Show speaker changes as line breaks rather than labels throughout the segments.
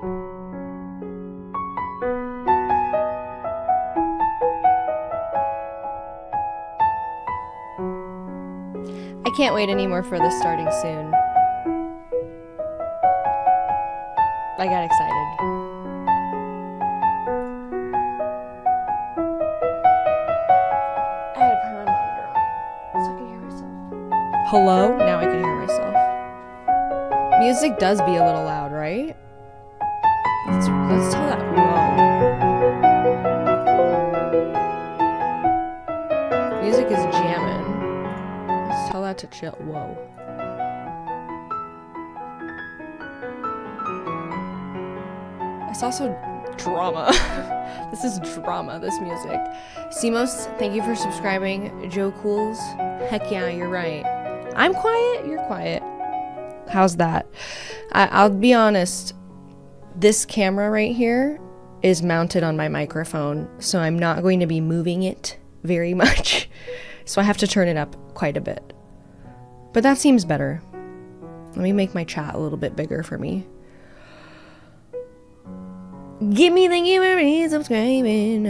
I can't wait anymore for this starting soon. I got excited. I had to put my monitor on so I could hear myself. Hello? Now I can hear myself. Music does be a little loud, right? Let's tell that. Whoa. Music is jamming. Let's tell that to chill. Whoa. It's also drama. This is drama, this music. Simos, thank you for subscribing. Joe Cools, heck yeah, you're right. I'm quiet, you're quiet. How's that? I'll be honest, this camera right here is mounted on my microphone, so I'm not going to be moving it very much. So I have to turn it up quite a bit. But that seems better. Let me make my chat a little bit bigger for me. Give me the give subscribing.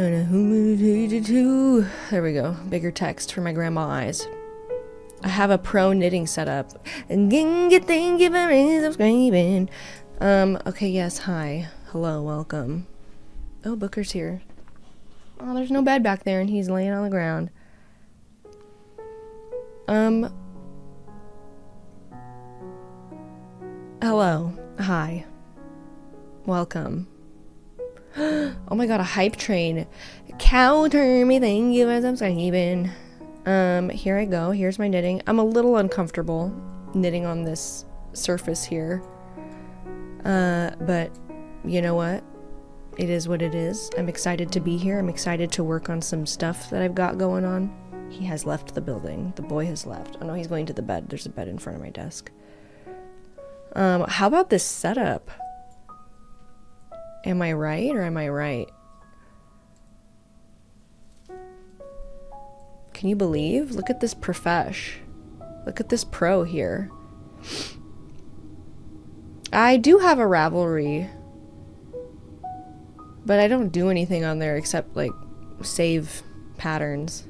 There we go. Bigger text for my grandma eyes. I have a pro knitting setup. Subscribing. Okay, yes, hi. Hello, welcome. Oh, Booker's here. Oh, there's no bed back there and he's laying on the ground. Hello. Hi. Welcome. Oh my god, a hype train. Counter me, thank you as I'm subscribing. Here I go. Here's my knitting. I'm a little uncomfortable knitting on this surface here. But you know what? It is what it is. I'm excited to be here. I'm excited to work on some stuff that I've got going on. He has left the building. The boy has left. Oh no, he's going to the bed. There's a bed in front of my desk. How about this setup? Am I right or am I right? Can you believe? Look at this profesh. Look at this pro here. I do have a Ravelry, but I don't do anything on there except like save patterns.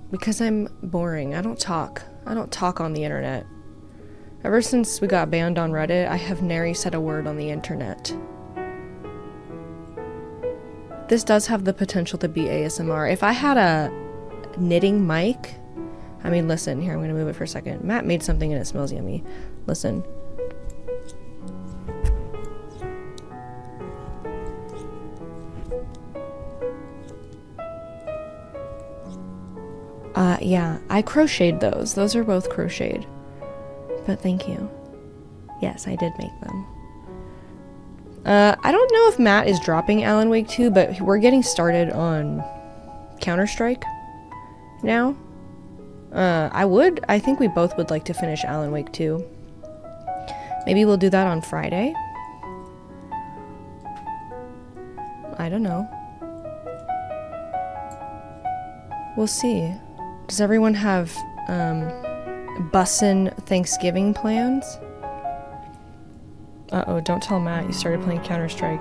Because I'm boring. I don't talk on the internet. Ever since we got banned on Reddit, I have nary said a word on the internet. This does have the potential to be ASMR. If I had a knitting mic, I mean, listen, here, I'm gonna move it for a second. Matt made something and it smells yummy. Listen. Yeah, I crocheted those. Those are both crocheted. But thank you. Yes, I did make them. I don't know if Matt is dropping Alan Wake 2, but we're getting started on Counter-Strike now. I think we both would like to finish Alan Wake 2. Maybe we'll do that on Friday. I don't know. We'll see. Does everyone have, bussin' Thanksgiving plans? Uh-oh, don't tell Matt you started playing Counter-Strike.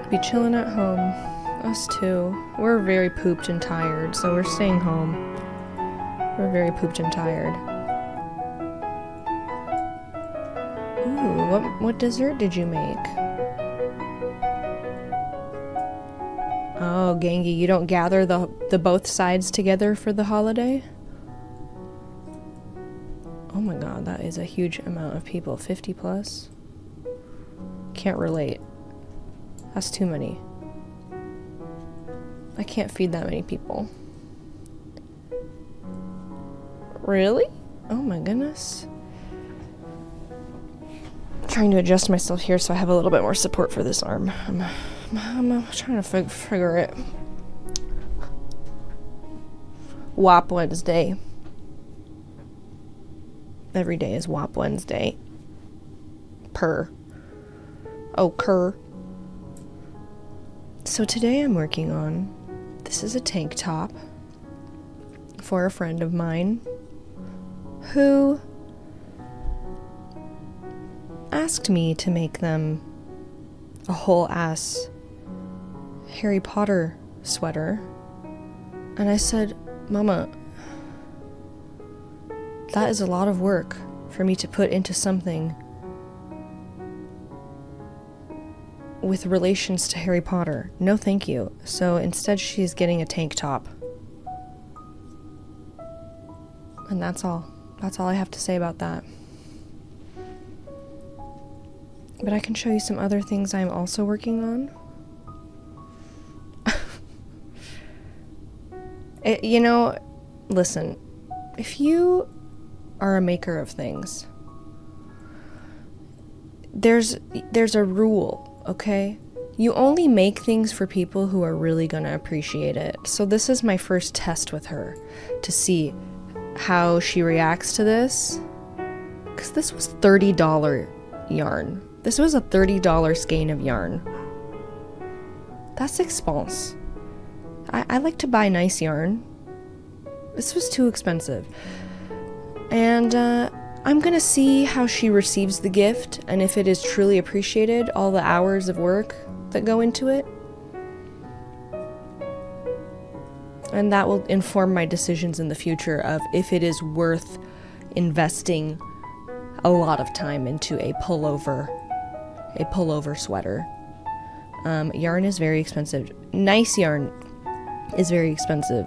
Be chilling at home. Us too. We're very pooped and tired, so we're staying home. We're very pooped and tired. Ooh, what dessert did you make? Oh, Gangi, you don't gather the both sides together for the holiday? Oh my god, that is a huge amount of people. 50 plus? Can't relate. That's too many. I can't feed that many people. Really? Oh my goodness. I'm trying to adjust myself here so I have a little bit more support for this arm. I'm trying to figure it. WIP Wednesday. Every day is WIP Wednesday. Purr. Oh, cur. So today I'm working on This is a tank top for a friend of mine who asked me to make them a whole ass Harry Potter sweater. And I said, Mama, that is a lot of work for me to put into something with relations to Harry Potter. No thank you. So instead she's getting a tank top. And that's all. That's all I have to say about that. But I can show you some other things I'm also working on. You know, listen, if you are a maker of things, there's a rule, okay? You only make things for people who are really gonna appreciate it. So this is my first test with her to see how she reacts to this. Because this was $30 yarn. This was a $30 skein of yarn. That's expense. I like to buy nice yarn. This was too expensive. And I'm gonna see how she receives the gift and if it is truly appreciated, all the hours of work that go into it. And that will inform my decisions in the future of if it is worth investing a lot of time into a pullover sweater. Yarn is very expensive. Nice yarn is very expensive.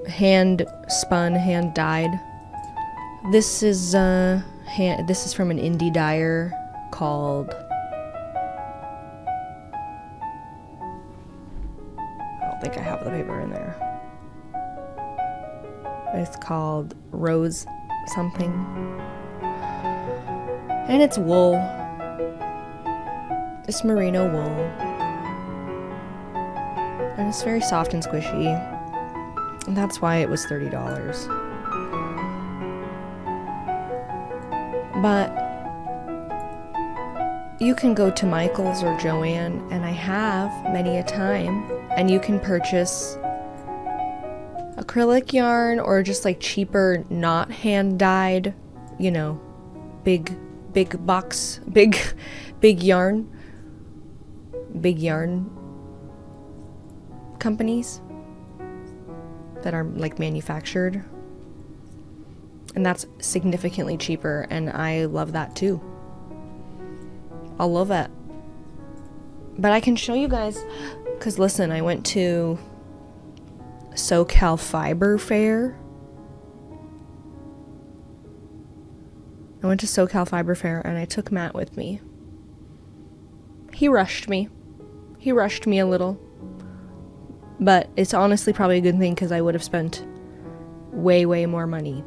Hand spun, hand dyed. This is from an indie dyer called, I don't think I have the paper in there. It's called Rose something. And it's wool. It's merino wool. And it's very soft and squishy. And that's why it was $30. But you can go to Michael's or Joann, and I have many a time, and you can purchase acrylic yarn or just like cheaper, not hand dyed, you know, big yarn companies that are like manufactured, and that's significantly cheaper, and I love that too. I love it. But I can show you guys, because listen, I went to SoCal Fiber Fair. And I took Matt with me. He rushed me a little. But it's honestly probably a good thing because I would have spent way more money.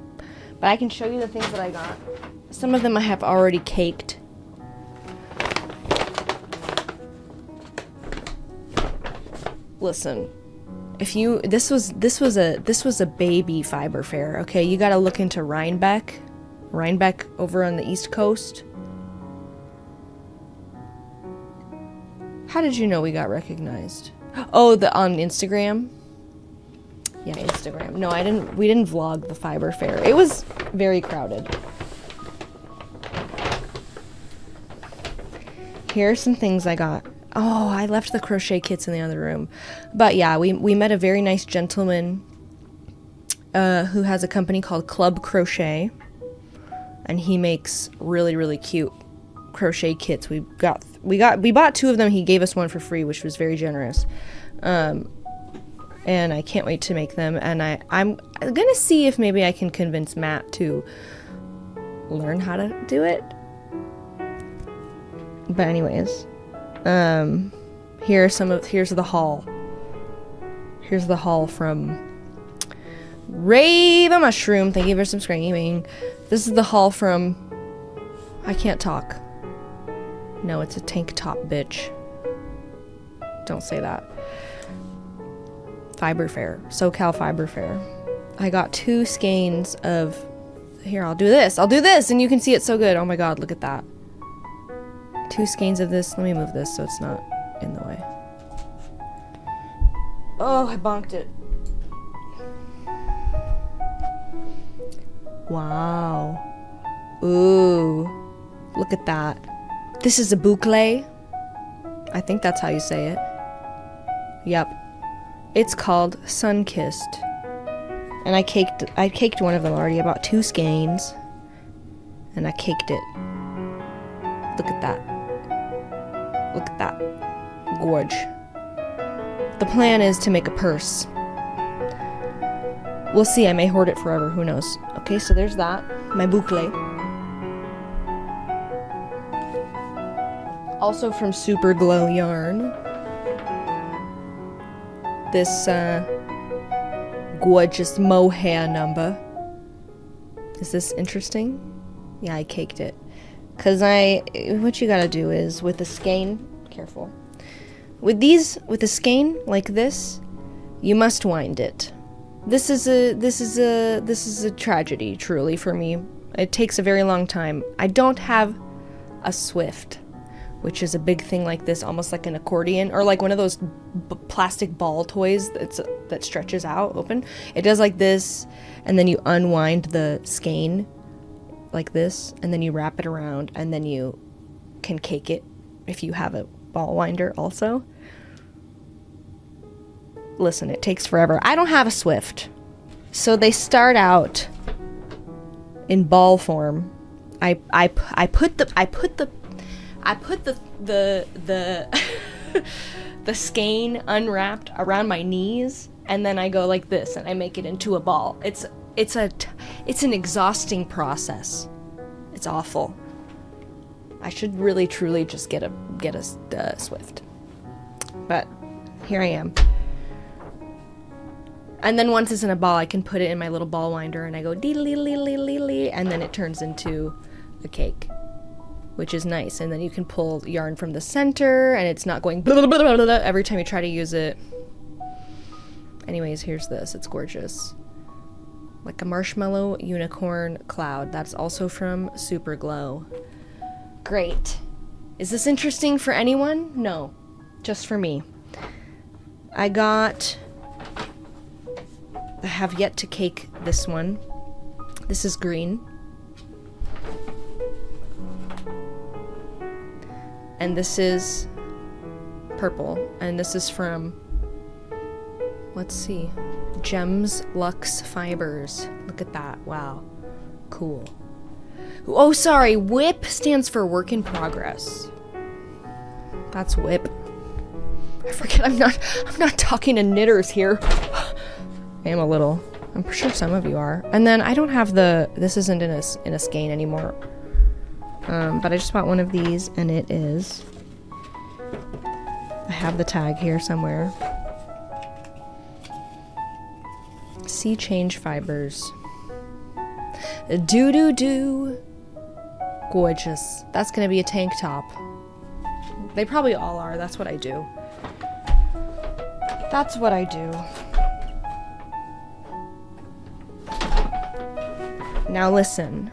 But I can show you the things that I got. Some of them I have already caked. Listen, if you this was a baby fiber fair, okay? You got to look into Rhinebeck over on the East Coast. How did you know we got recognized? Oh, on Instagram? Yeah, Instagram. No, we didn't vlog the fiber fair. It was very crowded. Here are some things I got. Oh, I left the crochet kits in the other room. But yeah, we met a very nice gentleman who has a company called Club Crochet. And he makes really cute crochet kits. We bought 2 of them. He gave us one for free, which was very generous. And I can't wait to make them. And I'm gonna see if maybe I can convince Matt to learn how to do it. But anyways, here's the haul. Here's the haul from Ray the Mushroom. Thank you for subscribing. This is the haul from, I can't talk. No, it's a tank top, bitch. Don't say that. Fiber Fair. SoCal Fiber Fair. I got 2 skeins of, here, I'll do this, and you can see it so good. Oh my god, look at that. 2 skeins of this. Let me move this so it's not in the way. Oh, I bonked it. Wow. Ooh. Look at that. This is a boucle. I think that's how you say it. Yep. It's called Sun-Kissed. And I caked one of them already. I bought 2 skeins. And I caked it. Look at that. Look at that. Gorge. The plan is to make a purse. We'll see, I may hoard it forever, who knows. Okay, so there's that. My boucle. Also from Super Glow Yarn. This gorgeous mohair number. Is this interesting? Yeah, I caked it. Cause what you gotta do is with a skein, careful. With a skein like this, you must wind it. This is a tragedy, truly, for me. It takes a very long time. I don't have a Swift, which is a big thing like this, almost like an accordion, or like one of those plastic ball toys that stretches out open. It does like this, and then you unwind the skein like this, and then you wrap it around, and then you can cake it if you have a ball winder also. Listen, it takes forever. I don't have a Swift. So they start out in ball form. I put the the skein unwrapped around my knees, and then I go like this and I make it into a ball. It's an exhausting process. It's awful. I should really truly just get a Swift. But here I am. And then once it's in a ball, I can put it in my little ball winder and I go dee-lee-lee-lee-lee-lee, and then it turns into a cake, which is nice. And then you can pull yarn from the center and it's not going blah, blah, blah, blah, blah, every time you try to use it. Anyways, here's this. It's gorgeous. Like a marshmallow unicorn cloud. That's also from Super Glow. Great. Is this interesting for anyone? No. Just for me. I have yet to cake this one. This is green. And this is purple. And this is from, let's see, Gems Luxe Fibers. Look at that. Wow. Cool. Oh, sorry. WIP stands for work in progress. That's WIP. I forget I'm not talking to knitters here. I am a little. I'm sure some of you are. And then I don't have this isn't in a skein anymore. But I just bought one of these, and it is, I have the tag here somewhere. Sea Change Fibers. Do. Gorgeous. That's gonna be a tank top. They probably all are. That's what I do. That's what I do. Now listen.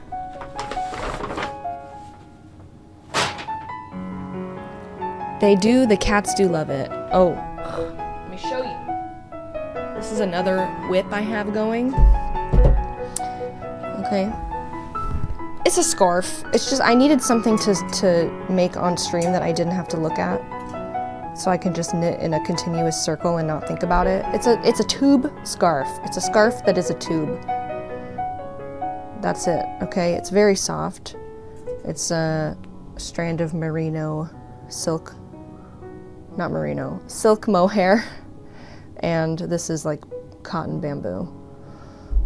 The cats do love it. Oh, let me show you. This is another WIP I have going. Okay. It's a scarf. It's just, I needed something to make on stream that I didn't have to look at. So I can just knit in a continuous circle and not think about it. It's a tube scarf. It's a scarf that is a tube. That's it, okay? It's very soft. It's a strand of merino silk, not merino, silk mohair. And this is like cotton bamboo.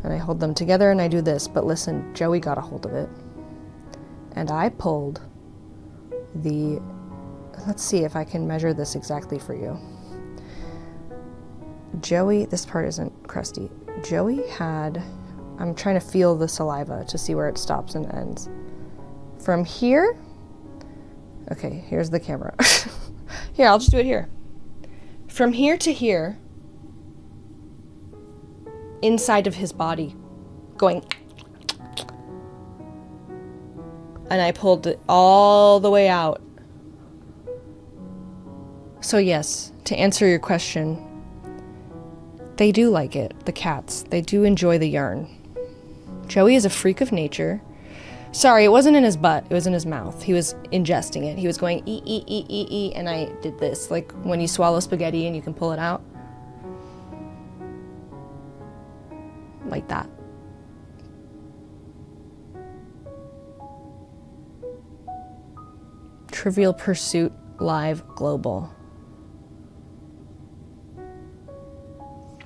And I hold them together and I do this, but listen, Joey got a hold of it. And I pulled let's see if I can measure this exactly for you. Joey, this part isn't crusty. Joey had, I'm trying to feel the saliva to see where it stops and ends. From here, okay, here's the camera. Here, I'll just do it here. From here to here, inside of his body, going, and I pulled it all the way out. So yes, to answer your question, They do like it, the cats. They do enjoy the yarn. Joey is a freak of nature. Sorry, it wasn't in his butt, it was in his mouth. He was ingesting it. He was going e, and I did this, like when you swallow spaghetti and you can pull it out. Like that. Trivial Pursuit Live Global.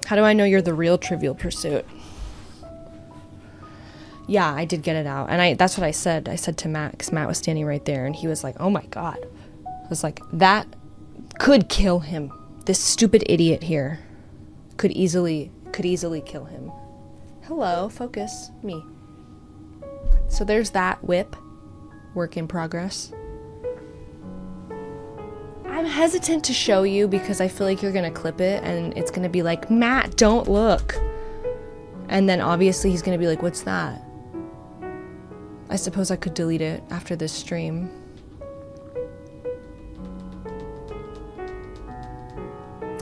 How do I know you're the real Trivial Pursuit? Yeah, I did get it out. And that's what I said. I said to Matt, because Matt was standing right there, and he was like, oh my God. I was like, that could kill him. This stupid idiot here could easily kill him. Hello, focus, me. So there's that WIP, work in progress. I'm hesitant to show you because I feel like you're gonna clip it and it's gonna be like, Matt, don't look. And then obviously he's gonna be like, what's that? I suppose I could delete it after this stream.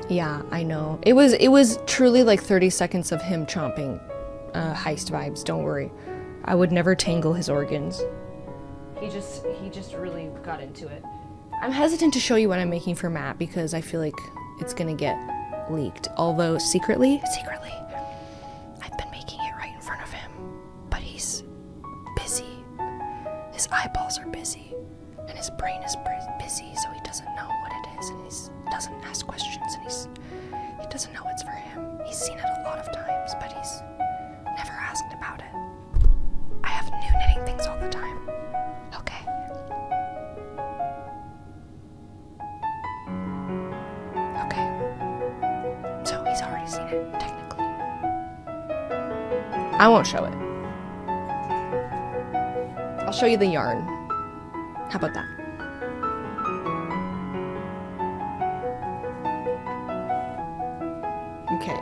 Yeah, I know. It was truly like 30 seconds of him chomping. Heist vibes, don't worry. I would never tangle his organs. He just really got into it. I'm hesitant to show you what I'm making for Matt because I feel like it's gonna get leaked. Although secretly, I've been making it right in front of him. But he's busy. His eyeballs are busy. And his brain is busy, so he doesn't know what it is. And he doesn't ask questions. And he doesn't know it's for him. He's seen it a lot of times, but he's never asked about it. I have new knitting things all the time. Okay. So he's already seen it, technically. I won't show it. I'll show you the yarn. How about that? Okay.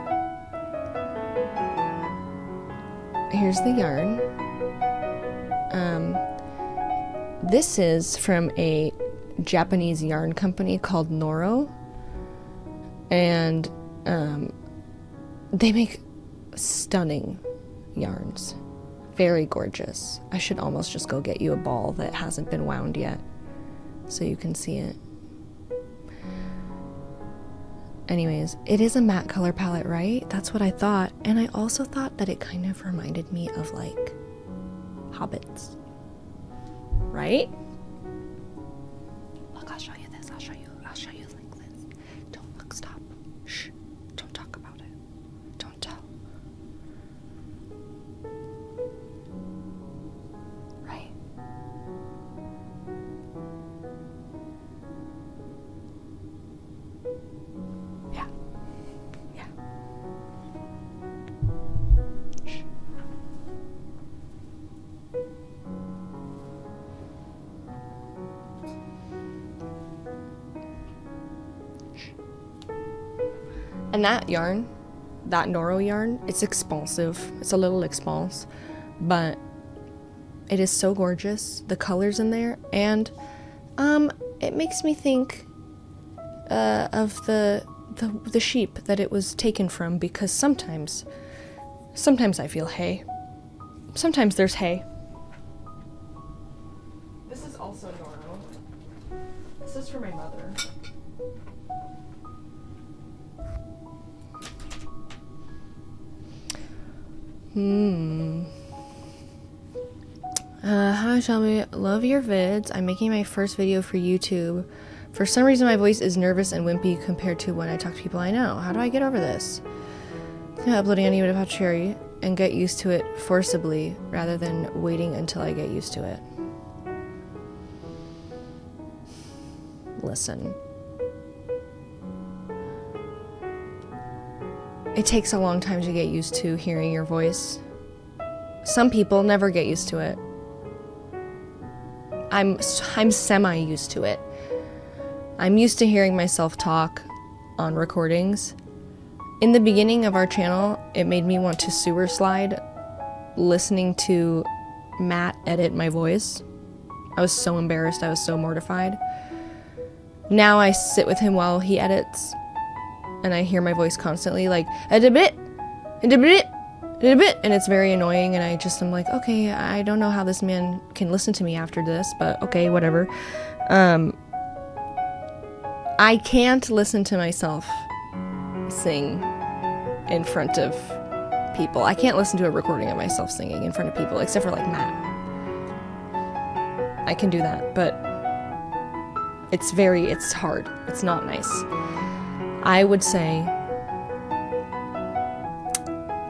Here's the yarn. This is from a Japanese yarn company called Noro. And they make stunning yarns. Very gorgeous. I should almost just go get you a ball that hasn't been wound yet so you can see it. Anyways, it is a matte color palette, right? That's what I thought. And I also thought that it kind of reminded me of like hobbits. Right? Look, I'll show you this. I'll show you like this. Don't look, stop. Shh. Don't talk about it. Don't tell. Right? Yeah. Yeah. Shh. And that yarn, that Noro yarn, it's expansive. It's a little expanse, but it is so gorgeous. The colors in there, and it makes me think of the sheep that it was taken from, because sometimes I feel hay. Sometimes there's hay. This is also Noro. This is for my mother. Hi Shelby, love your vids. I'm making my first video for YouTube. For some reason my voice is nervous and wimpy compared to when I talk to people I know. How do I get over this? I'm uploading any about Cherry and get used to it forcibly rather than waiting until I get used to it. Listen. It takes a long time to get used to hearing your voice. Some people never get used to it. I'm semi-used to it. I'm used to hearing myself talk on recordings. In the beginning of our channel, it made me want to sewer slide listening to Matt edit my voice. I was so embarrassed. I was so mortified. Now I sit with him while he edits, and I hear my voice constantly like a bit, and it's very annoying, and I'm like, okay, I don't know how this man can listen to me after this, but okay, whatever. I can't listen to myself sing in front of people. I can't listen to a recording of myself singing in front of people, except for like Matt. I can do that, but it's hard. It's not nice. I would say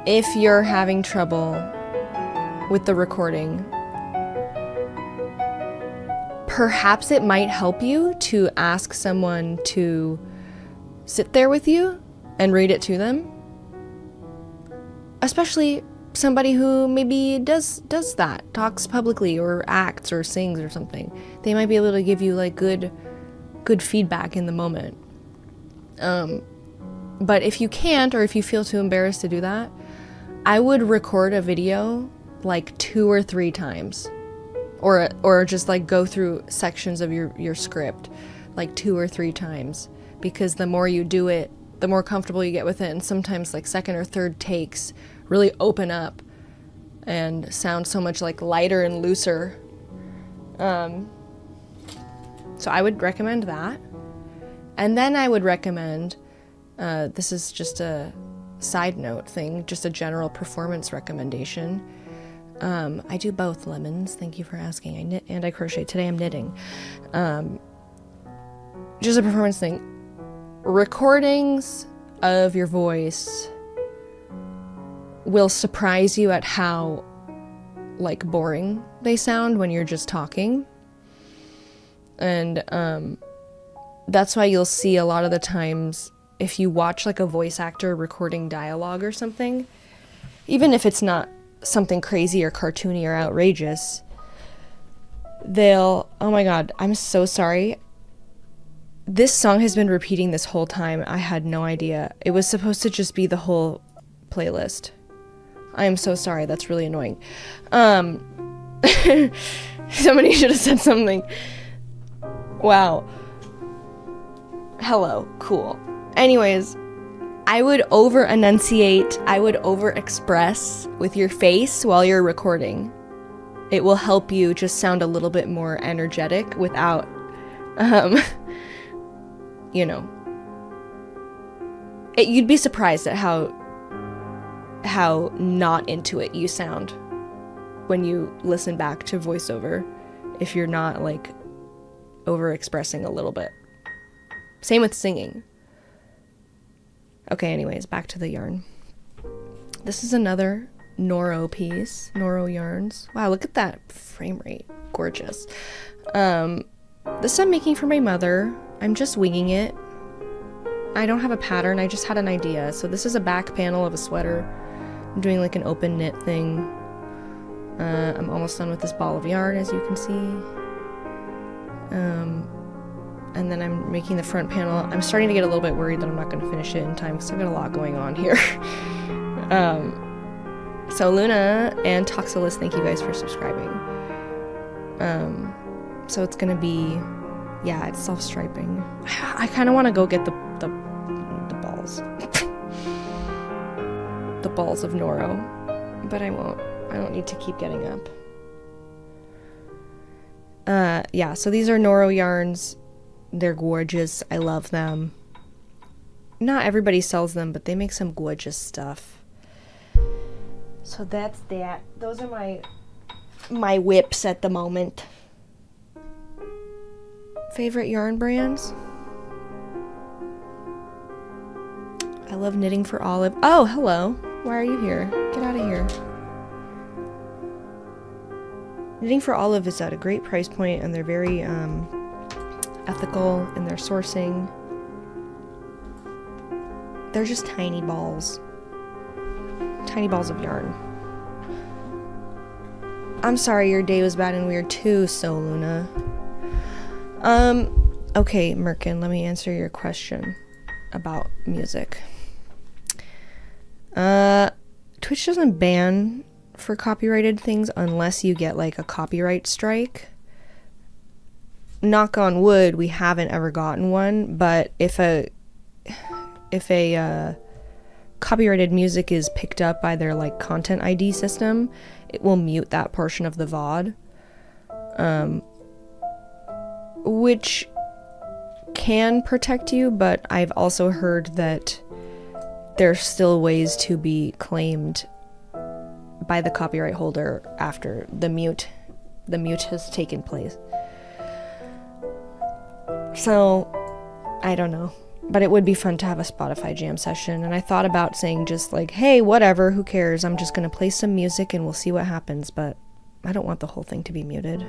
if you're having trouble with the recording, perhaps it might help you to ask someone to sit there with you and read it to them. Especially somebody who maybe does that, talks publicly or acts or sings or something. They might be able to give you like good feedback in the moment. But if you can't, or if you feel too embarrassed to do that, I would record a video like 2 or 3 times, or just like go through sections of your script like 2 or 3 times, because the more you do it, the more comfortable you get with it, and sometimes like second or third takes really open up and sound so much like lighter and looser. So I would recommend that. And then I would recommend, this is just a side note thing, just a general performance recommendation. I do both, Lemons. Thank you for asking. I knit and I crochet. Today I'm knitting. Just a performance thing. Recordings of your voice will surprise you at how like boring they sound when you're just talking. And that's why you'll see a lot of the times, if you watch like a voice actor recording dialogue or something, even if it's not something crazy or cartoony or outrageous, oh my god, I'm so sorry. This song has been repeating this whole time. I had no idea. It was supposed to just be the whole playlist. I am so sorry. That's really annoying. Somebody should have said something. Wow. Hello. Cool. Anyways, I would over-enunciate, I would over-express with your face while you're recording. It will help you just sound a little bit more energetic without, you'd be surprised at how not into it you sound when you listen back to voiceover if you're not like over-expressing a little bit. Same with singing. Okay, anyways, back to the yarn. This is another Noro piece, Noro yarns. Wow, look at that frame rate. Gorgeous. This I'm making for my mother. I'm just winging it. I don't have a pattern, I just had an idea. So this is a back panel of a sweater. I'm doing like an open knit thing. I'm almost done with this ball of yarn, as you can see. And then I'm making the front panel. I'm starting to get a little bit worried that I'm not going to finish it in time because I've got a lot going on here. So Luna and Toxilus, thank you guys for subscribing. So it's going to be, yeah, it's self-striping. I kind of want to go get the balls. The balls of Noro. But I won't. I don't need to keep getting up. Yeah, so these are Noro yarns. They're gorgeous. I love them. Not everybody sells them, but they make some gorgeous stuff. So that's that. Those are my whips at the moment. Favorite yarn brands? I love knitting for Olive. Oh, hello. Why are you here? Get out of here. Knitting for Olive is at a great price point, and they're very ethical in their sourcing. They're just tiny balls of yarn. I'm sorry your day was bad and weird too, So Luna. Okay, Merkin, let me answer your question about music. Twitch doesn't ban for copyrighted things unless you get like a copyright strike. Knock on wood, we haven't ever gotten one, but if copyrighted music is picked up by their like content ID system, it will mute that portion of the VOD, which can protect you, but I've also heard that there's still ways to be claimed by the copyright holder after the mute has taken place. So I don't know, but it would be fun to have a Spotify jam session, and I thought about saying just like, hey, whatever, who cares, I'm just gonna play some music and we'll see what happens, but I don't want the whole thing to be muted.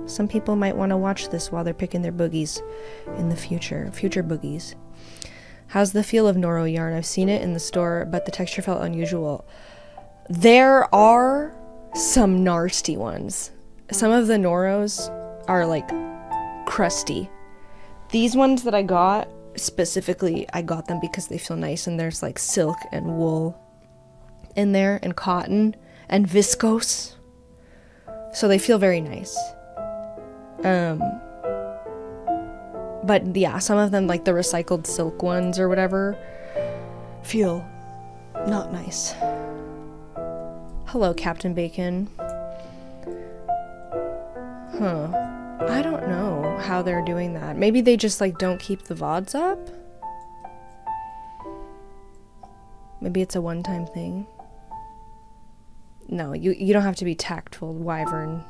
Some people might want to watch this while they're picking their boogies in the future boogies. How's the feel of Noro yarn? I've seen it in the store, but the texture felt unusual. There are some nasty ones. Some of the Noros are like crusty. These ones that I got, specifically, I got them because they feel nice, and there's like silk and wool in there, and cotton and viscose. So they feel very nice. But yeah, some of them, like the recycled silk ones or whatever, feel not nice. Hello, Captain Bacon. I don't know how they're doing that. Maybe they just like don't keep the VODs up? Maybe it's a one-time thing. No, you don't have to be tactful, Wyvern.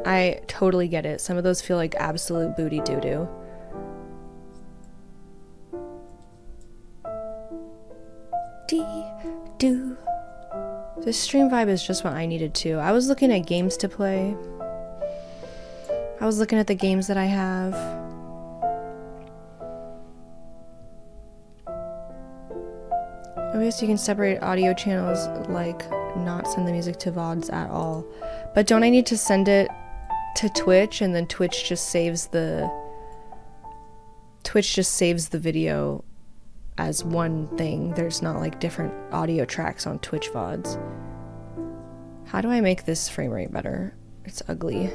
I totally get it. Some of those feel like absolute booty doo-doo. Dee-doo. This stream vibe is just what I needed too. I was looking at games to play. I was looking at the games that I have. OBS, you can separate audio channels, like not send the music to VODs at all. But don't I need to send it to Twitch, and then Twitch just saves the video as one thing? There's not like different audio tracks on Twitch VODs. How do I make this frame rate better? It's ugly.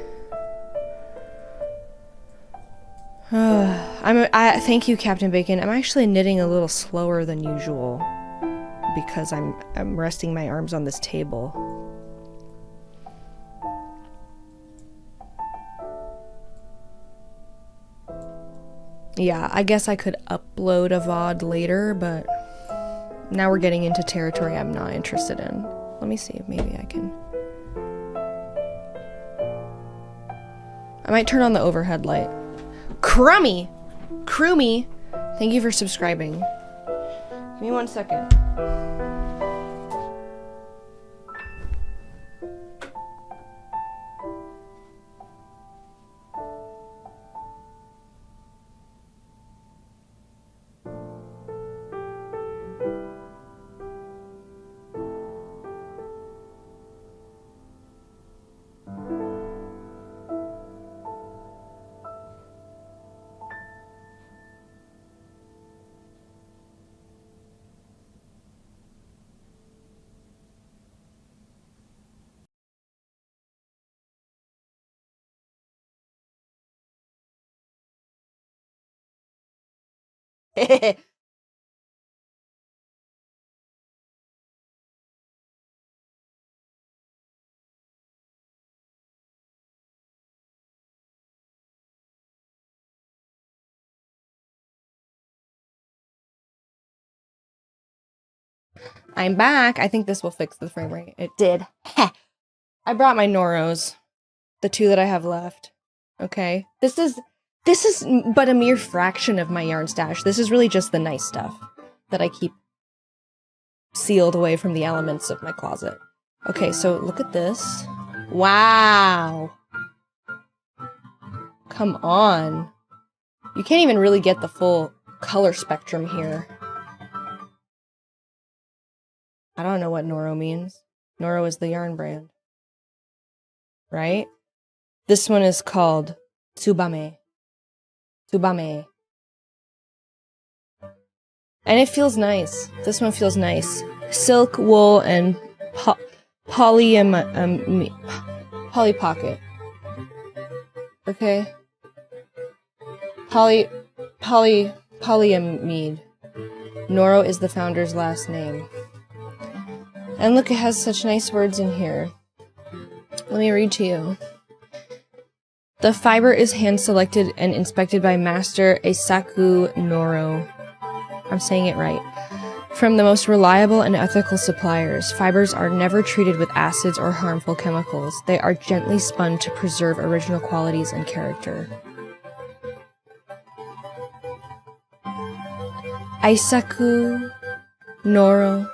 Thank you, Captain Bacon. I'm actually knitting a little slower than usual because I'm resting my arms on this table. Yeah, I guess I could upload a VOD later, but now we're getting into territory I'm not interested in. Let me see if maybe I can. I might turn on the overhead light. Crummy! Croomy! Thank you for subscribing. Give me 1 second. I'm back. I think this will fix the frame rate. It did. I brought my Noros. The 2 that I have left. Okay. This is but a mere fraction of my yarn stash. This is really just the nice stuff that I keep sealed away from the elements of my closet. Okay, so look at this. Wow. Come on. You can't even really get the full color spectrum here. I don't know what Noro means. Noro is the yarn brand. Right? This one is called Tsubame. Tsubame. And it feels nice. This one feels nice. Silk, wool, and poly pocket. Okay? Polyamide. Noro is the founder's last name. And look, it has such nice words in here. Let me read to you. The fiber is hand-selected and inspected by Master Eisaku Noro. I'm saying it right. From the most reliable and ethical suppliers, fibers are never treated with acids or harmful chemicals. They are gently spun to preserve original qualities and character. Eisaku Noro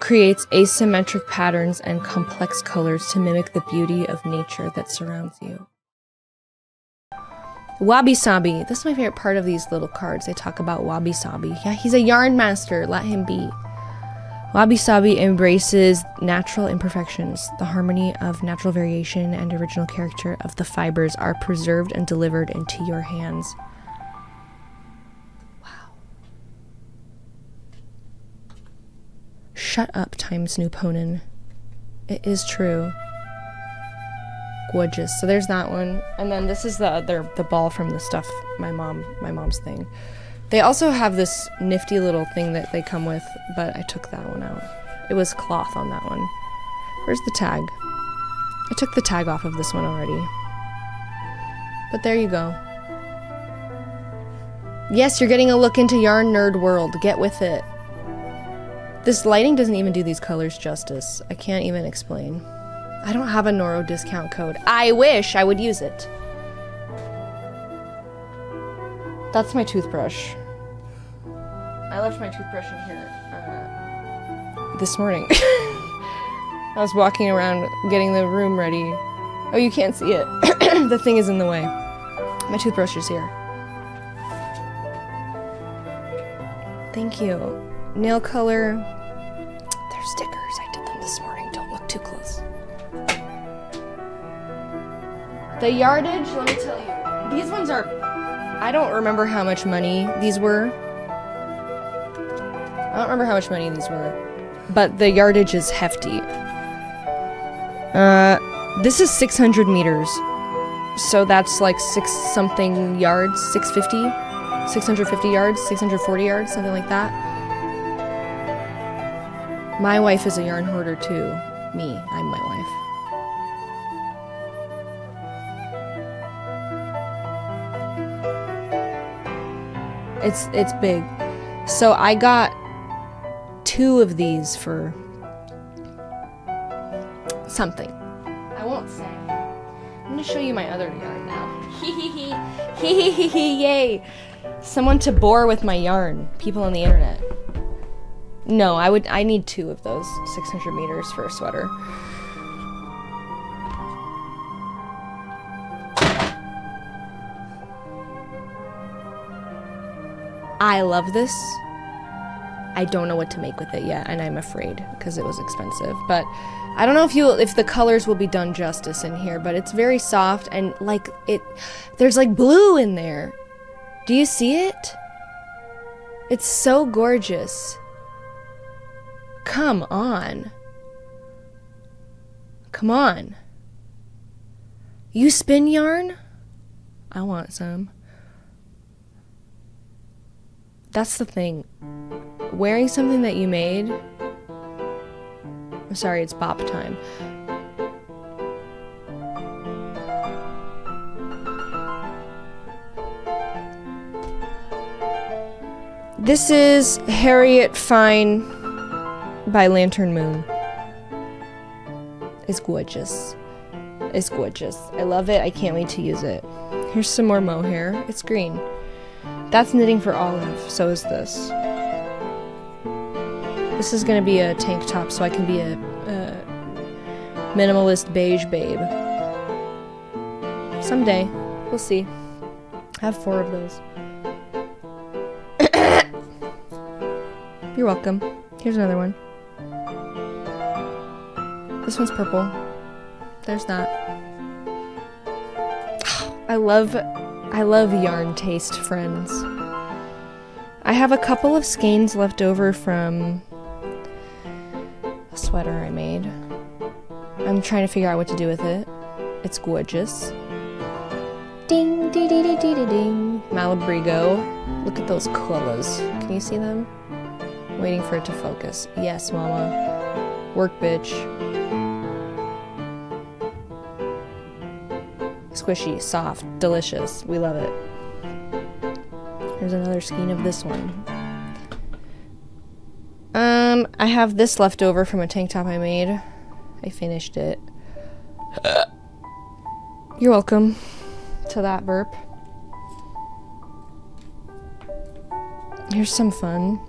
creates asymmetric patterns and complex colors to mimic the beauty of nature that surrounds you. Wabi Sabi. This is my favorite part of these little cards. They talk about Wabi Sabi. Yeah, he's a yarn master. Let him be. Wabi Sabi embraces natural imperfections. The harmony of natural variation and original character of the fibers are preserved and delivered into your hands. Wow. Shut up, Times New Ponin. It is true. Gorgeous. So there's that one, and then this is the ball from the stuff my mom's thing. They also have this nifty little thing that they come with, but I took that one out. It was cloth on that one. Where's the tag? I took the tag off of this one already. But there you go. Yes, you're getting a look into Yarn Nerd World. Get with it. This lighting doesn't even do these colors justice. I can't even explain. I don't have a Noro discount code. I wish I would use it. That's my toothbrush. I left my toothbrush in here this morning. I was walking around getting the room ready. Oh, you can't see it. The thing is in the way. My toothbrush is here. Thank you. Nail color. They're stickers. I did them this morning. Don't look too close. The yardage, let me tell you. These ones are... I don't remember how much money these were. But the yardage is hefty. This is 600 meters. So that's like 6-something yards, 650? 650 yards, 640 yards, something like that. My wife is a yarn hoarder too. Me, I'm my wife. It's big. So I got 2 of these for something. I won't say. I'm gonna show you my other yarn now. Yay! Someone to bore with my yarn. People on the internet. No, I need 2 of those 600 meters for a sweater. I love this. I don't know what to make with it yet, and I'm afraid because it was expensive. But I don't know if the colors will be done justice in here, but it's very soft and like there's like blue in there. Do you see it? It's so gorgeous. Come on. Come on. You spin yarn? I want some. That's the thing. Wearing something that you made... I'm sorry, it's bop time. This is Harriet Fine by Lantern Moon. It's gorgeous. It's gorgeous. I love it. I can't wait to use it. Here's some more mohair. It's green. That's knitting for Olive. So is this. This is gonna be a tank top, so I can be a minimalist beige babe. Someday. We'll see. I have 4 of those. You're welcome. Here's another one. This one's purple. There's that. I love yarn taste, friends. I have a couple of skeins left over from a sweater I made. I'm trying to figure out what to do with it. It's gorgeous. Ding, dee, dee, dee, dee, dee, ding. Malabrigo. Look at those colors. Can you see them? Waiting for it to focus. Yes, mama. Work, bitch. Squishy, soft, delicious. We love it. Here's another skein of this one. I have this left over from a tank top I made. I finished it. You're welcome to that burp. Here's some fun.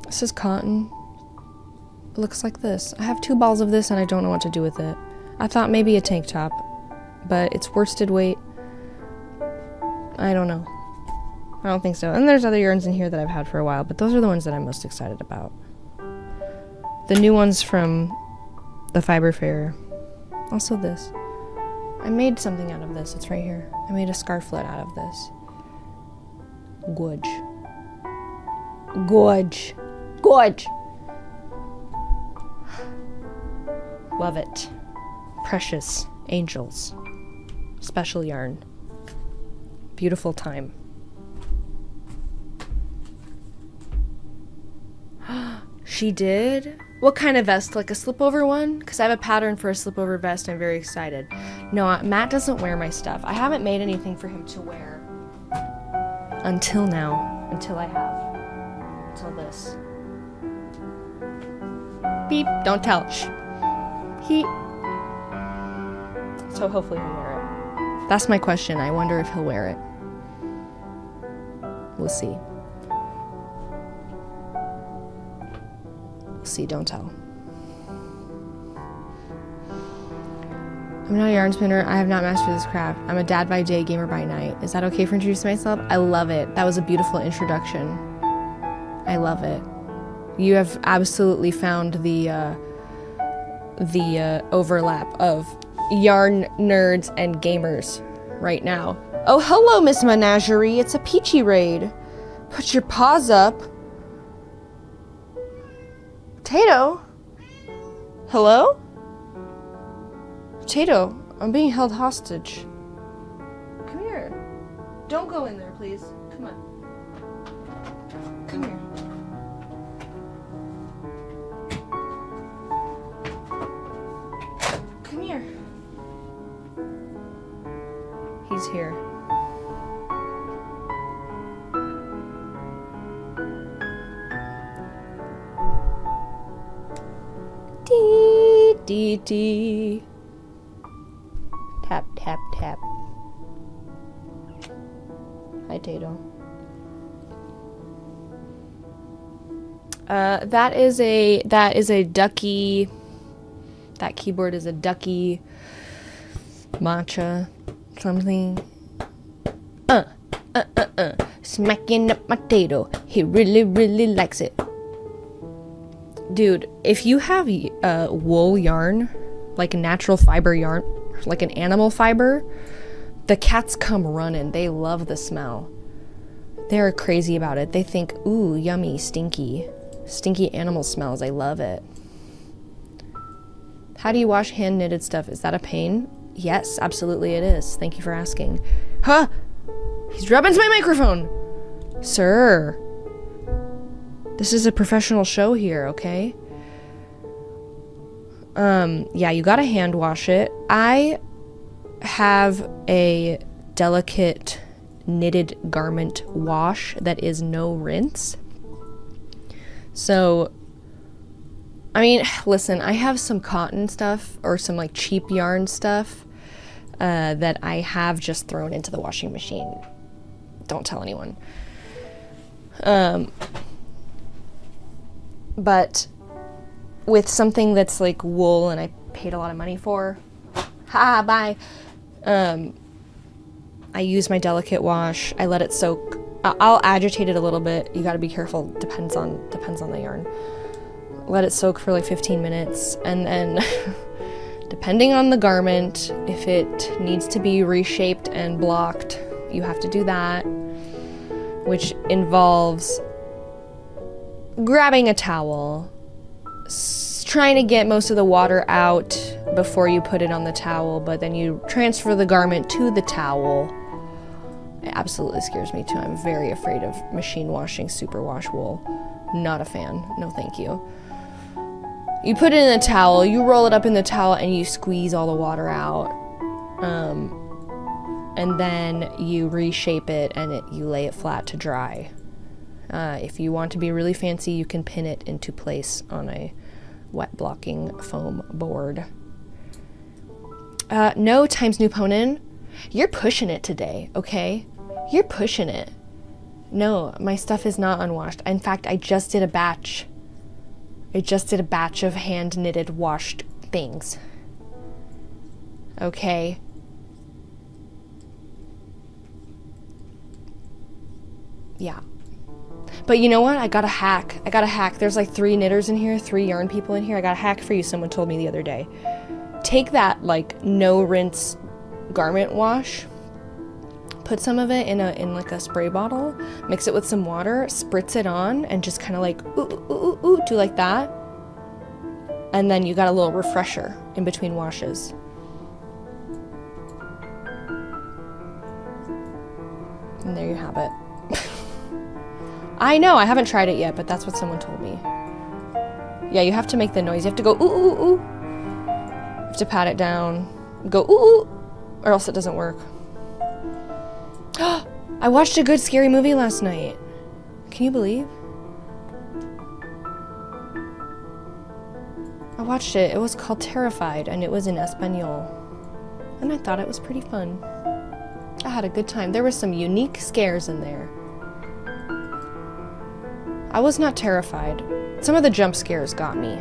This is cotton. It looks like this. I have 2 balls of this and I don't know what to do with it. I thought maybe a tank top, but it's worsted weight. I don't know. I don't think so. And there's other yarns in here that I've had for a while, but those are the ones that I'm most excited about. The new ones from the Fiber Fair. Also this. I made something out of this. It's right here. I made a scarflet out of this. Gorge. Gorge. Gorge. Love it. Precious angels. Special yarn. Beautiful time. She did? What kind of vest? Like a slipover one? Because I have a pattern for a slipover vest. I'm very excited. No, Matt doesn't wear my stuff. I haven't made anything for him to wear. Until now. Until I have. Until this. Beep. Don't tell. Shh. So hopefully he'll wear it. That's my question. I wonder if he'll wear it. We'll see. We'll see. Don't tell. I'm not a yarn spinner. I have not mastered this craft. I'm a dad by day, gamer by night. Is that okay for introducing myself? I love it. That was a beautiful introduction. I love it. You have absolutely found the overlap of yarn nerds and gamers right now. Oh, hello, Miss Menagerie. It's a peachy raid. Put your paws up. Potato? Hello? Potato, I'm being held hostage. Come here. Don't go in there, please. Come on. Come here. Come here. He's here. Dee, dee, dee. Tap, tap, tap. Hi, Tato. That is a ducky. That keyboard is a ducky matcha something. Smacking up my Tato. He really, really likes it. Dude, if you have wool yarn, like a natural fiber yarn, like an animal fiber, the cats come running. They love the smell. They're crazy about it. They think, ooh, yummy, stinky animal smells. I love it. How do you wash hand knitted stuff? Is that a pain? Yes, absolutely it is. Thank you for asking. Huh? He's rubbing into my microphone. Sir. This is a professional show here, okay? Yeah, you gotta hand wash it. I have a delicate knitted garment wash that is no rinse. So, I mean, listen, I have some cotton stuff or some like cheap yarn stuff that I have just thrown into the washing machine. Don't tell anyone. But with something that's like wool and I paid a lot of money for, bye. I use my delicate wash. I let it soak. I'll agitate it a little bit. You gotta be careful. Depends on the yarn. Let it soak for like 15 minutes, and then depending on the garment, if it needs to be reshaped and blocked, you have to do that, which involves grabbing a towel, trying to get most of the water out before you put it on the towel, but then you transfer the garment to the towel, It absolutely scares me too. I'm very afraid of machine washing superwash wool. Not a fan. No thank you. You put it in a towel, you roll it up in the towel, and you squeeze all the water out. And then you reshape it and you lay it flat to dry. If you want to be really fancy, you can pin it into place on a wet blocking foam board. No, Times New Ponin. You're pushing it today, okay? You're pushing it. No, my stuff is not unwashed. In fact, I just did a batch. Of hand-knitted washed things. Okay? Yeah. But you know what? I got a hack. There's like 3 knitters in here, 3 yarn people in here. I got a hack for you, someone told me the other day. Take that, like, no rinse garment wash, put some of it in like a spray bottle, mix it with some water, spritz it on, and just kind of like, ooh, do like that. And then you got a little refresher in between washes. And there you have it. I know, I haven't tried it yet, but that's what someone told me. Yeah, you have to make the noise. You have to go, ooh. You have to pat it down, go, ooh, or else it doesn't work. I watched a good scary movie last night. Can you believe? I watched it. It was called Terrified, and it was in Espanol. And I thought it was pretty fun. I had a good time. There were some unique scares in there. I was not terrified. Some of the jump scares got me.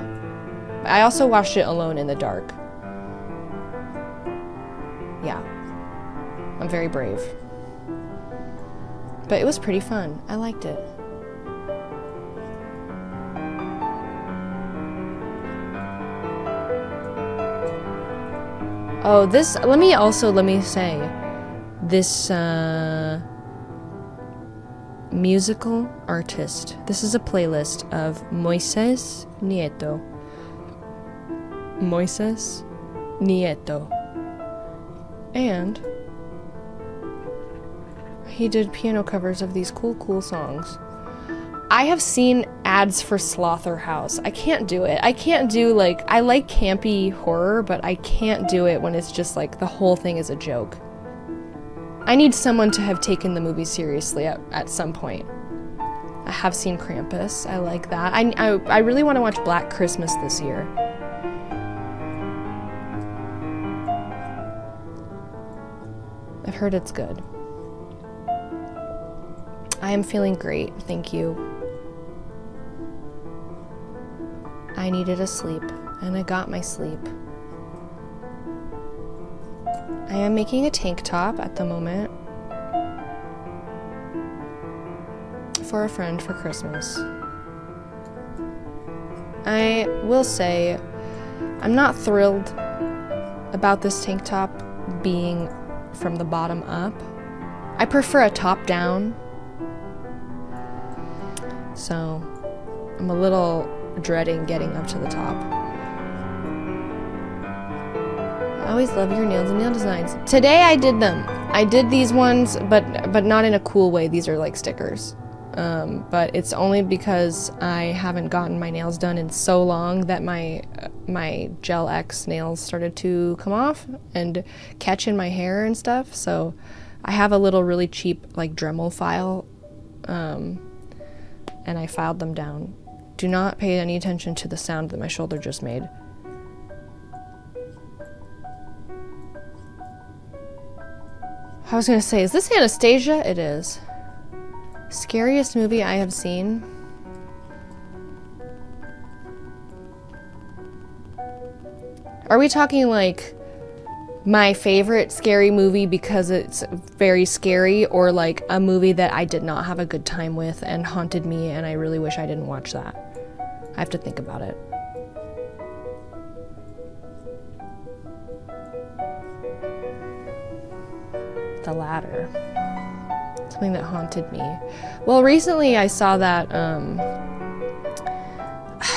I also watched it alone in the dark. Yeah. I'm very brave. But it was pretty fun. I liked it. Oh, this, let me say, this musical artist. This is a playlist of Moises Nieto. Moises Nieto. And he did piano covers of these cool songs. I have seen ads for Slaughterhouse. I can't do it. I can't do, like, I like campy horror, but I can't do it when it's just like the whole thing is a joke. I need someone to have taken the movie seriously at some point. I have seen Krampus. I like that. I really want to watch Black Christmas this year. I've heard it's good. I am feeling great, thank you. I needed a sleep, and I got my sleep. I am making a tank top at the moment for a friend for Christmas. I will say, I'm not thrilled about this tank top being from the bottom up. I prefer a top down. So I'm a little dreading getting up to the top. I always love your nails and nail designs. Today I did them. I did these ones, but not in a cool way. These are like stickers. But it's only because I haven't gotten my nails done in so long that my Gel X nails started to come off and catch in my hair and stuff. So I have a little really cheap like Dremel file, and I filed them down. Do not pay any attention to the sound that my shoulder just made. I was gonna say, is this Anastasia? It is. Scariest movie I have seen. Are we talking like my favorite scary movie because it's very scary, or like a movie that I did not have a good time with and haunted me and I really wish I didn't watch that? I have to think about it. The latter. Something that haunted me. Well, recently I saw that,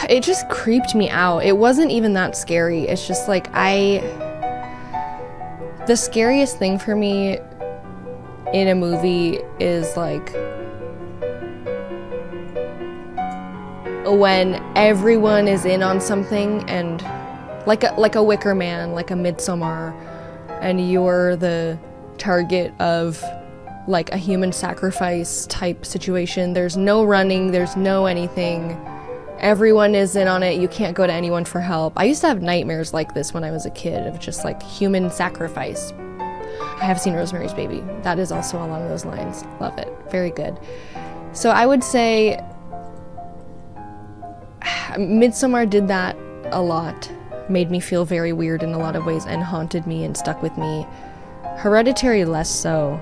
it just creeped me out. It wasn't even that scary. It's just like the scariest thing for me in a movie is like when everyone is in on something, and like a Wicker Man, like a Midsommar, and you're the target of like a human sacrifice type situation. There's no running, there's no anything. Everyone is in on it. You can't go to anyone for help. I used to have nightmares like this when I was a kid of just like human sacrifice. I have seen Rosemary's Baby. That is also along those lines. Love it. Very good. So I would say Midsommar did that a lot. Made me feel very weird in a lot of ways and haunted me and stuck with me. Hereditary less so.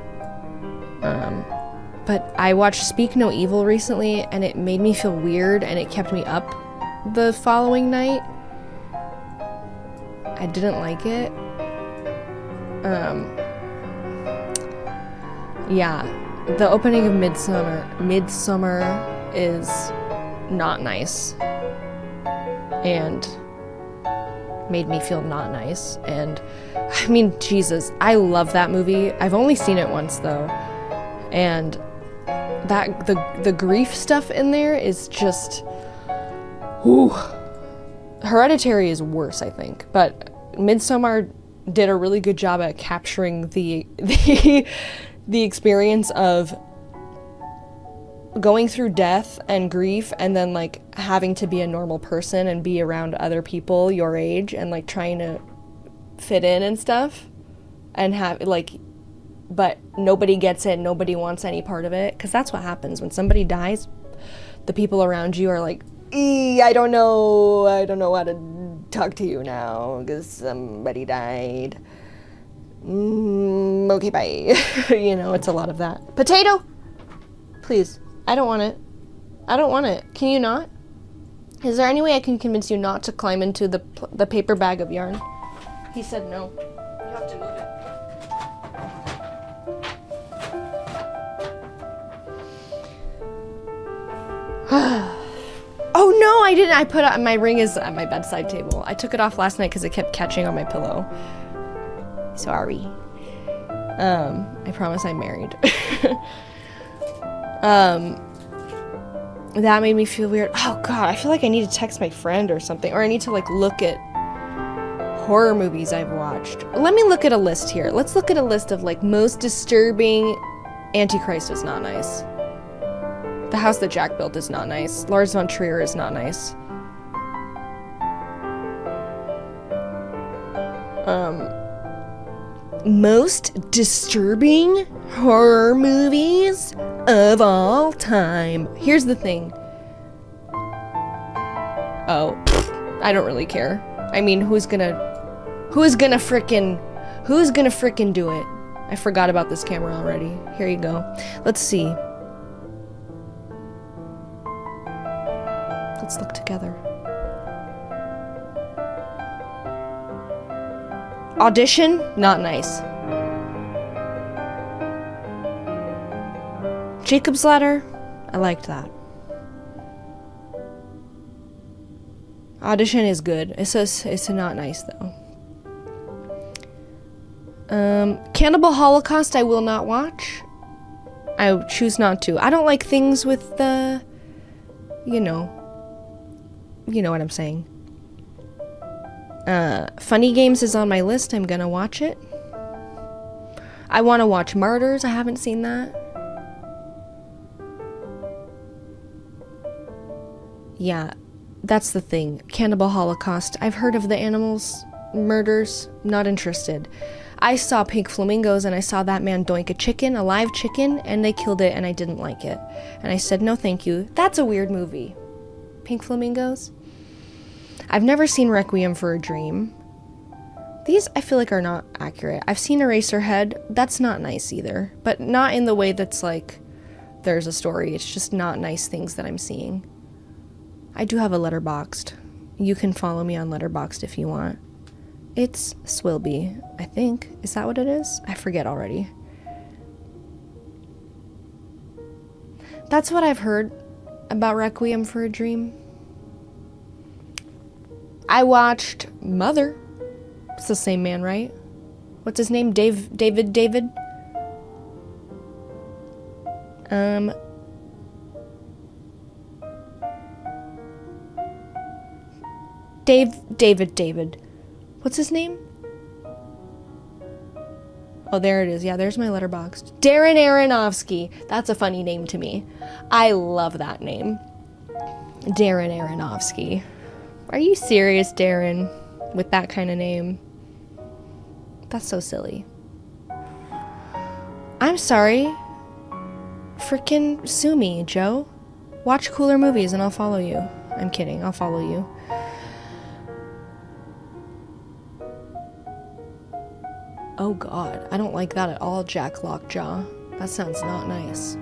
But I watched Speak No Evil recently and it made me feel weird and it kept me up the following night. I didn't like it. Yeah, the opening of Midsommar is not nice and made me feel not nice. And I mean, Jesus, I love that movie. I've only seen it once though, and that the grief stuff in there is just, whew. Hereditary is worse, I think, but Midsommar did a really good job at capturing the experience of going through death and grief and then like having to be a normal person and be around other people your age and like trying to fit in and stuff and have like, but nobody gets it, nobody wants any part of it, because that's what happens when somebody dies. The people around you are like, I don't know how to talk to you now because somebody died. Okay, bye. You know, it's a lot of that. Potato! Please. I don't want it. I don't want it. Can you not? Is there any way I can convince you not to climb into the paper bag of yarn? He said no. You have to move it. Oh no, I didn't. I put my ring is at my bedside table. I took it off last night because it kept catching on my pillow. Sorry. I promise I'm married. That made me feel weird. Oh god, I feel like I need to text my friend or something, or I need to like look at horror movies I've watched. Let me look at a list here. Let's look at a list of like most disturbing. Antichrist is not nice. The House That Jack Built is not nice. Lars von Trier is not nice. Most disturbing horror movies of all time. Here's the thing. Oh, I don't really care. I mean, who's gonna frickin' do it? I forgot about this camera already. Here you go. Let's see. Let's look together. Audition, not nice. Jacob's Ladder, I liked that. Audition is good. It's not nice though. Cannibal Holocaust, I will not watch. I choose not to. I don't like things with the, you know what I'm saying. Funny Games is on my list. I'm gonna watch it. I want to watch Martyrs. I haven't seen that. Yeah, that's the thing. Cannibal Holocaust. I've heard of the animals' murders. Not interested. I saw Pink Flamingos and I saw that man doink a chicken, a live chicken, and they killed it and I didn't like it. And I said, no thank you. That's a weird movie. Pink Flamingos? I've never seen Requiem for a Dream. These I feel like are not accurate. I've seen Eraserhead. That's not nice either. But not in the way that's like, there's a story. It's just not nice things that I'm seeing. I do have a Letterboxd. You can follow me on Letterboxd if you want. It's Swilby, I think. Is that what it is? I forget already. That's what I've heard about Requiem for a Dream. I watched Mother. It's the same man, right? What's his name? David? Um, David. What's his name? Oh, there it is. Yeah, there's my letterboxd. Darren Aronofsky. That's a funny name to me. I love that name. Darren Aronofsky. Are you serious, Darren? With that kind of name? That's so silly. I'm sorry. Frickin' sue me, Joe. Watch cooler movies and I'll follow you. I'm kidding. I'll follow you. Oh god, I don't like that at all, Jack Lockjaw. That sounds not nice.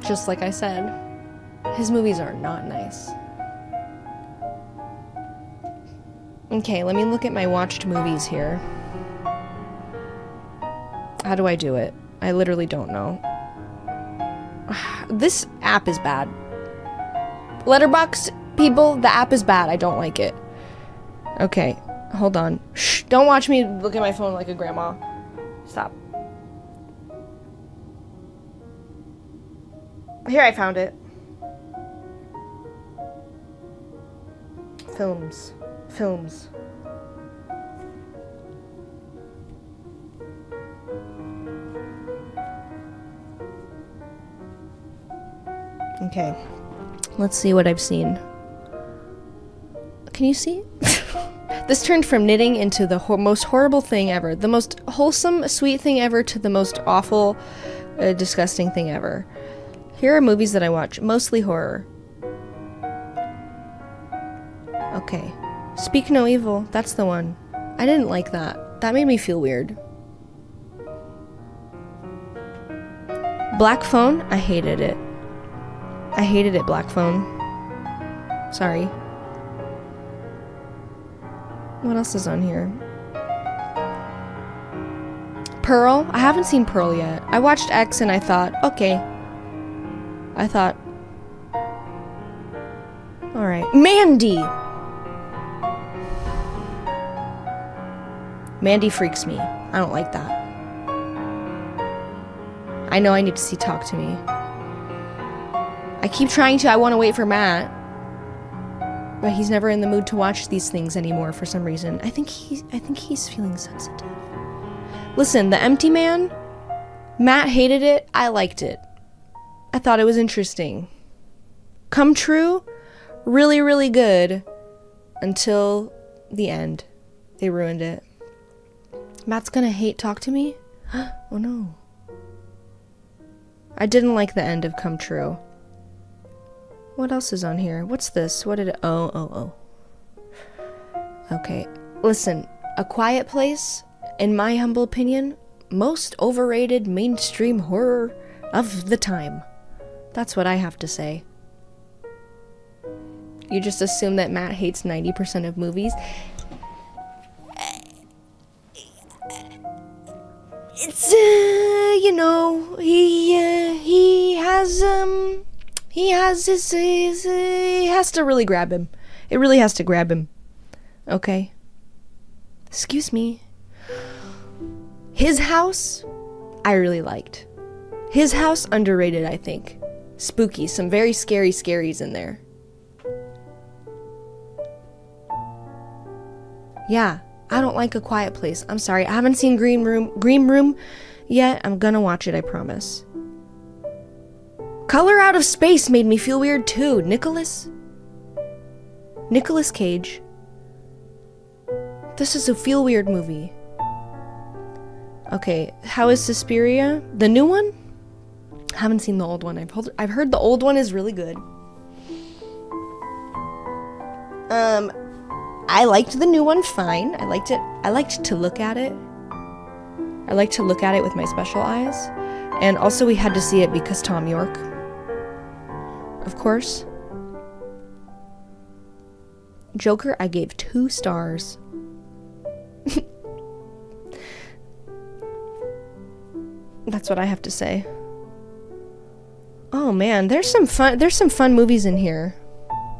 Just like I said, his movies are not nice. Okay, let me look at my watched movies here. How do I do it? I literally don't know. This app is bad. Letterboxd people, the app is bad. I don't like it. Okay, hold on. Shh, don't watch me look at my phone like a grandma. Stop. Here, I found it. Films. Okay. Let's see what I've seen. Can you see? This turned from knitting into the most horrible thing ever. The most wholesome, sweet thing ever to the most awful, disgusting thing ever. Here are movies that I watch. Mostly horror. Okay. Speak No Evil. That's the one. I didn't like that. That made me feel weird. Black Phone. I hated it. Black Phone. Sorry. What else is on here? Pearl? I haven't seen Pearl yet. I watched X and I thought, okay. Alright. Mandy! Mandy freaks me. I don't like that. I know I need to see Talk to Me. I keep trying to. I want to wait for Matt. But he's never in the mood to watch these things anymore for some reason. I think he's feeling sensitive. Listen, The Empty Man, Matt hated it. I liked it. I thought it was interesting. Come True, really, really good until the end. They ruined it. Matt's gonna hate Talk to Me? Oh no. I didn't like the end of Come True. What else is on here? What's this? What did it... Oh. Okay. Listen, A Quiet Place, in my humble opinion, most overrated mainstream horror of the time. That's what I have to say. You just assume that Matt hates 90% of movies. It's, you know, he has to really grab him. It really has to grab him. Okay. Excuse me. His House, I really liked. His House, underrated, I think. Spooky. Some very scary scaries in there. Yeah. I don't like A Quiet Place. I'm sorry. I haven't seen Green Room yet. I'm gonna watch it, I promise. Color Out of Space made me feel weird too. Nicolas Cage. This is a feel weird movie. Okay, how is Suspiria? The new one? Haven't seen the old one. I've heard the old one is really good. I liked the new one fine. I liked it. I liked to look at it. I like to look at it with my special eyes. And also we had to see it because Tom York. Of course. Joker, I gave 2 stars. That's what I have to say. Oh man, there's some fun movies in here.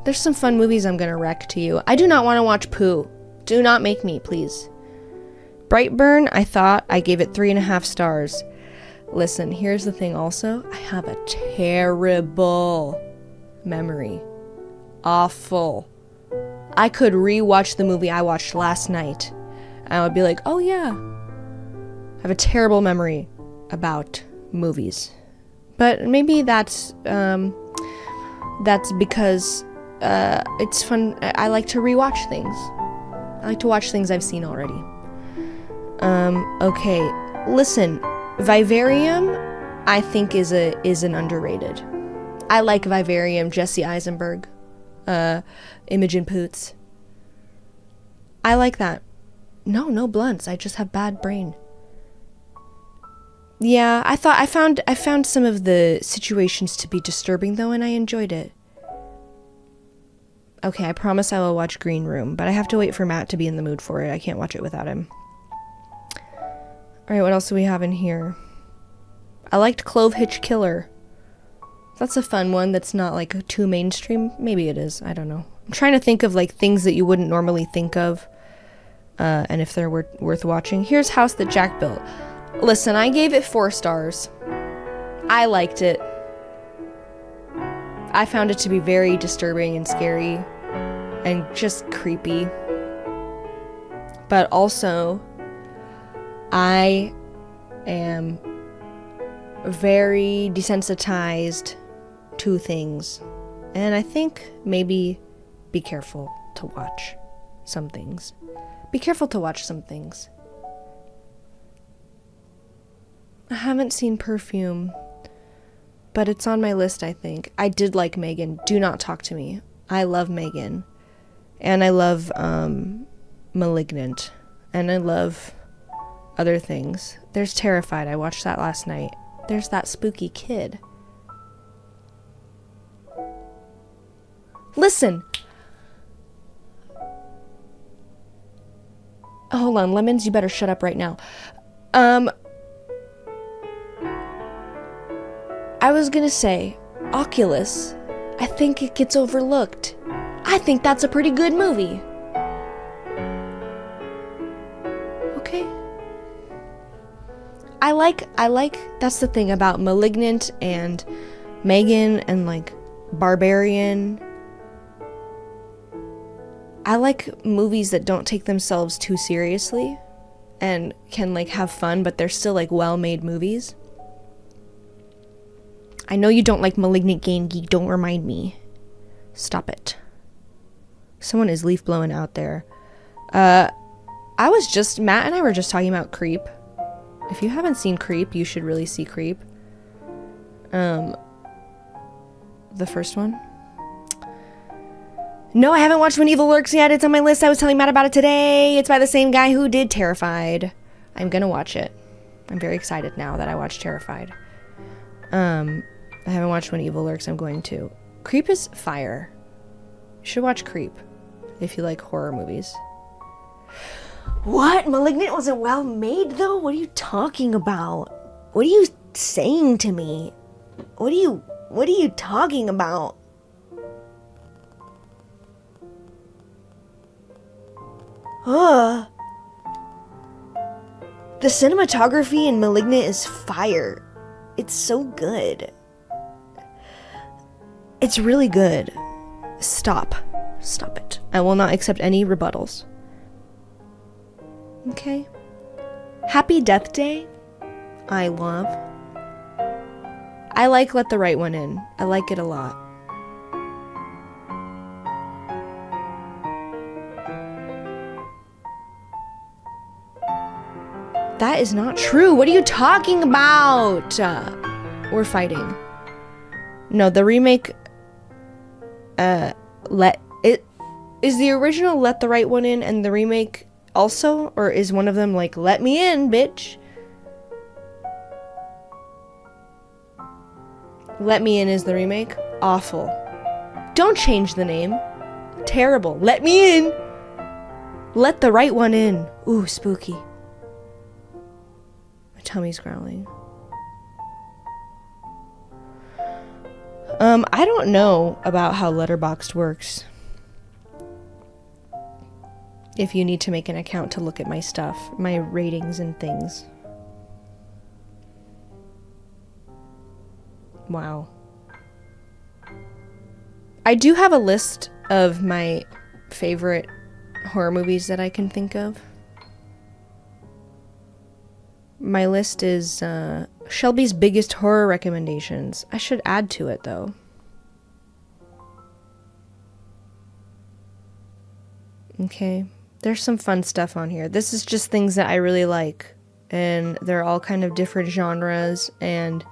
There's some fun movies I'm gonna rec to you. I do not want to watch Pooh. Do not make me, please. Brightburn, I gave it 3.5 stars. Listen, here's the thing also. I have a terrible memory. Awful. I could rewatch the movie I watched last night, and I would be like, oh yeah. I have a terrible memory about movies. But maybe that's because it's fun. I like to rewatch things. I like to watch things I've seen already. Okay. Listen, Vivarium, I think is an underrated. I like Vivarium, Jesse Eisenberg, Imogen Poots. I like that. No blunts. I just have bad brain. Yeah, I found some of the situations to be disturbing though, and I enjoyed it. Okay, I promise I will watch Green Room, but I have to wait for Matt to be in the mood for it. I can't watch it without him. Alright, what else do we have in here? I liked Clove Hitch Killer. That's a fun one that's not like too mainstream. Maybe it is, I don't know. I'm trying to think of like things that you wouldn't normally think of, and if they're worth watching. Here's House That Jack Built. Listen, I gave it 4 stars. I liked it. I found it to be very disturbing and scary and just creepy. But also, I am very desensitized to things. And I think maybe be careful to watch some things. Be careful to watch some things. I haven't seen Perfume, but it's on my list, I think. I did like Megan. Do Not Talk to Me. I love Megan. And I love Malignant. And I love other things. There's Terrified. I watched that last night. There's That Spooky Kid. Listen! Oh, hold on, Lemons, you better shut up right now. I was gonna say, Oculus, I think it gets overlooked. I think that's a pretty good movie. Okay. I like, that's the thing about Malignant and Megan and like Barbarian. I like movies that don't take themselves too seriously and can like have fun, but they're still like well-made movies. I know you don't like Malignant Game Geek, don't remind me. Stop it. Someone is leaf blowing out there. Matt and I were just talking about Creep. If you haven't seen Creep, you should really see Creep. The first one. No, I haven't watched When Evil Lurks yet. It's on my list. I was telling Matt about it today. It's by the same guy who did Terrified. I'm gonna watch it. I'm very excited now that I watched Terrified. I haven't watched When Evil Lurks. I'm going to. Creep is fire. You should watch Creep if you like horror movies. What? Malignant wasn't well made though? What are you talking about? What are you saying to me? What are you talking about? Ugh. The cinematography in Malignant is fire. It's so good. It's really good. Stop it. I will not accept any rebuttals. Okay. Happy Death Day. I love. I like Let the Right One In. I like it a lot. That is not true. What are you talking about? We're fighting. No, the remake. Is the original Let the Right One In and the remake also, or is one of them like Let Me In, bitch? Let Me In is the remake. Awful. Don't change the name. Terrible. Let Me In. Let the Right One In. Ooh, spooky. My tummy's growling. I don't know about how Letterboxd works. If you need to make an account to look at my stuff, my ratings and things. Wow. I do have a list of my favorite horror movies that I can think of. My list is Shelby's biggest horror recommendations. I should add to it, though. Okay. There's some fun stuff on here. This is just things that I really like. And they're all kind of different genres. And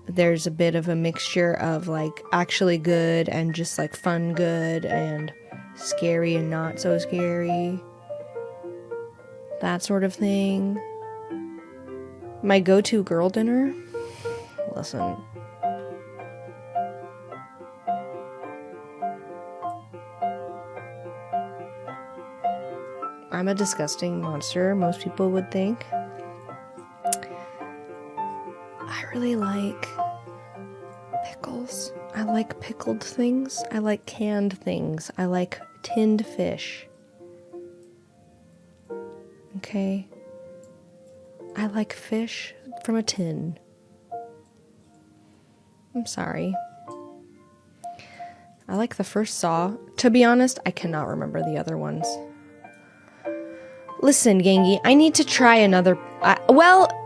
there's a bit of a mixture of, like, actually good and just, like, fun good and scary and not so scary. That sort of thing. My go-to girl dinner? Listen. I'm a disgusting monster, most people would think. I really like pickles. I like pickled things. I like canned things. I like tinned fish. Okay? I like fish from a tin. I'm sorry. I like the first Saw. To be honest, I cannot remember the other ones. Listen, Gangy, I need to try another...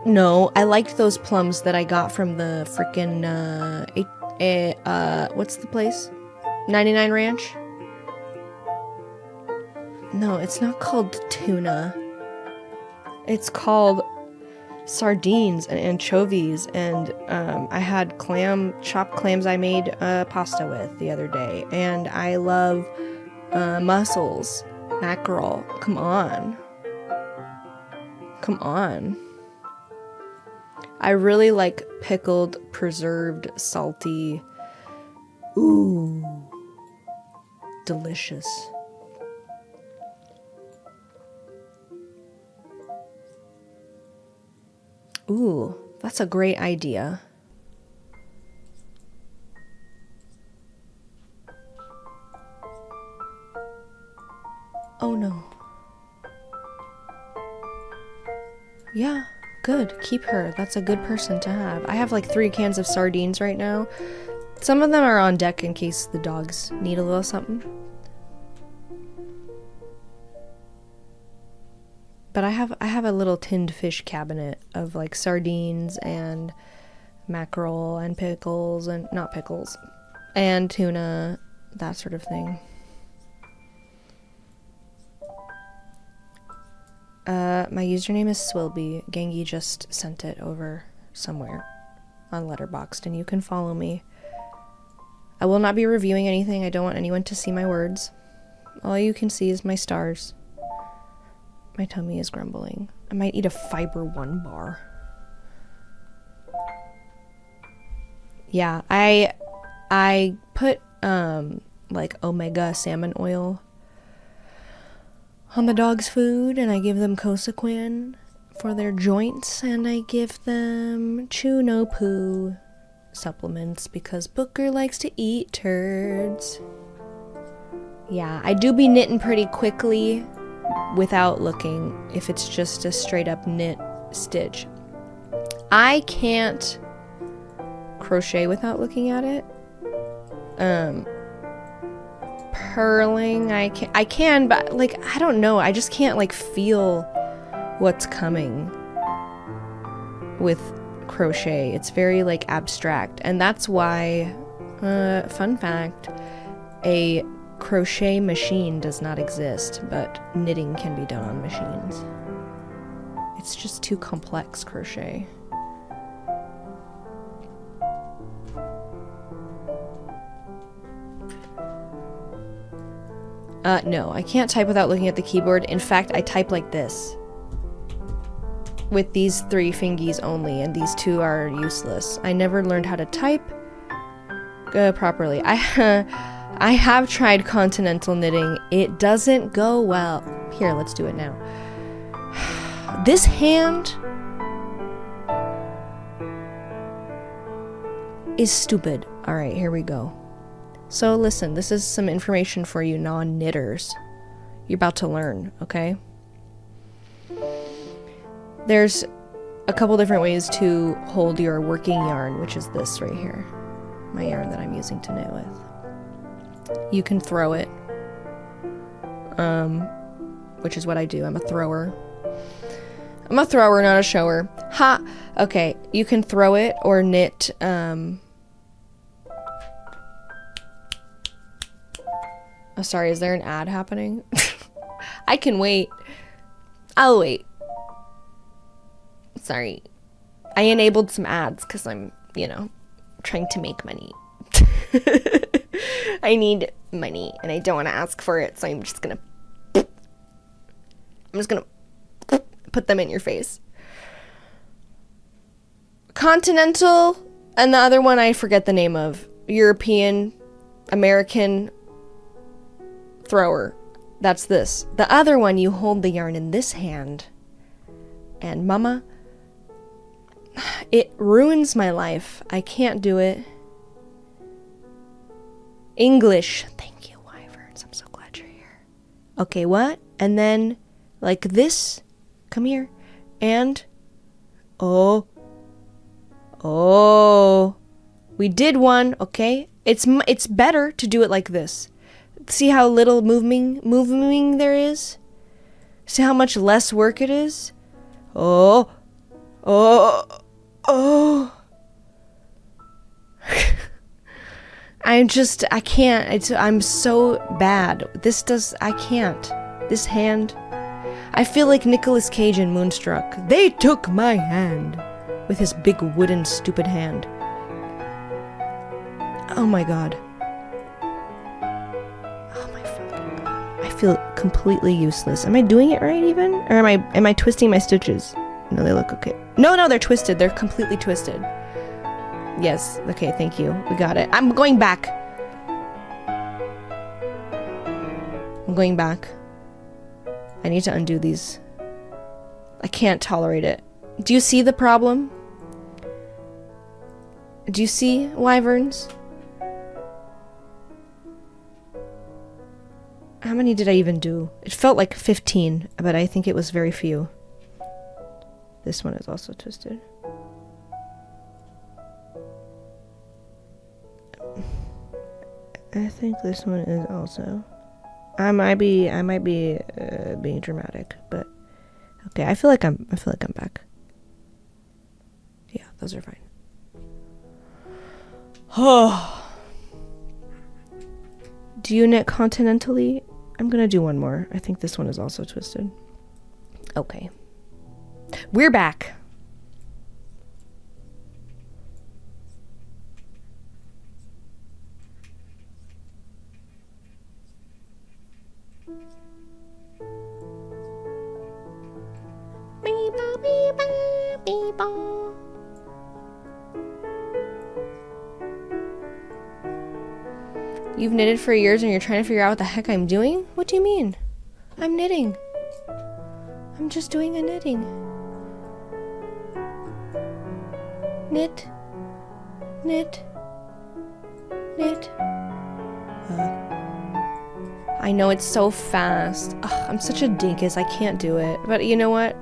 no, I liked those plums that I got from the frickin', what's the place? 99 Ranch? No, it's not called tuna. It's called sardines and anchovies, and I had chopped clams I made pasta with the other day, and I love mussels, mackerel. Come on. I really like pickled, preserved, salty. Ooh. Delicious. Ooh, that's a great idea. Oh no. Yeah, good. Keep her. That's a good person to have. I have like 3 cans of sardines right now. Some of them are on deck in case the dogs need a little something. But I have a little tinned fish cabinet of like sardines and mackerel and pickles and not pickles and tuna, that sort of thing. My username is Swilby. Gangy just sent it over somewhere on Letterboxd, and you can follow me. I will not be reviewing anything. I don't want anyone to see my words. All you can see is my stars. My tummy is grumbling. I might eat a Fiber One bar. Yeah, I put like omega salmon oil on the dog's food, and I give them Cosequin for their joints, and I give them Chew No Poo supplements because Booker likes to eat turds. Yeah, I do be knitting pretty quickly without looking if it's just a straight up knit stitch. I can't crochet without looking at it. Purling, I can, but like I don't know, I just can't like feel what's coming with crochet. It's very like abstract, and that's why fun fact, a crochet machine does not exist, but knitting can be done on machines. It's just too complex, crochet. No, I can't type without looking at the keyboard. In fact, I type like this. With these 3 fingies only, and these 2 are useless. I never learned how to type properly. I have tried continental knitting. It doesn't go well. Here, let's do it now. This hand is stupid. Alright, here we go. So listen, this is some information for you non-knitters. You're about to learn, okay? There's a couple different ways to hold your working yarn, which is this right here. My yarn that I'm using to knit with. You can throw it, which is what I do. I'm a thrower. I'm a thrower, not a shower. Ha! Okay, you can throw it or knit, oh, sorry, is there an ad happening? I can wait. I'll wait. Sorry. I enabled some ads because I'm, you know, trying to make money. I need money and I don't want to ask for it, so I'm just gonna put them in your face. Continental, and the other one I forget the name of. European, American thrower. That's this. The other one, you hold the yarn in this hand. And mama, it ruins my life. I can't do it. English. Thank you, Wyverns. I'm so glad you're here. Okay, what? And then, like this. Come here. And, oh. We did one, okay? It's better to do it like this. See how little moving there is? See how much less work it is? Oh. I can't. I'm so bad. I can't. This hand. I feel like Nicolas Cage in Moonstruck. They took my hand. With his big wooden stupid hand. Oh my god. Oh my fucking god. I feel completely useless. Am I doing it right even? Or am I twisting my stitches? No, they look okay. No, they're twisted. They're completely twisted. Yes. Okay, thank you. We got it. I'm going back. I'm going back. I need to undo these. I can't tolerate it. Do you see the problem? Do you see, Wyverns? How many did I even do? It felt like 15, but I think it was very few. This one is also twisted. I think this one is also. I might be being dramatic, but okay. I feel like I'm back. Yeah, those are fine. Oh. Do you knit continentally? I'm gonna do one more. I think this one is also twisted. Okay. We're back. You've knitted for years and you're trying to figure out what the heck I'm doing? What do you mean? I'm knitting. I'm just doing a knitting. Knit. Knit. Knit. I know it's so fast. Ugh, I'm such a dinkus. I can't do it. But you know what?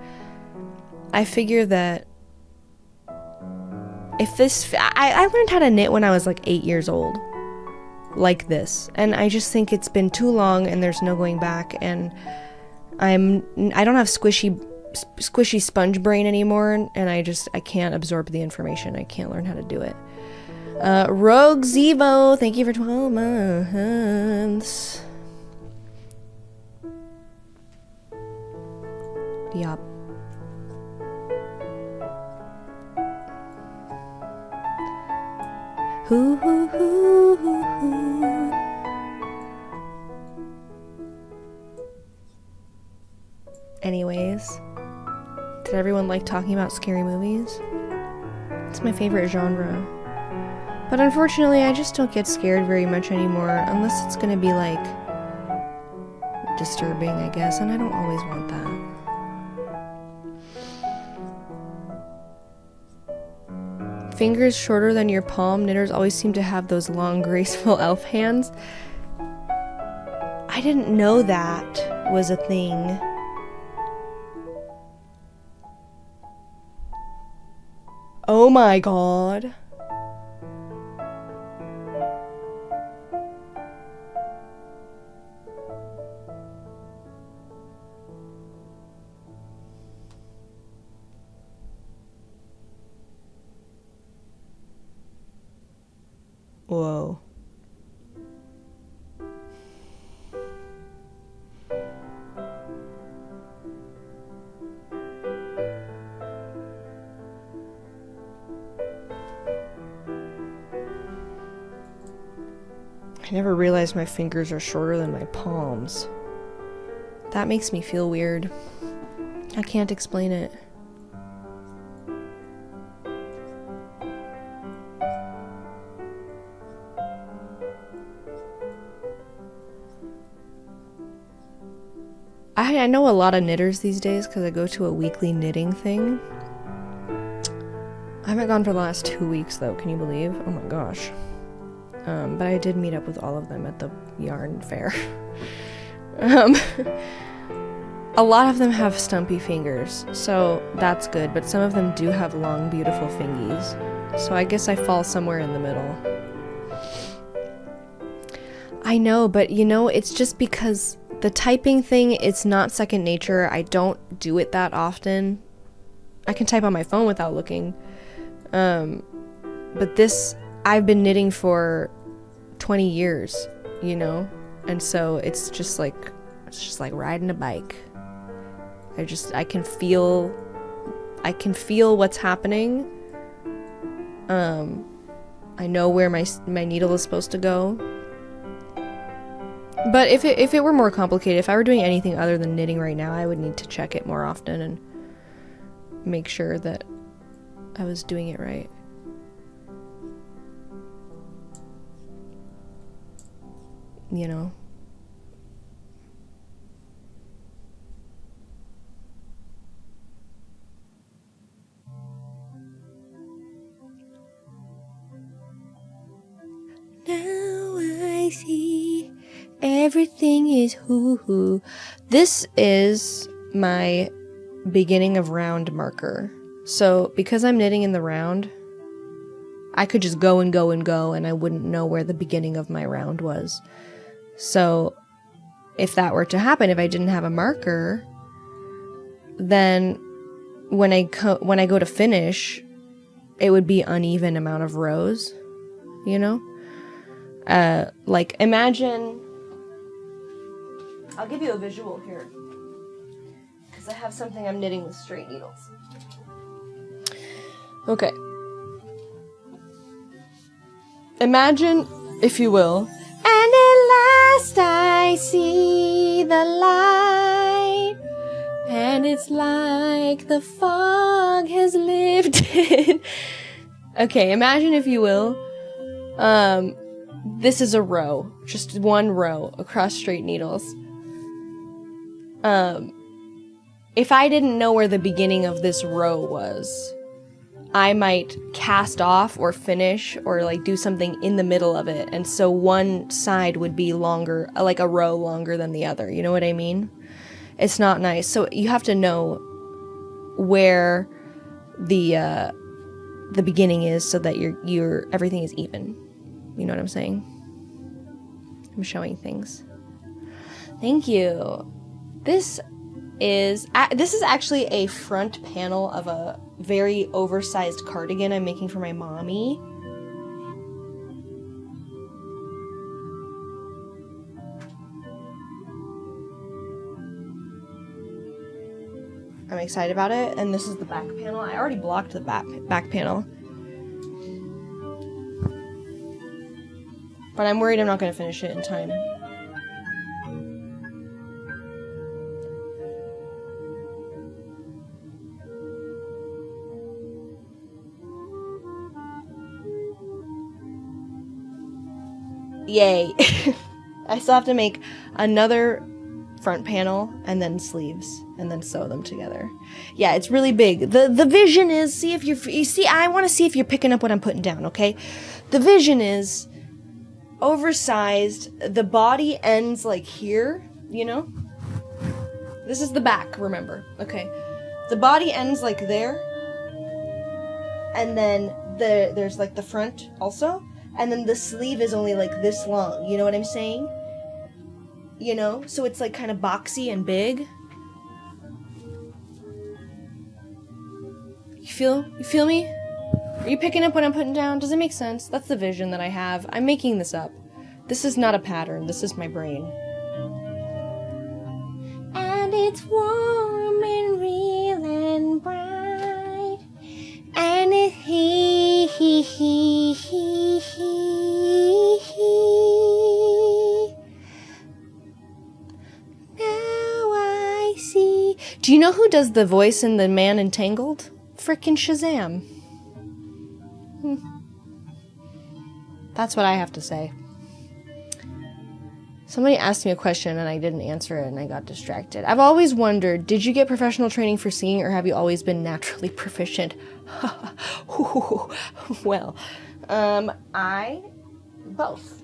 I figure that if this... I learned how to knit when I was like 8 years old. Like this. And I just think it's been too long and there's no going back. And I don't have squishy sponge brain anymore. And I can't absorb the information. I can't learn how to do it. Rogue Zevo, thank you for 12 months. Yup. Hoo hoo hoo hoo hoo. Anyways, did everyone like talking about scary movies? It's my favorite genre. But unfortunately, I just don't get scared very much anymore, unless it's gonna be like disturbing, I guess, and I don't always want that. Fingers shorter than your palm. Knitters always seem to have those long, graceful elf hands. I didn't know that was a thing. Oh my god. Whoa. I never realized my fingers are shorter than my palms. That makes me feel weird. I can't explain it. I know a lot of knitters these days because I go to a weekly knitting thing. I haven't gone for the last 2 weeks though, can you believe? Oh my gosh. But I did meet up with all of them at the yarn fair. A lot of them have stumpy fingers, so that's good, but some of them do have long, beautiful fingies. So I guess I fall somewhere in the middle. I know, but you know, it's just because the typing thing, it's not second nature. I don't do it that often. I can type on my phone without looking. But this, I've been knitting for 20 years, you know? And so it's just like riding a bike. I can feel what's happening. I know where my needle is supposed to go. But if it were more complicated, if I were doing anything other than knitting right now, I would need to check it more often and make sure that I was doing it right. You know? Now I see everything is hoo-hoo. This is my beginning of round marker. So because I'm knitting in the round, I could just go and go and go and I wouldn't know where the beginning of my round was. So if that were to happen, if I didn't have a marker, then when I go to finish, it would be uneven amount of rows, you know? Like imagine, I'll give you a visual here, because I have something I'm knitting with straight needles. Okay. Imagine, if you will, and at last I see the light, and it's like the fog has lifted. Okay, imagine, if you will, this is a row, just one row across straight needles. If I didn't know where the beginning of this row was, I might cast off or finish or like do something in the middle of it, and so one side would be longer, like a row longer than the other, you know what I mean? It's not nice. So you have to know where the beginning is so that your everything is even. You know what I'm saying? I'm showing things. Thank you. This is actually a front panel of a very oversized cardigan I'm making for my mommy. I'm excited about it, and this is the back panel. I already blocked the back panel. But I'm worried I'm not going to finish it in time. Yay. I still have to make another front panel and then sleeves and then sew them together. Yeah, it's really big. The vision is, I want to see if you're picking up what I'm putting down, okay? The vision is oversized. The body ends like here, you know? This is the back, remember. Okay. The body ends like there. and then there's like the front also, and then the sleeve is only like this long. You know what I'm saying? You know, so it's like kind of boxy and big. You feel me? Are you picking up what I'm putting down? Does it make sense? That's the vision that I have. I'm making this up. This is not a pattern. This is my brain. And it's warm and real and bright. And it Now I see. Do you know who does the voice in The Man Entangled? Frickin' Shazam. That's what I have to say. Somebody asked me a question and I didn't answer it and I got distracted. I've always wondered, did you get professional training for singing or have you always been naturally proficient? Well, both.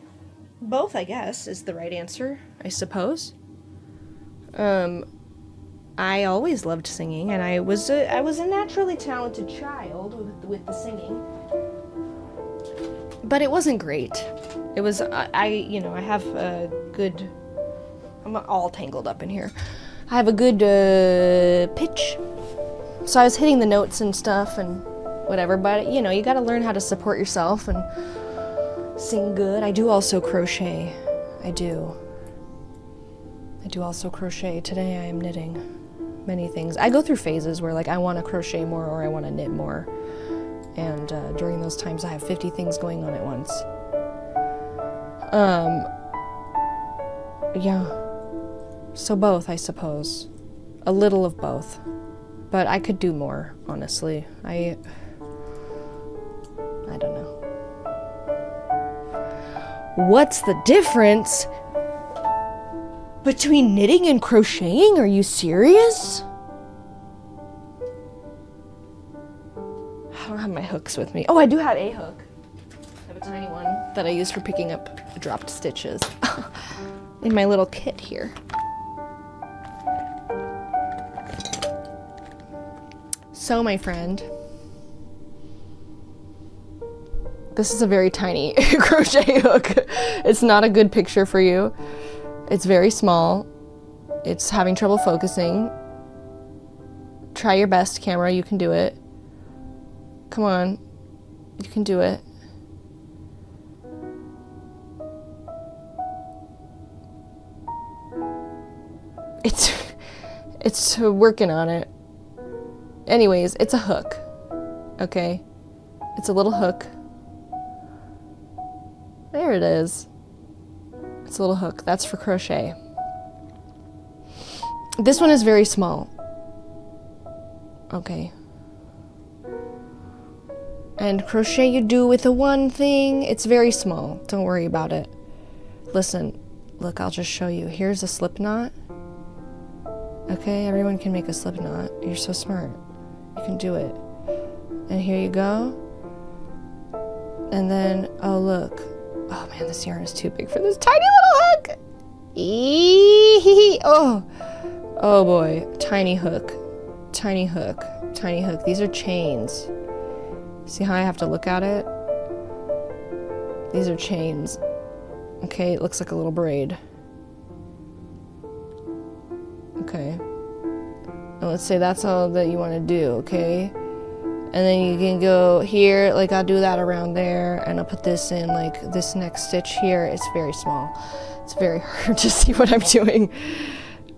Both, I guess, is the right answer, I suppose. I always loved singing, and I was a naturally talented child with the singing. But it wasn't great. It was, I have a good, I'm all tangled up in here. I have a good pitch. So I was hitting the notes and stuff and whatever, but you gotta learn how to support yourself and sing good. I do also crochet. I do also crochet. Today I am knitting many things. I go through phases where like I want to crochet more or I want to knit more. And during those times I have 50 things going on at once. Yeah. So both, I suppose. A little of both. But I could do more, honestly. I don't know. What's the difference between knitting and crocheting? Are you serious? I don't have my hooks with me. Oh, I do have a hook. I have a tiny one that I use for picking up dropped stitches in my little kit here. So, my friend, this is a very tiny crochet hook. It's not a good picture for you. It's very small. It's having trouble focusing. Try your best, camera. You can do it. Come on. You can do it. It's working on it. Anyways, it's a hook. Okay? It's a little hook. There it is. It's a little hook. That's for crochet. This one is very small. Okay. And crochet you do with the one thing. It's very small. Don't worry about it. Listen. Look, I'll just show you. Here's a slip knot. Okay, everyone can make a slip knot. You're so smart. You can do it. And here you go. And then, oh look. Oh man, this yarn is too big for this tiny little hook. Eee-hee-hee. Oh boy. Tiny hook. Tiny hook. Tiny hook. These are chains. See how I have to look at it? These are chains. Okay, it looks like a little braid. Okay. And let's say that's all that you want to do, okay? And then you can go here, like I'll do that around there, and I'll put this in, like this next stitch here. It's very small. It's very hard to see what I'm doing.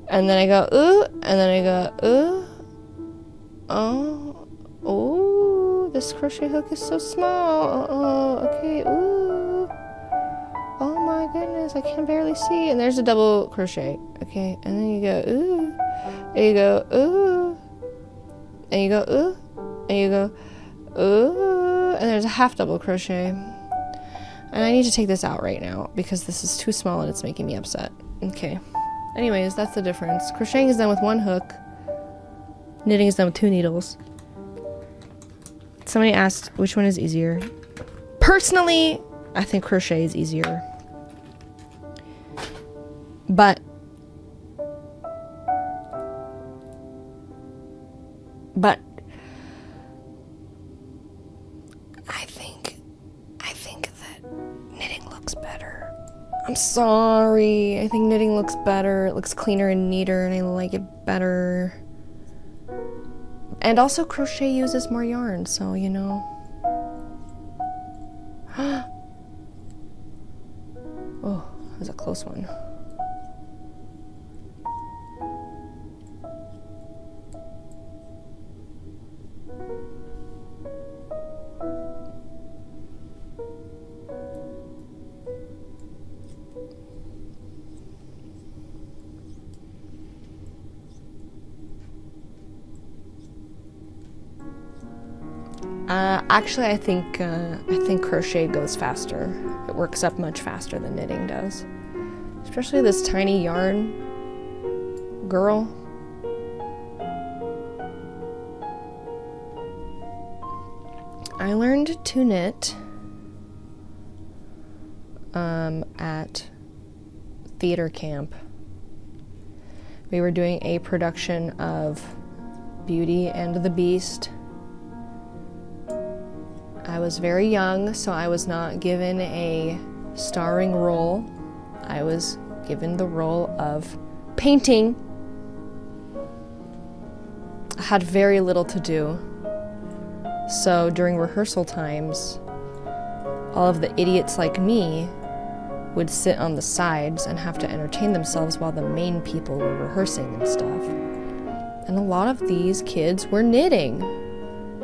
And then I go, ooh, and then I go, ooh. Oh, this crochet hook is so small. Oh, okay, ooh. Oh my goodness, I can barely see. And there's a double crochet, okay? And then you go, ooh. And you go, ooh. And you go, ooh. And you go, ooh. And there's a half double crochet. And I need to take this out right now because this is too small and it's making me upset. Okay. Anyways, that's the difference. Crocheting is done with one hook. Knitting is done with 2 needles. Somebody asked which one is easier. Personally, I think crochet is easier. But sorry. I think knitting looks better. It looks cleaner and neater, and I like it better. And also crochet uses more yarn, so you know. Oh, that was a close one. Actually, I think crochet goes faster. It works up much faster than knitting does. Especially this tiny yarn, girl. I learned to knit at theater camp. We were doing a production of Beauty and the Beast. I was very young, so I was not given a starring role. I was given the role of painting. I had very little to do. So during rehearsal times, all of the idiots like me would sit on the sides and have to entertain themselves while the main people were rehearsing and stuff. And a lot of these kids were knitting.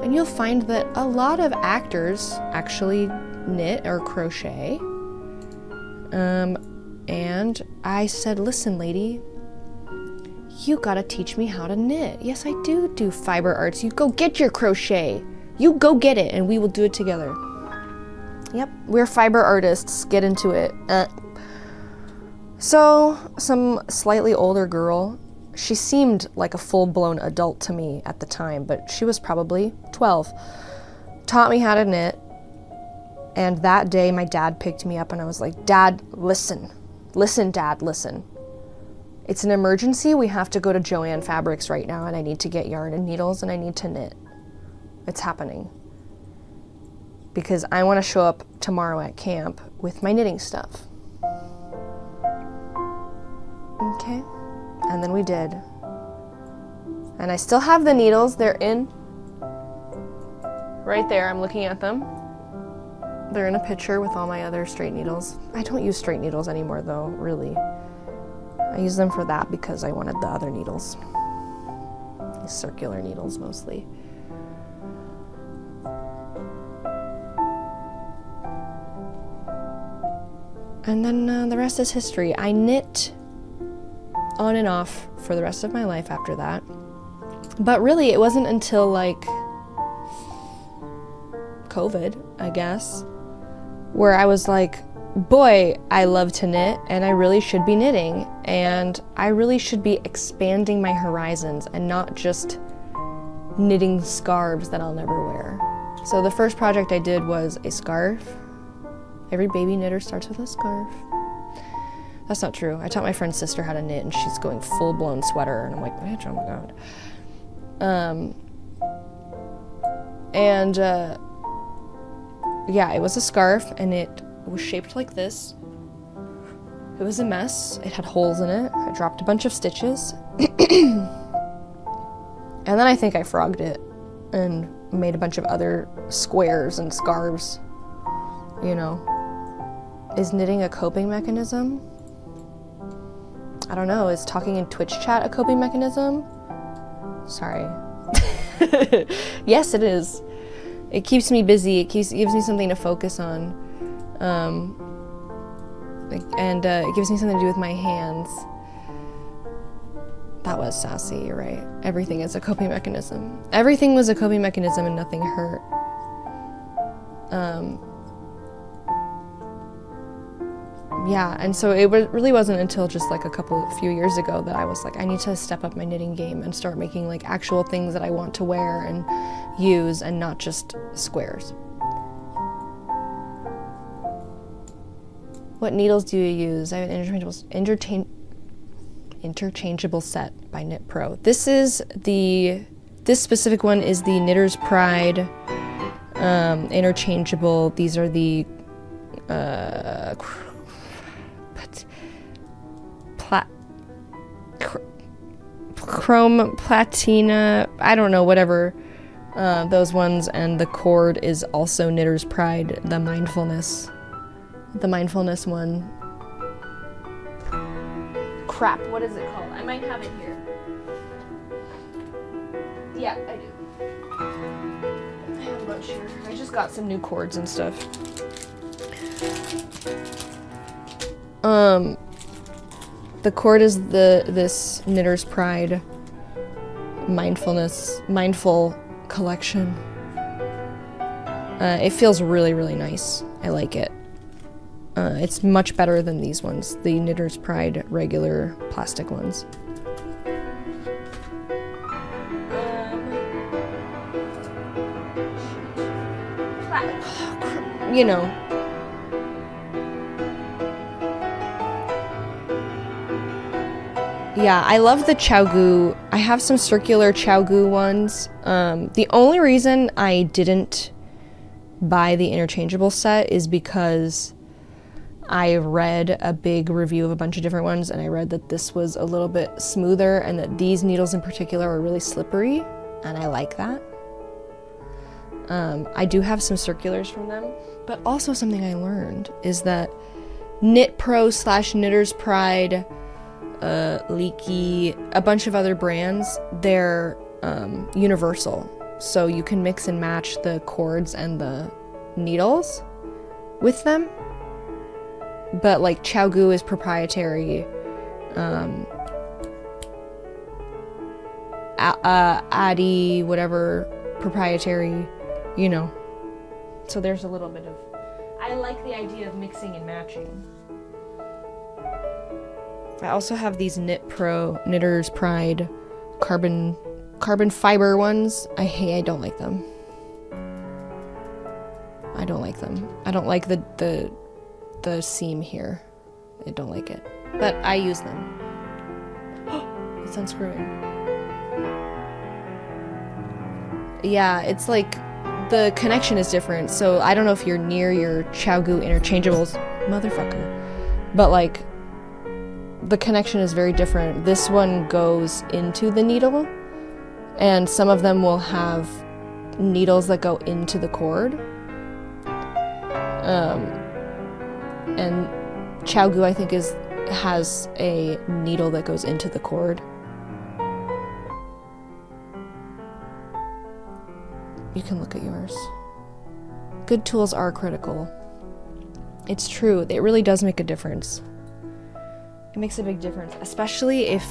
And you'll find that a lot of actors actually knit or crochet. And I said, listen, lady, you gotta teach me how to knit. Yes, I do fiber arts. You go get your crochet. You go get it, and we will do it together. Yep, we're fiber artists. Get into it. So, some slightly older girl, she seemed like a full-blown adult to me at the time, but she was probably 12. Taught me how to knit, and that day my dad picked me up and I was like, Dad, listen. Listen, Dad, listen. It's an emergency. We have to go to Joann Fabrics right now, and I need to get yarn and needles, and I need to knit. It's happening. Because I want to show up tomorrow at camp with my knitting stuff. Okay. And then we did. And I still have the needles. They're in right there. I'm looking at them. They're in a picture with all my other straight needles. I don't use straight needles anymore though, really. I use them for that because I wanted the other needles. These circular needles mostly. And then the rest is history. I knit on and off for the rest of my life after that. But really, it wasn't until like COVID, I guess, where I was like, boy, I love to knit and I really should be knitting and I really should be expanding my horizons and not just knitting scarves that I'll never wear. So the first project I did was a scarf. Every baby knitter starts with a scarf. That's not true. I taught my friend's sister how to knit and she's going full-blown sweater and I'm like, bitch, oh my god. Yeah, it was a scarf and it was shaped like this. It was a mess. It had holes in it. I dropped a bunch of stitches. And then I think I frogged it and made a bunch of other squares and scarves. You know. Is knitting a coping mechanism? I don't know. Is talking in Twitch chat a coping mechanism? Sorry. Yes, it is. It keeps me busy. It gives me something to focus on. It gives me something to do with my hands. That was sassy, you're right. Everything is a coping mechanism. Everything was a coping mechanism and nothing hurt. Yeah, and so it really wasn't until just like a few years ago that I was like, I need to step up my knitting game and start making like actual things that I want to wear and use and not just squares. What needles do you use? I have an interchangeable set by Knit Pro. This specific one is the Knitter's Pride interchangeable. These are the chrome platina, I don't know, whatever, those ones, and the cord is also Knitter's Pride, the mindfulness one. Crap, what is it called? I might have it here. Yeah, I do. I have a bunch here. I just got some new cords and stuff. The cord is this Knitter's Pride mindful collection. It feels really, really nice. I like it. It's much better than these ones, the Knitter's Pride regular plastic ones. You know. Yeah, I love the ChiaoGoo. I have some circular ChiaoGoo ones. The only reason I didn't buy the interchangeable set is because I read a big review of a bunch of different ones, and I read that this was a little bit smoother and that these needles in particular are really slippery, and I like that. I do have some circulars from them, but also something I learned is that Knit Pro / Knitter's Pride, Leaky, a bunch of other brands, they're universal. So you can mix and match the cords and the needles with them. But like ChiaoGoo is proprietary. Addy, whatever, proprietary, you know. So there's a little bit of... I like the idea of mixing and matching. I also have these Knit Pro, Knitter's Pride carbon fiber ones. I don't like them. I don't like them. I don't like the seam here. I don't like it. But I use them. It's unscrewing. Yeah, it's like the connection is different. So I don't know if you're near your ChiaoGoo interchangeables, motherfucker. But like the connection is very different. This one goes into the needle, and some of them will have needles that go into the cord. And ChiaoGoo, I think, has a needle that goes into the cord. You can look at yours. Good tools are critical. It's true. It really does make a difference. It makes a big difference, especially if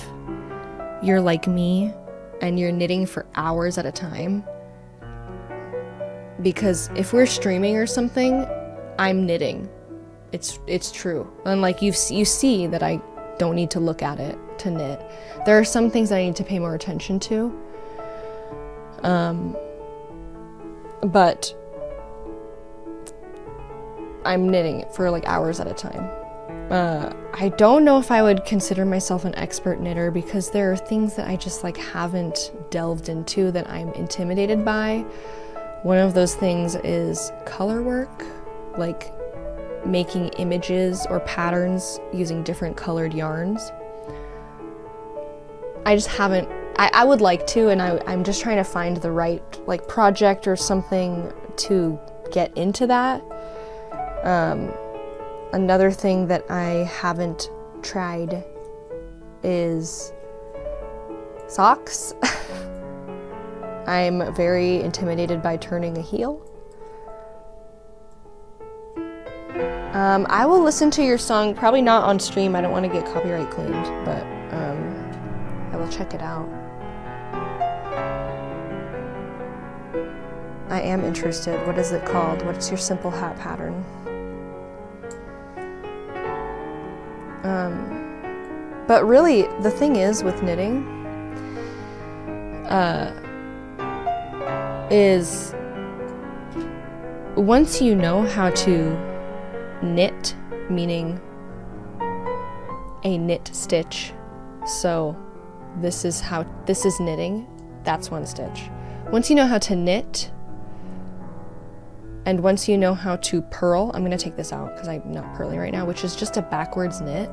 you're like me and you're knitting for hours at a time. Because if we're streaming or something, I'm knitting. It's true. And like you see that I don't need to look at it to knit. There are some things that I need to pay more attention to. But I'm knitting for like hours at a time. I don't know if I would consider myself an expert knitter because there are things that I just like haven't delved into that I'm intimidated by. One of those things is color work, like making images or patterns using different colored yarns. I just haven't, I would like to, and I'm just trying to find the right like project or something to get into that. Another thing that I haven't tried is socks. I'm very intimidated by turning a heel. I will listen to your song, probably not on stream, I don't want to get copyright claimed, but I will check it out. I am interested. What is it called? What's your simple hat pattern? But really, the thing is with knitting, is once you know how to knit, meaning a knit stitch, so this is knitting, that's one stitch. Once you know how to knit, and once you know how to purl, I'm gonna take this out because I'm not purling right now, which is just a backwards knit.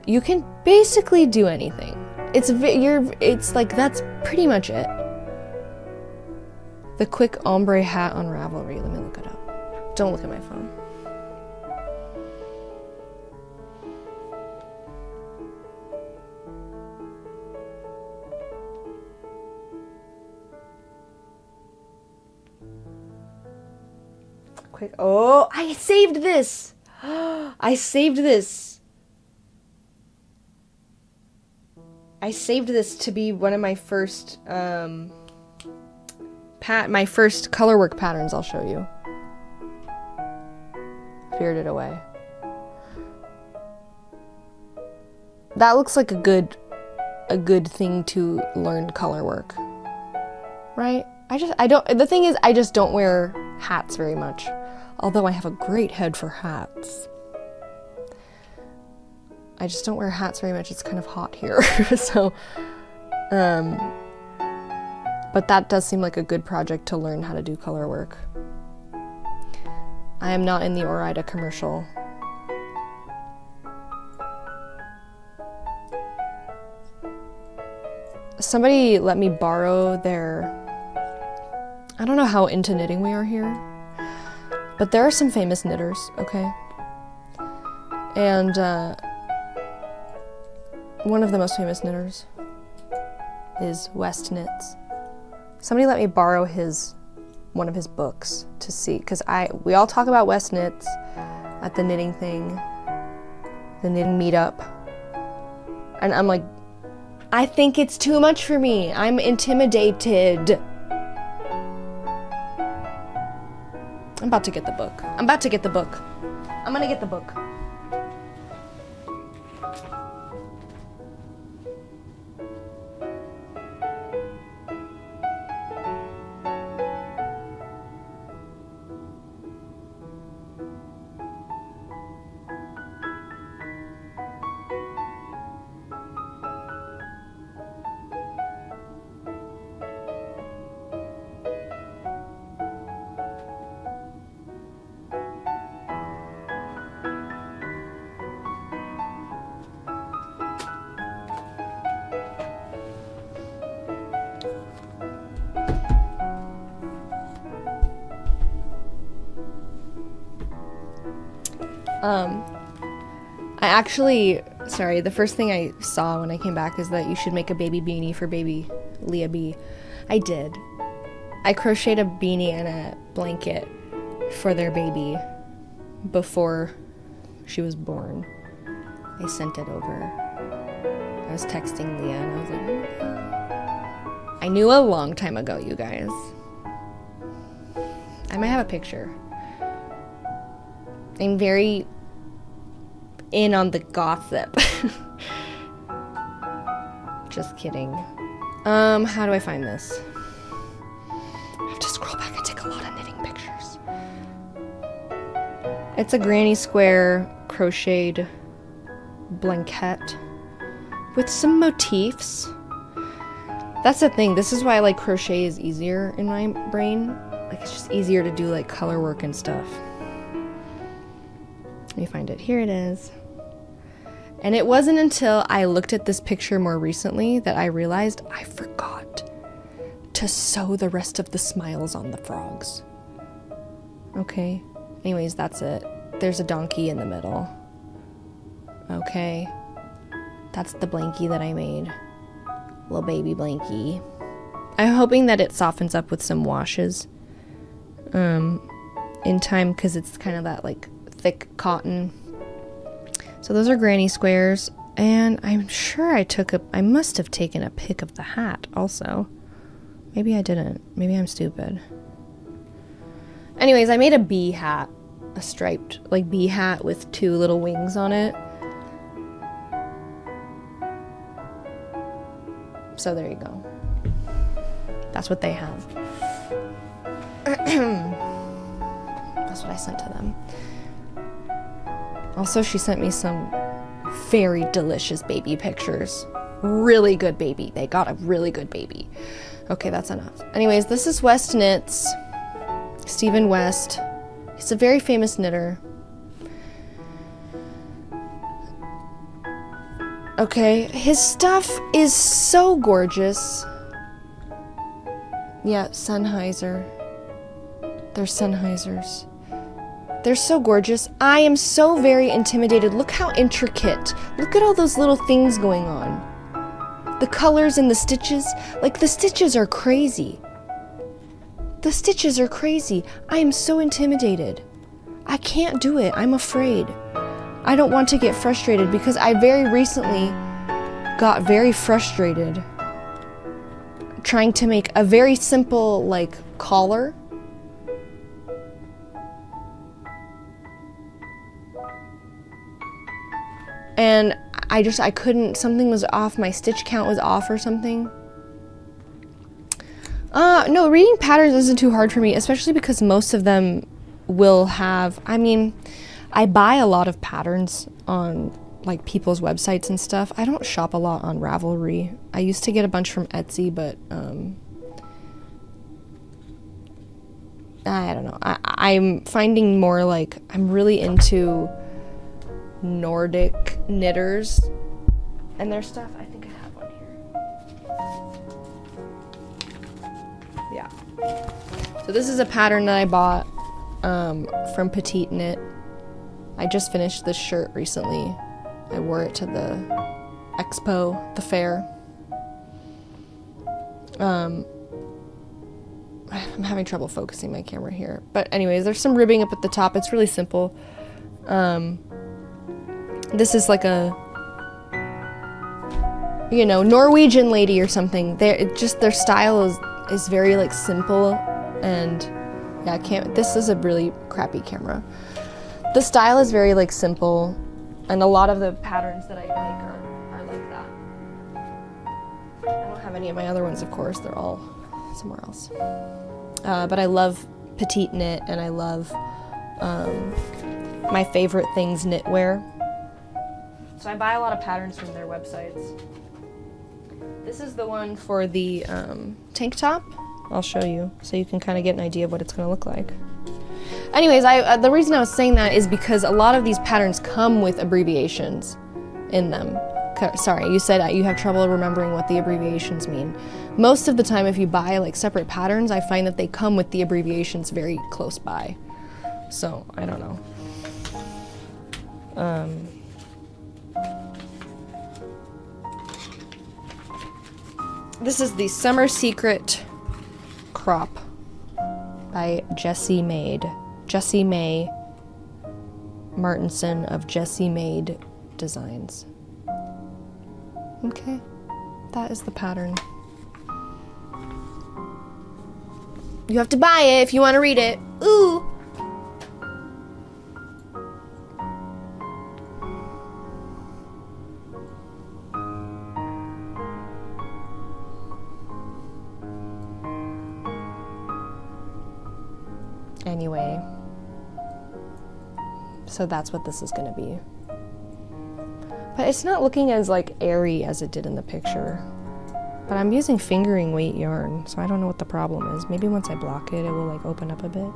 you can basically do anything. It's like, that's pretty much it. The quick ombre hat on Ravelry. Let me look it up. Don't look at my phone. Quick. Oh, I saved this. I saved this. I saved this to be one of my first my first colorwork patterns. I'll show you. Feared it away. That looks like a good thing to learn colorwork. Right? The thing is, I just don't wear hats very much. Although I have a great head for hats. I just don't wear hats very much. It's kind of hot here. So, but that does seem like a good project to learn how to do color work. I am not in the Orida commercial. Somebody let me borrow their... I don't know how into knitting we are here, but there are some famous knitters, okay? And one of the most famous knitters is West Knits. Somebody let me borrow one of his books to see, because we all talk about West Knits at the knitting thing, the knitting meetup, and I'm like, I think it's too much for me. I'm intimidated. I'm about to get the book. I'm gonna get the book. The first thing I saw when I came back is that you should make a baby beanie for baby Leah B. I did. I crocheted a beanie and a blanket for their baby before she was born. I sent it over. I was texting Leah and I was like, oh. I knew a long time ago, you guys. I might have a picture. I'm very in on the gossip. Just kidding. How do I find this? I have to scroll back and take a lot of knitting pictures. It's a granny square crocheted blanket with some motifs. That's the thing. This is why like crochet is easier in my brain. Like it's just easier to do like color work and stuff. Let me find it. Here it is. And it wasn't until I looked at this picture more recently that I realized I forgot to sew the rest of the smiles on the frogs. Okay. Anyways, that's it. There's a donkey in the middle. Okay. That's the blankie that I made. Little baby blankie. I'm hoping that it softens up with some washes in time, because it's kind of that like thick cotton. So those are granny squares, and I'm sure I must have taken a pic of the hat also. Maybe I didn't. Maybe I'm stupid. Anyways, I made a bee hat, a striped like bee hat with 2 little wings on it. So there you go. That's what they have. That's what I sent to them. Also, she sent me some very delicious baby pictures. Really good baby. They got a really good baby. Okay, that's enough. Anyways, this is West Knits. Stephen West. He's a very famous knitter. Okay, his stuff is so gorgeous. Yeah, Sennheiser. They're Sennheisers. They're so gorgeous. I am so very intimidated. Look how intricate. Look at all those little things going on. The colors and the stitches. Like, the stitches are crazy. The stitches are crazy. I am so intimidated. I can't do it. I'm afraid. I don't want to get frustrated because I very recently got very frustrated trying to make a very simple, like, collar. And I couldn't, something was off, my stitch count was off or something. No, reading patterns isn't too hard for me, especially because most of them will have, I mean, I buy a lot of patterns on like people's websites and stuff. I don't shop a lot on Ravelry. I used to get a bunch from Etsy, but I don't know. I'm finding more like, I'm really into Nordic knitters and their stuff. I think I have one here. Yeah. So this is a pattern that I bought from Petite Knit. I just finished this shirt recently. I wore it to the expo, the fair. I'm having trouble focusing my camera here. But anyways, there's some ribbing up at the top. It's really simple. This is like a, you know, Norwegian lady or something. Their style is very like simple, and yeah, this is a really crappy camera. The style is very like simple, and a lot of the patterns that I make are like that. I don't have any of my other ones, of course. They're all somewhere else. But I love Petite Knit, and I love my favorite things knitwear. So I buy a lot of patterns from their websites. This is the one for the tank top. I'll show you so you can kind of get an idea of what it's going to look like. Anyways, the reason I was saying that is because a lot of these patterns come with abbreviations in them. Sorry, you said you have trouble remembering what the abbreviations mean. Most of the time, if you buy like separate patterns, I find that they come with the abbreviations very close by. So, I don't know. This is the Summer Secret crop by Jessie May Martinson of Jessie Made Designs. Okay, that is the pattern. You have to buy it if you want to read it. Ooh! Anyway, so that's what this is going to be. But it's not looking as like airy as it did in the picture. But I'm using fingering weight yarn, so I don't know what the problem is. Maybe once I block it, it will like open up a bit.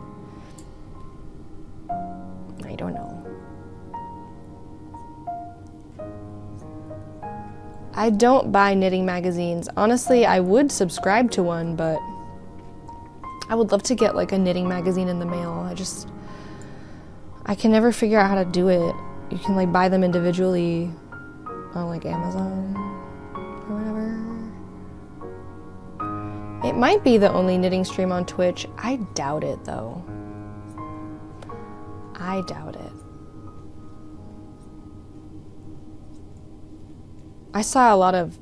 I don't know. I don't buy knitting magazines. Honestly, I would subscribe to one, but I would love to get like a knitting magazine in the mail. I can never figure out how to do it. You can like buy them individually on like Amazon or whatever. It might be the only knitting stream on Twitch. I doubt it though. I doubt it. I saw a lot of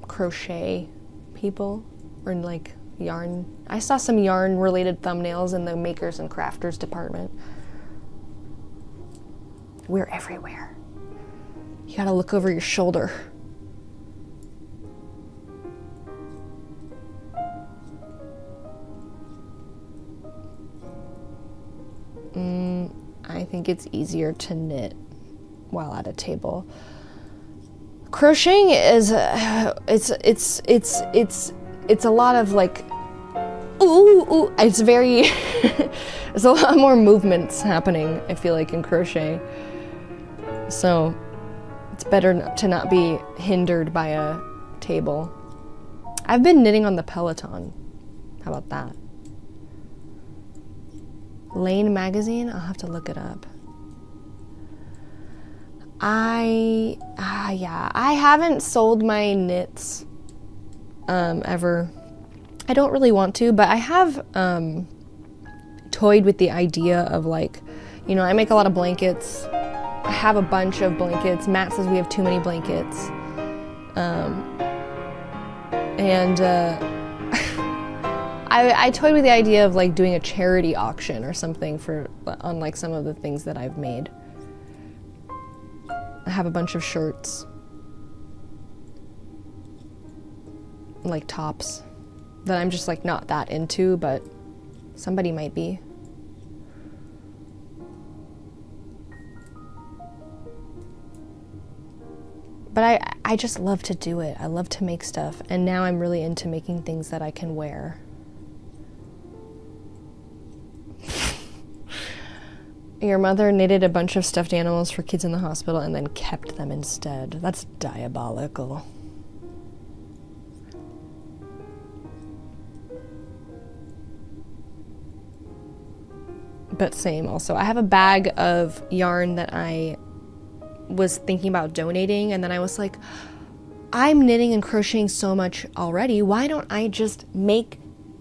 crochet people or like yarn. I saw some yarn related thumbnails in the makers and crafters department. We're everywhere. You gotta look over your shoulder. I think it's easier to knit while at a table. Crocheting is it's a lot of like ooh, it's very there's a lot more movements happening, I feel like, in crochet. So It's better to not be hindered by a table. I've been knitting on the Peloton. How about that? Lane magazine? I'll have to look it up. Yeah, I haven't sold my knits ever. I don't really want to, but I have toyed with the idea of, like, you know, I make a lot of blankets. I have a bunch of blankets. Matt says we have too many blankets. I toyed with the idea of, like, doing a charity auction or something on like some of the things that I've made. I have a bunch of shirts, like tops, that I'm just like not that into, but somebody might be. But I just love to do it. I love to make stuff, and now I'm really into making things that I can wear. Your mother knitted a bunch of stuffed animals for kids in the hospital and then kept them instead. That's diabolical. But same also. I have a bag of yarn that I was thinking about donating, and then I was like, I'm knitting and crocheting so much already. Why don't I just make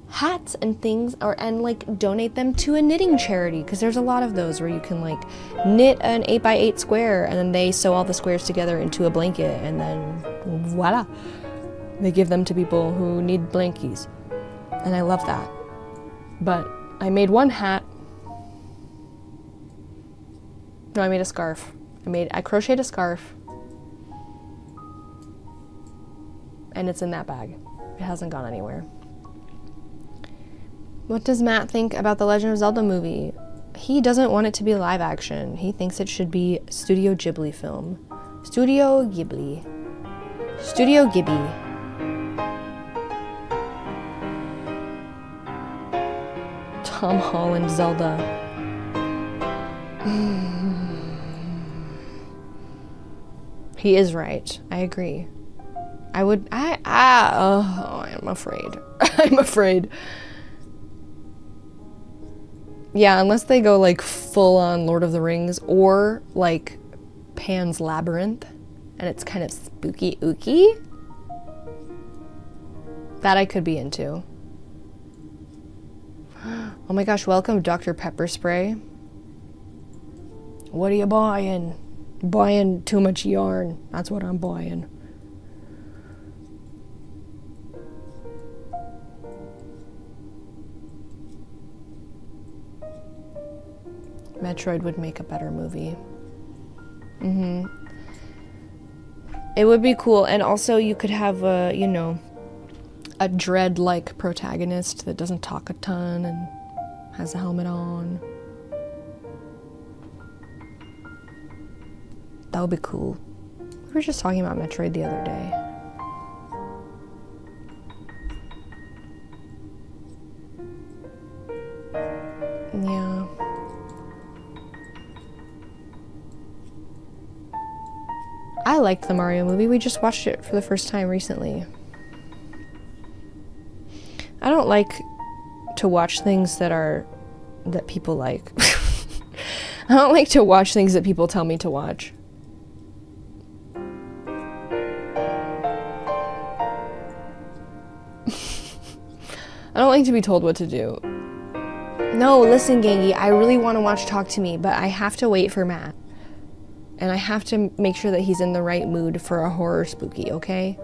hats and things and like donate them to a knitting charity? Because there's a lot of those where you can like knit an 8x8 square and then they sew all the squares together into a blanket, and then voila, they give them to people who need blankies. And I love that. But I made one hat. No, I made a scarf. I crocheted a scarf, and it's in that bag. It hasn't gone anywhere. What does Matt think about the Legend of Zelda movie? He doesn't want it to be live action. He thinks it should be Studio Ghibli film. Studio Ghibli. Studio Ghibli. Tom Holland Zelda. He is right. I agree. I'm afraid. I'm afraid. Yeah, unless they go like full on Lord of the Rings or like Pan's Labyrinth and it's kind of spooky ooky. That I could be into. Oh my gosh, welcome Dr. Pepper Spray. What are you buying? Buying too much yarn. That's what I'm buying. Metroid would make a better movie. It would be cool, and also you could have a, you know, a Dread-like protagonist that doesn't talk a ton and has a helmet on. That would be cool. We were just talking about Metroid the other day. Yeah. I liked the Mario movie. We just watched it for the first time recently. I don't like to watch things that people like. I don't like to watch things that people tell me to watch. I don't like to be told what to do. No, listen, Gangy, I really want to watch Talk to Me, but I have to wait for Matt. And I have to make sure that he's in the right mood for a horror spooky, okay?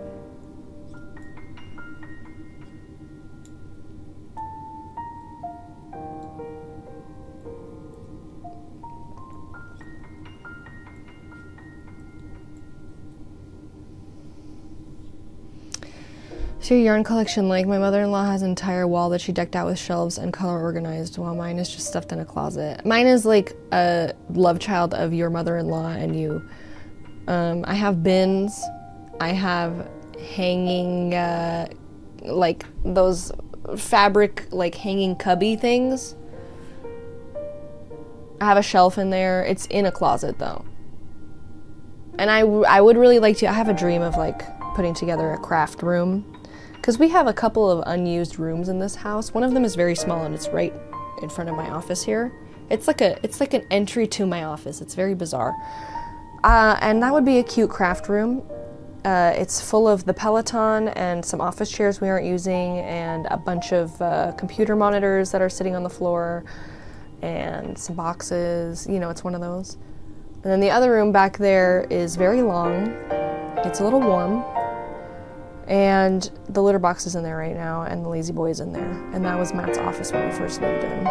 So your yarn collection, like my mother-in-law has an entire wall that she decked out with shelves and color organized, while mine is just stuffed in a closet. Mine is like a love child of your mother-in-law and you. I have bins. I have hanging, like those fabric, like hanging cubby things. I have a shelf in there. It's in a closet though. And I would really like to, I have a dream of like putting together a craft room, because we have a couple of unused rooms in this house. One of them is very small and it's right in front of my office here. It's like an entry to my office. It's very bizarre. And that would be a cute craft room. It's full of the Peloton and some office chairs we aren't using and a bunch of computer monitors that are sitting on the floor and some boxes. You know, it's one of those. And then the other room back there is very long. It's a little warm. And the litter box is in there right now and the lazy boy is in there. And that was Matt's office when we first moved in.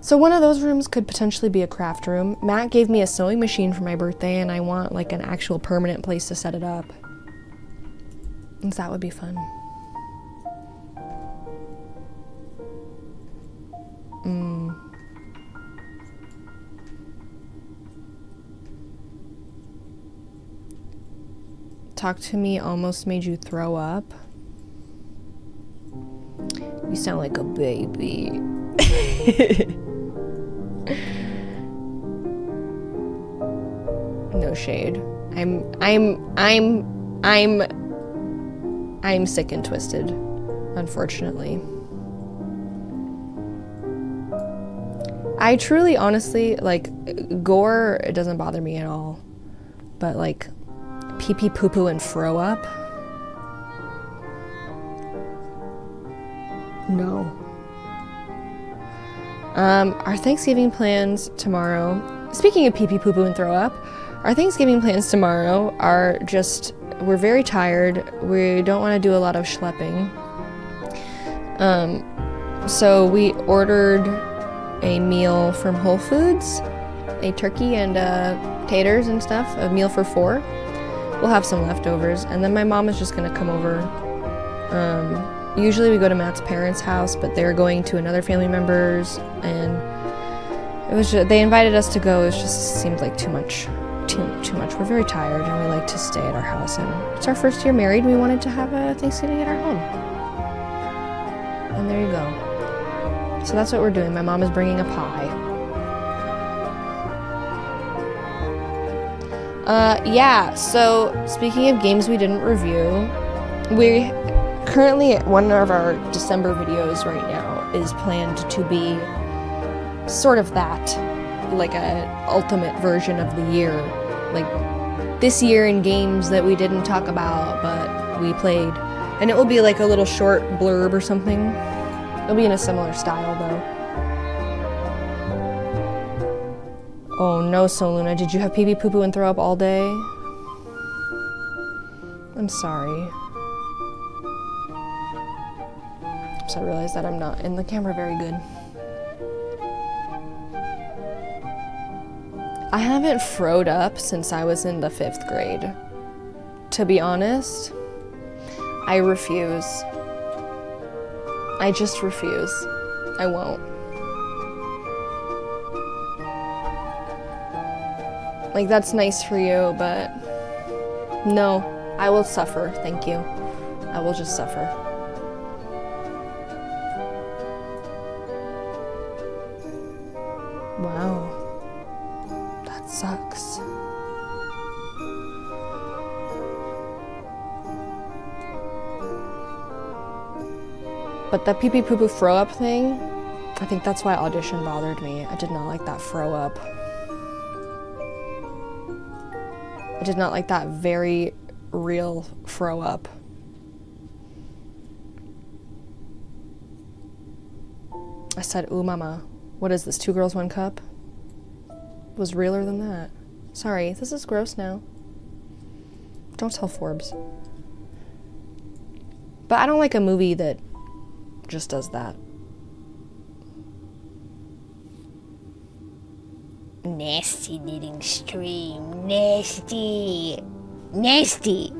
So one of those rooms could potentially be a craft room. Matt gave me a sewing machine for my birthday and I want like an actual permanent place to set it up. And that would be fun. Talk to me almost made you throw up. You sound like a baby. No shade. I'm sick and twisted, unfortunately. I truly, honestly, like, gore, it doesn't bother me at all. But, like, pee-pee, poo-poo, and throw up? No. Our Thanksgiving plans tomorrow, speaking of pee-pee, poo-poo, and throw up, our Thanksgiving plans tomorrow are just, we're very tired. We don't want to do a lot of schlepping. So we ordered a meal from Whole Foods, a turkey and taters and stuff, a meal for 4. We'll have some leftovers, and then my mom is just gonna come over. Usually we go to Matt's parents' house, but they're going to another family member's, and it was just, they invited us to go. It just seemed like too much. We're very tired, and we like to stay at our house. And it's our first year married. We wanted to have a Thanksgiving at our home, and there you go. So that's what we're doing. My mom is bringing a pie. Yeah, so speaking of games we didn't review, we currently, one of our December videos right now is planned to be sort of that, like a ultimate version of the year, like this year in games that we didn't talk about but we played, and it will be like a little short blurb or something. It'll be in a similar style though. Oh no, Soluna, did you have pee-pee, poo-poo, and throw up all day? I'm sorry. So I realized that I'm not in the camera very good. I haven't froed up since I was in the 5th grade. To be honest, I refuse. I just refuse. I won't. Like, that's nice for you, but no, I will suffer, thank you. I will just suffer. Wow, that sucks. But the pee-pee, poo-poo, throw up thing, I think that's why audition bothered me. I did not like that throw up. I did not like that very real throw up. I said, ooh mama, what is this, 2 girls, 1 cup? It was realer than that. Sorry, this is gross now. Don't tell Forbes. But I don't like a movie that just does that.
Nasty knitting stream. Nasty. Nasty.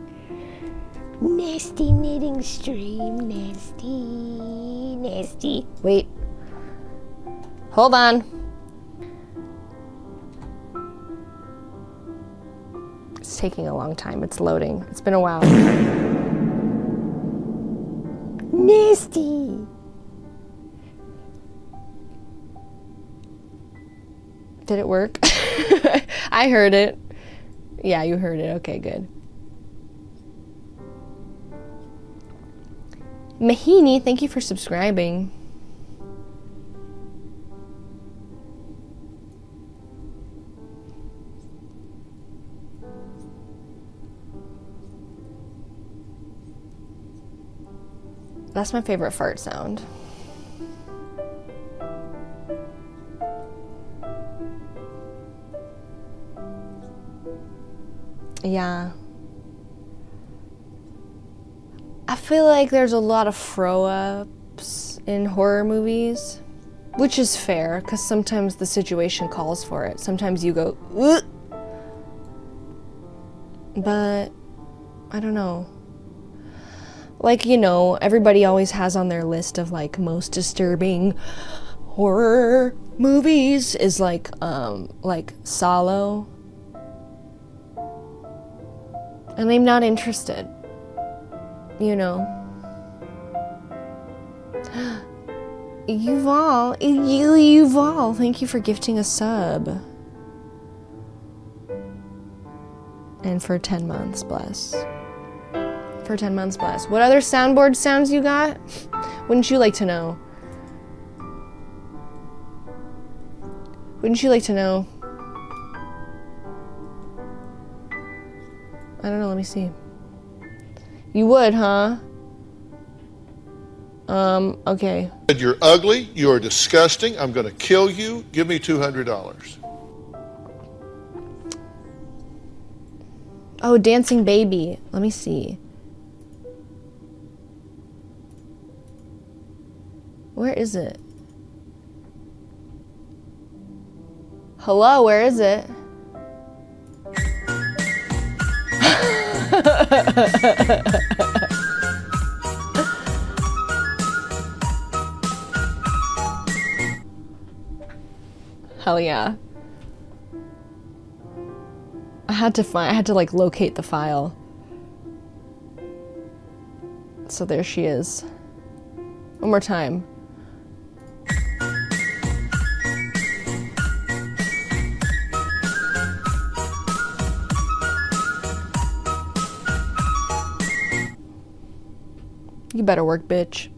Nasty knitting stream. Nasty. Nasty.
Wait. Hold on. It's taking a long time. It's loading. It's been a while.
Nasty.
Did it work? I heard it. Yeah, you heard it. Okay, good. Mahini, thank you for subscribing. That's my favorite fart sound. Yeah. I feel like there's a lot of throw-ups in horror movies, which is fair, because sometimes the situation calls for it. Sometimes you go, ugh. But I don't know. Like, you know, everybody always has on their list of like most disturbing horror movies is like Solo. And I'm not interested. You know. Yuval, thank you for gifting a sub. And for 10 months, bless. For 10 months, bless. What other soundboard sounds you got? Wouldn't you like to know? Wouldn't you like to know? I don't know, let me see. You would, huh? Okay.
You're ugly, you're disgusting, I'm gonna kill you, give me $200.
Oh, Dancing Baby. Let me see. Where is it? Hello, where is it? Hell yeah. I had to like locate the file. So there she is. One more time. You better work, bitch.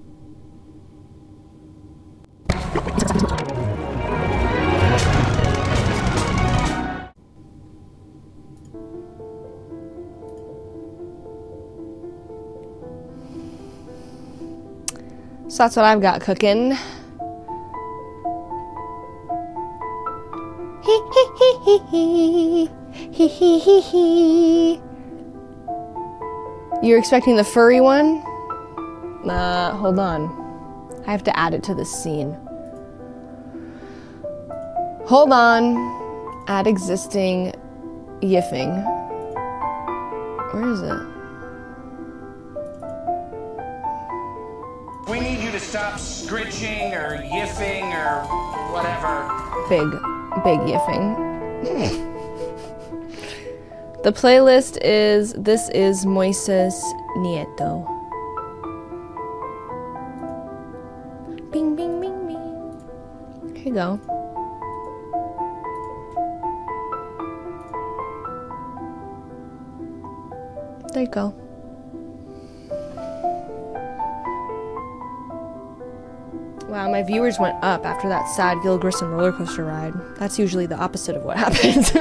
So that's what I've got cooking. You're expecting the furry one? Hold on. I have to add it to this scene. Hold on. Add existing yiffing. Where is it?
We need you to stop scritching or yiffing or whatever.
Big yiffing. The playlist is This Is Moises Nieto. Bing, bing, bing, bing. Here you go. There you go. Wow, my viewers went up after that sad Gil Grissom roller coaster ride. That's usually the opposite of what happens.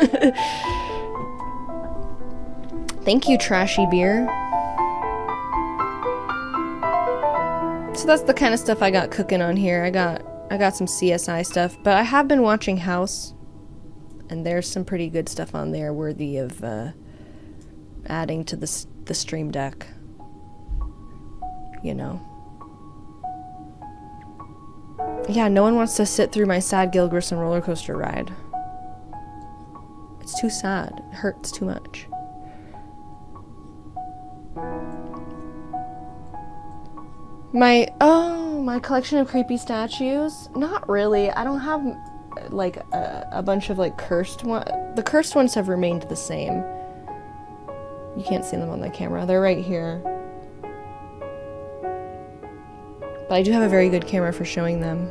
Thank you, Trashy Beer. So that's the kind of stuff I got cooking on here. I got some CSI stuff, but I have been watching House, and there's some pretty good stuff on there worthy of adding to the stream deck. You know. Yeah, no one wants to sit through my sad Gil Grissom roller coaster ride. It's too sad. It hurts too much. My collection of creepy statues? Not really. I don't have like a bunch of like cursed ones. The cursed ones have remained the same. You can't see them on the camera. They're right here. But I do have a very good camera for showing them.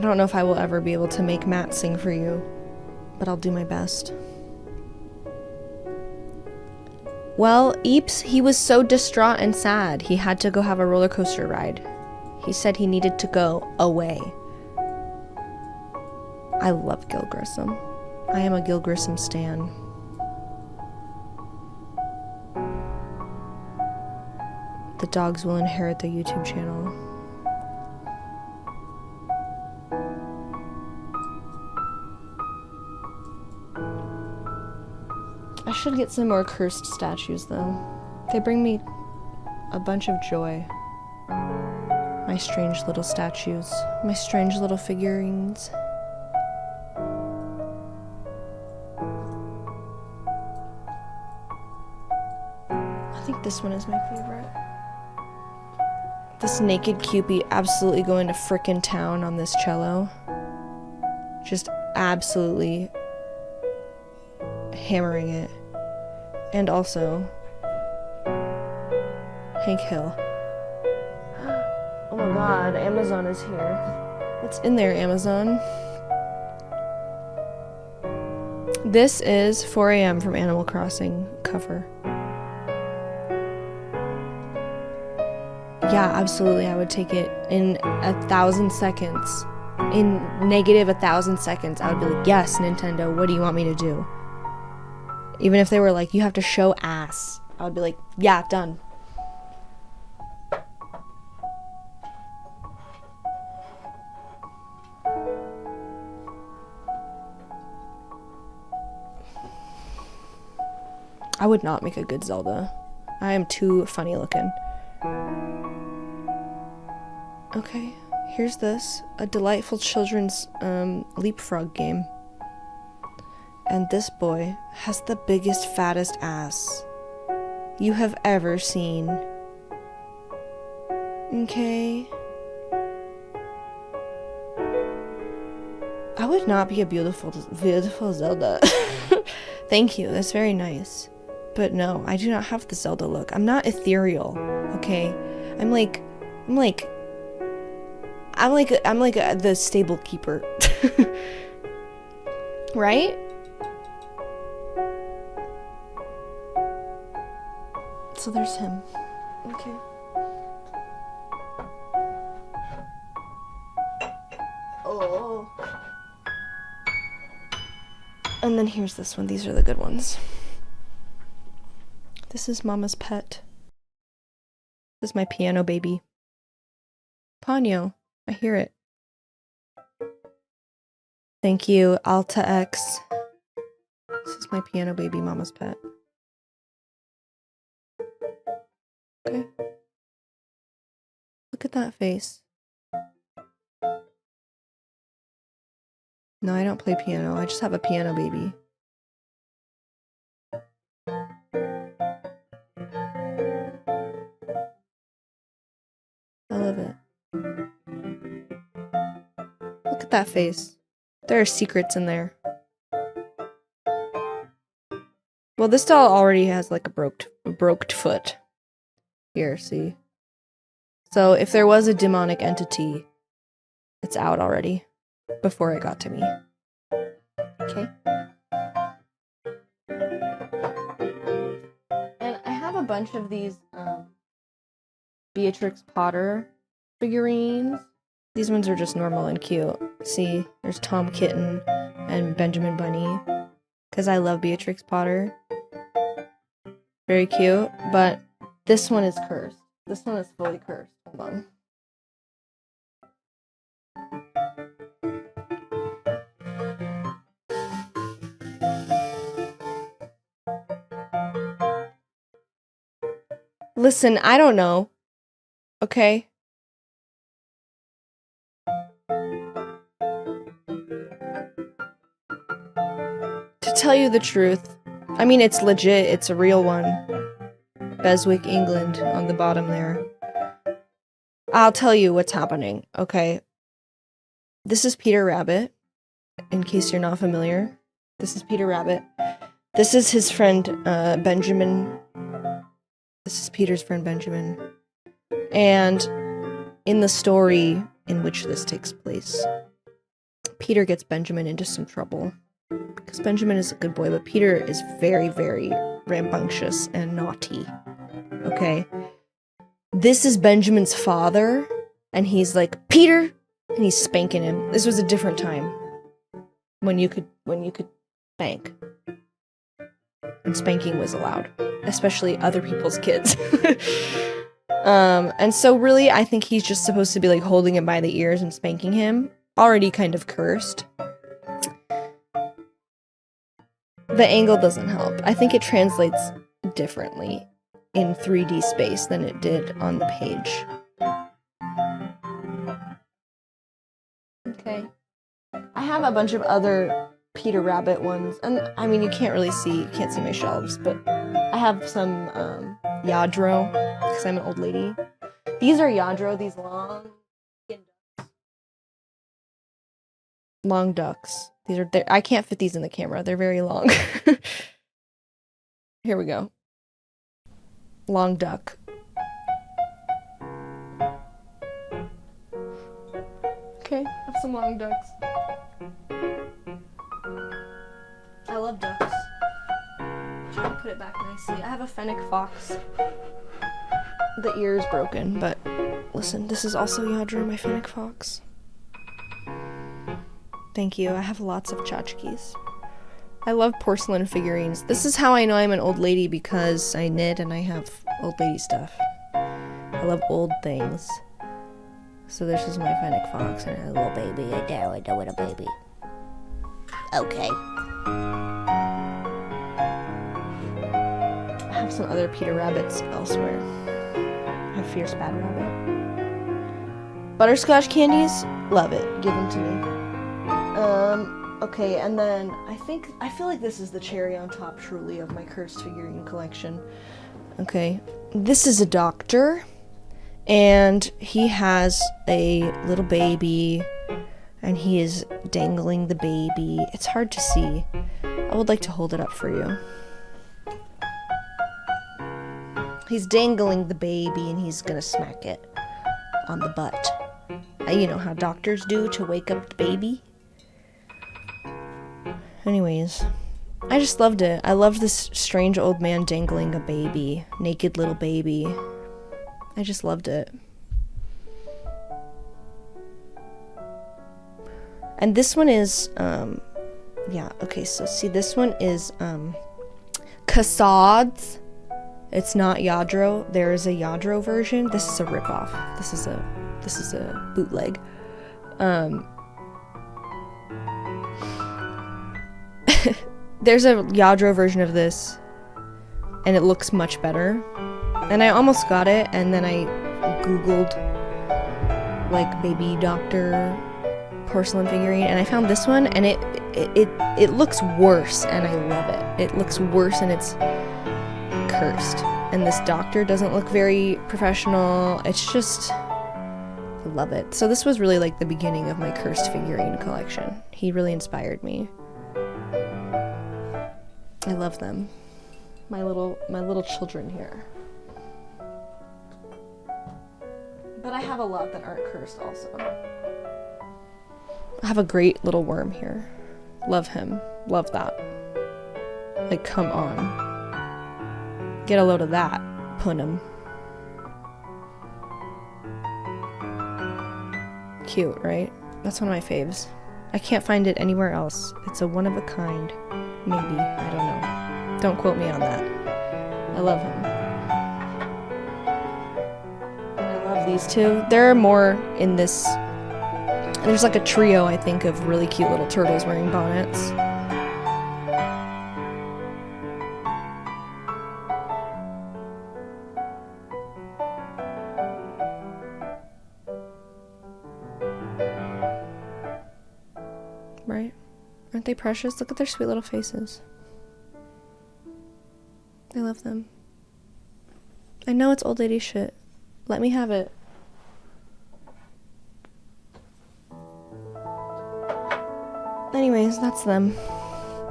don't know if I will ever be able to make Matt sing for you, but I'll do my best. Well, Eeps, he was so distraught and sad, he had to go have a roller coaster ride. He said he needed to go away. I love Gil Grissom. I am a Gil Grissom stan. The dogs will inherit the YouTube channel. I should get some more cursed statues though. They bring me a bunch of joy. My strange little statues. My strange little figurines. I think this one is my favorite. This naked Cupid absolutely going to frickin' town on this cello. Just absolutely hammering it. And also Hank Hill. Oh my god, Amazon is here. What's in there, Amazon? This is 4 a.m. from Animal Crossing cover. Yeah, absolutely, I would take it in 1,000 seconds. In negative 1,000 seconds, I would be like, yes, Nintendo, what do you want me to do? Even if they were like, you have to show ass, I would be like, yeah, done. I would not make a good Zelda. I am too funny looking. Okay, here's this. A delightful children's leapfrog game. And this boy has the biggest, fattest ass you have ever seen. Okay. I would not be a beautiful Zelda. Thank you, that's very nice. But no, I do not have the Zelda look. I'm not ethereal, okay? I'm like the stable keeper. Right? So there's him. Okay. Oh. And then here's this one. These are the good ones. This is Mama's pet. This is my piano baby. Ponyo. I hear it. Thank you, Alta X. This is my piano baby, Mama's pet. Okay. Look at that face. No, I don't play piano. I just have a piano baby. I love it. Look at that face. There are secrets in there. Well, this doll already has like a broke foot. Here, see? So if there was a demonic entity, it's out already before it got to me. Okay. And I have a bunch of these Beatrix Potter figurines. These ones are just normal and cute. See, there's Tom Kitten and Benjamin Bunny. Because I love Beatrix Potter. Very cute. But this one is cursed. This one is fully cursed. Hold on. Listen, I don't know. Okay? To tell you the truth, I mean, it's legit. It's a real one. Beswick, England, on the bottom there. I'll tell you what's happening, okay? This is Peter Rabbit, in case you're not familiar. This is Peter Rabbit. This is his friend, Benjamin. This is Peter's friend, Benjamin. And in the story in which this takes place, Peter gets Benjamin into some trouble. Because Benjamin is a good boy, but Peter is very, very rambunctious and naughty. Okay? This is Benjamin's father, and he's like, Peter! And he's spanking him. This was a different time. When you could spank. And spanking was allowed. Especially other people's kids. And so really, I think he's just supposed to be like holding him by the ears and spanking him. Already kind of cursed. The angle doesn't help. I think it translates differently in 3D space than it did on the page. Okay. I have a bunch of other Peter Rabbit ones, and I mean you can't see my shelves, but I have some Yadro, because I'm an old lady. These are Yadro, these long ducks. These are I can't fit these in the camera. They're very long. Here we go. Long duck. Okay, I have some long ducks. I love ducks. Try to put it back nicely. I have a fennec fox. The ear is broken, but listen, this is also Yadro, my fennec fox. Thank you. I have lots of tchotchkes. I love porcelain figurines. This is how I know I'm an old lady, because I knit and I have old lady stuff. I love old things. So this is my fennec fox and a little baby. I don't want a baby.
Okay.
I have some other Peter Rabbits elsewhere. I have Fierce Bad Rabbit. Butterscotch candies? Love it. Give them to me. Okay, and then I feel like this is the cherry on top, truly, of my cursed figurine collection. Okay, this is a doctor, and he has a little baby, and he is dangling the baby. It's hard to see. I would like to hold it up for you. He's dangling the baby, and he's gonna smack it on the butt. You know how doctors do to wake up the baby? Anyways, I just loved it. I loved this strange old man dangling a baby, naked little baby. I just loved it. And this one is, yeah, okay, so see, this one is, Cassads. It's not Yadro. There is a Yadro version. This is a ripoff. This is a bootleg. There's a Yadro version of this, and it looks much better. And I almost got it, and then I googled like baby doctor porcelain figurine, and I found this one, and it looks worse, and I love it. It looks worse, and it's cursed. And this doctor doesn't look very professional. It's just, I love it. So this was really like the beginning of my cursed figurine collection. He really inspired me. I love them. My little children here. But I have a lot that aren't cursed also. I have a great little worm here. Love him. Love that. Like, come on. Get a load of that, Punim. Cute, right? That's one of my faves. I can't find it anywhere else. It's a one of a kind. Maybe. I don't know. Don't quote me on that. I love him. And I love these two. There are more in this. There's like a trio, I think, of really cute little turtles wearing bonnets. Right? Aren't they precious? Look at their sweet little faces. I love them. I know it's old lady shit. Let me have it. Anyways, that's them.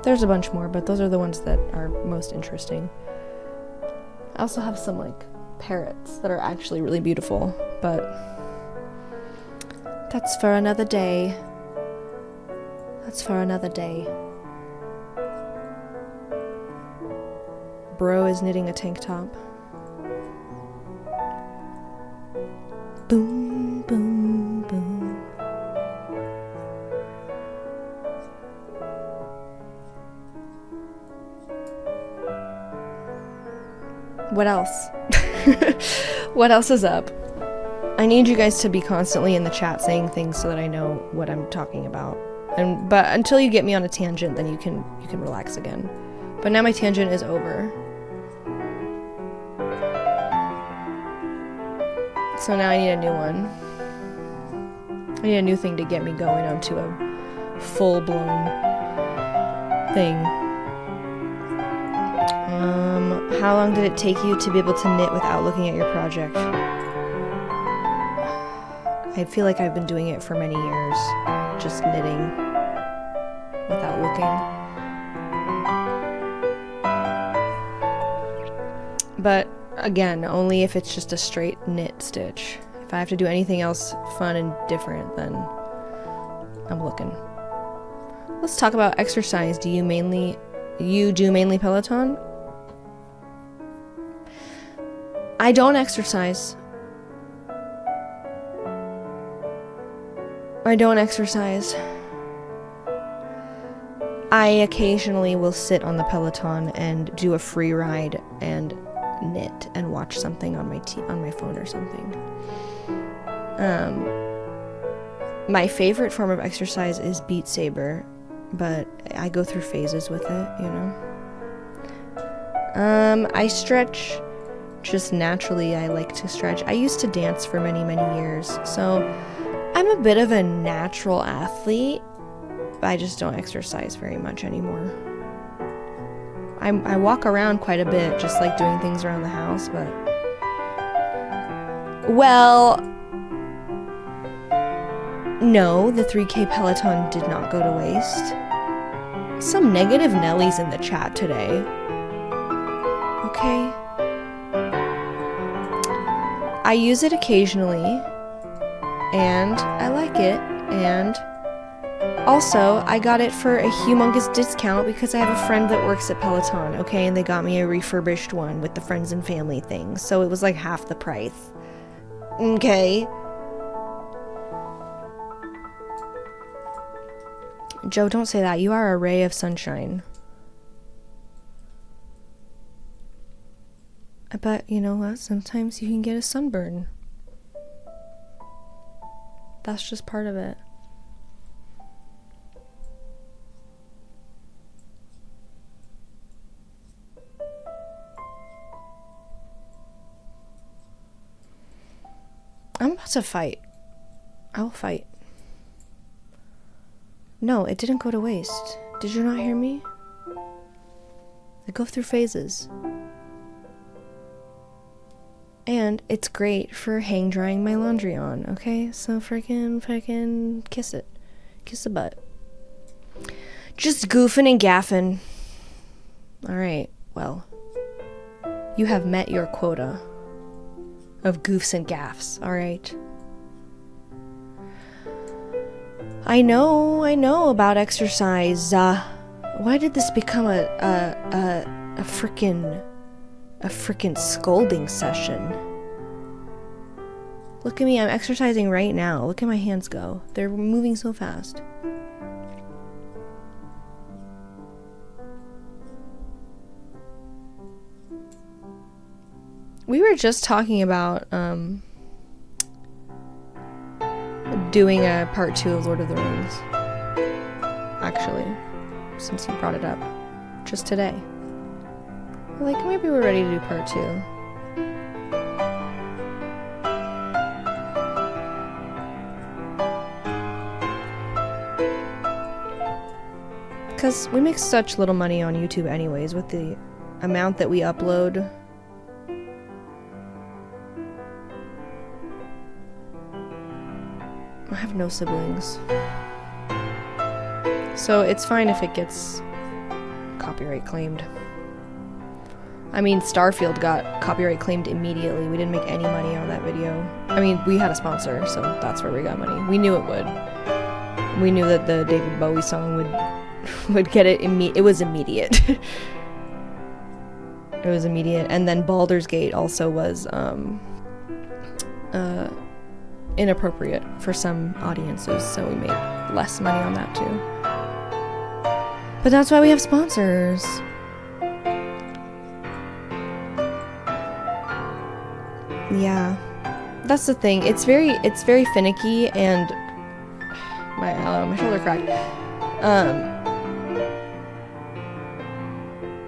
There's a bunch more, but those are the ones that are most interesting. I also have some, like, parrots that are actually really beautiful, but that's for another day. That's for another day. Bro is knitting a tank top. Boom, boom, boom. What else? What else is up? I need you guys to be constantly in the chat saying things so that I know what I'm talking about. But until you get me on a tangent, then you can relax again. But now my tangent is over. So now I need a new one. I need a new thing to get me going onto a full-blown thing. How long did it take you to be able to knit without looking at your project? I feel like I've been doing it for many years, just knitting without looking. But again, only if it's just a straight knit stitch. If I have to do anything else fun and different, then I'm looking. Let's talk about exercise. Do you do mainly Peloton? I don't exercise. I don't exercise. I occasionally will sit on the Peloton and do a free ride and knit and watch something on my phone or something. My favorite form of exercise is Beat Saber, but I go through phases with it, you know. I stretch just naturally. I like to stretch. I used to dance for many, many years, so I'm a bit of a natural athlete. I just don't exercise very much anymore. I walk around quite a bit, just like doing things around the house, but... Well... No, the 3K Peloton did not go to waste. Some negative Nellies in the chat today. Okay. I use it occasionally, and I like it, and... Also, I got it for a humongous discount because I have a friend that works at Peloton, okay? And they got me a refurbished one with the friends and family thing. So it was like half the price. Okay. Joe, don't say that. You are a ray of sunshine. But you know what? Sometimes you can get a sunburn. That's just part of it. I'm about to fight. I will fight. No, it didn't go to waste. Did you not hear me? I go through phases. And it's great for hang drying my laundry on, okay? So freaking kiss it. Kiss the butt. Just goofing and gaffing. Alright, well. You have met your quota of goofs and gaffs, alright? I know about exercise. Why did this become a frickin' scolding session? Look at me, I'm exercising right now. Look at my hands go. They're moving so fast. We were just talking about doing a part 2 of Lord of the Rings. Actually, since you brought it up just today. Like, maybe we're ready to do part 2. Because we make such little money on YouTube anyways with the amount that we upload. I have no siblings. So it's fine if it gets copyright claimed. I mean, Starfield got copyright claimed immediately. We didn't make any money on that video. I mean, we had a sponsor, so that's where we got money. We knew it would. We knew that the David Bowie song would get it. It was immediate. It was immediate. And then Baldur's Gate also was inappropriate for some audiences, so we made less money on that too. But that's why we have sponsors. Yeah, that's the thing. It's very finicky, and my shoulder cracked.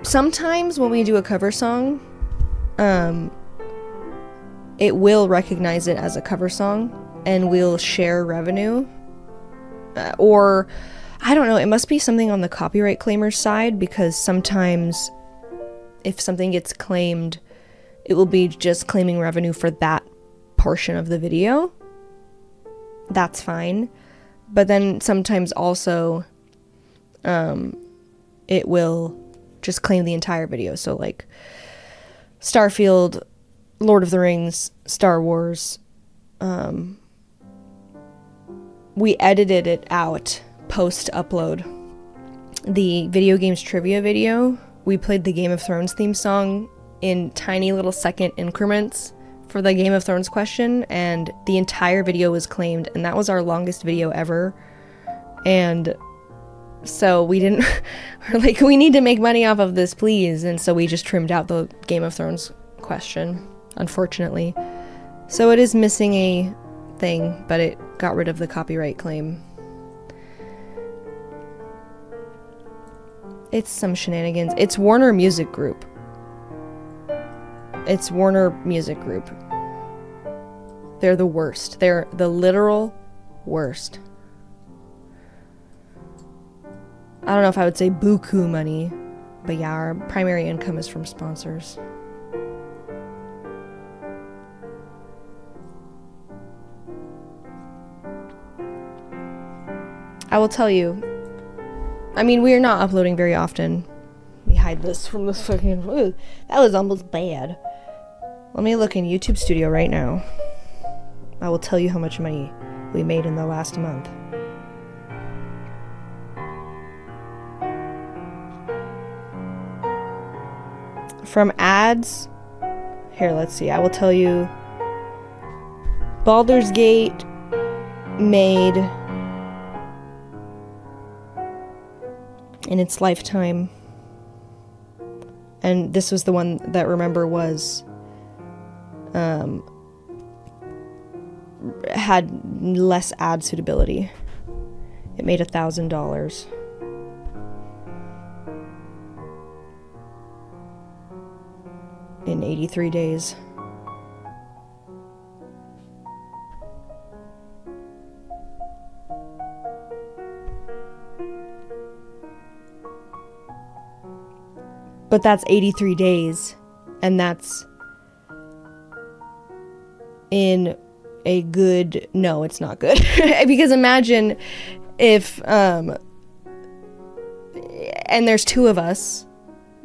Sometimes when we do a cover song, it will recognize it as a cover song, and we'll share revenue. Or, I don't know, it must be something on the copyright claimer's side, because sometimes if something gets claimed, it will be just claiming revenue for that portion of the video. That's fine. But then sometimes also, it will just claim the entire video. So like Starfield, Lord of the Rings, Star Wars, we edited it out post-upload. The video games trivia video, we played the Game of Thrones theme song in tiny little second increments for the Game of Thrones question, and the entire video was claimed, and that was our longest video ever. And so we didn't, we're like, we need to make money off of this, please. And so we just trimmed out the Game of Thrones question, unfortunately. So it is missing a thing, but it got rid of the copyright claim. It's some shenanigans. It's Warner Music Group. It's Warner Music Group. They're the worst. They're the literal worst. I don't know if I would say buku money, but yeah, our primary income is from sponsors. I will tell you, I mean, we are not uploading very often. Let me hide this from this fucking... Ooh, that was almost bad. Let me look in YouTube Studio right now. I will tell you how much money we made in the last month. From ads... Here, let's see. I will tell you... Baldur's Gate made... in its lifetime, and this was the one that, remember, was had less ad suitability. It made $1,000 in 83 days. But that's 83 days, and that's in a good... No, it's not good. Because imagine if... and there's two of us,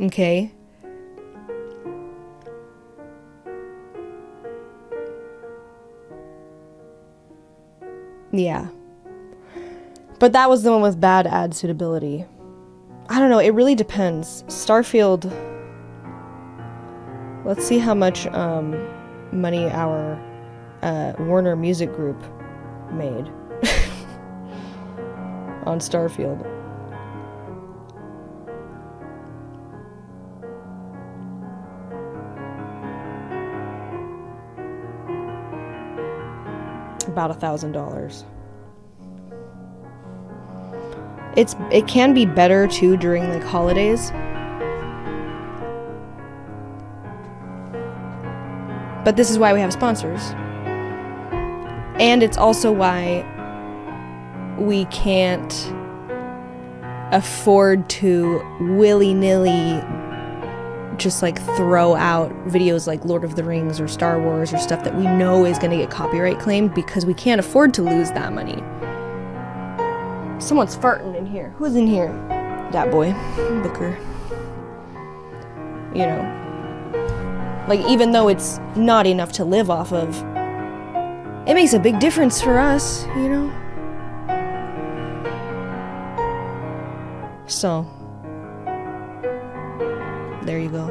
okay? Yeah. But that was the one with bad ad suitability. I don't know, it really depends. Starfield, let's see how much money our Warner Music Group made on Starfield. About $1,000. It can be better too during like holidays. But this is why we have sponsors. And it's also why we can't afford to willy-nilly just like throw out videos like Lord of the Rings or Star Wars or stuff that we know is going to get copyright claimed, because we can't afford to lose that money. Someone's farting in here. Who's in here? That boy. Booker. You know. Like, even though it's not enough to live off of, it makes a big difference for us, you know? So, there you go.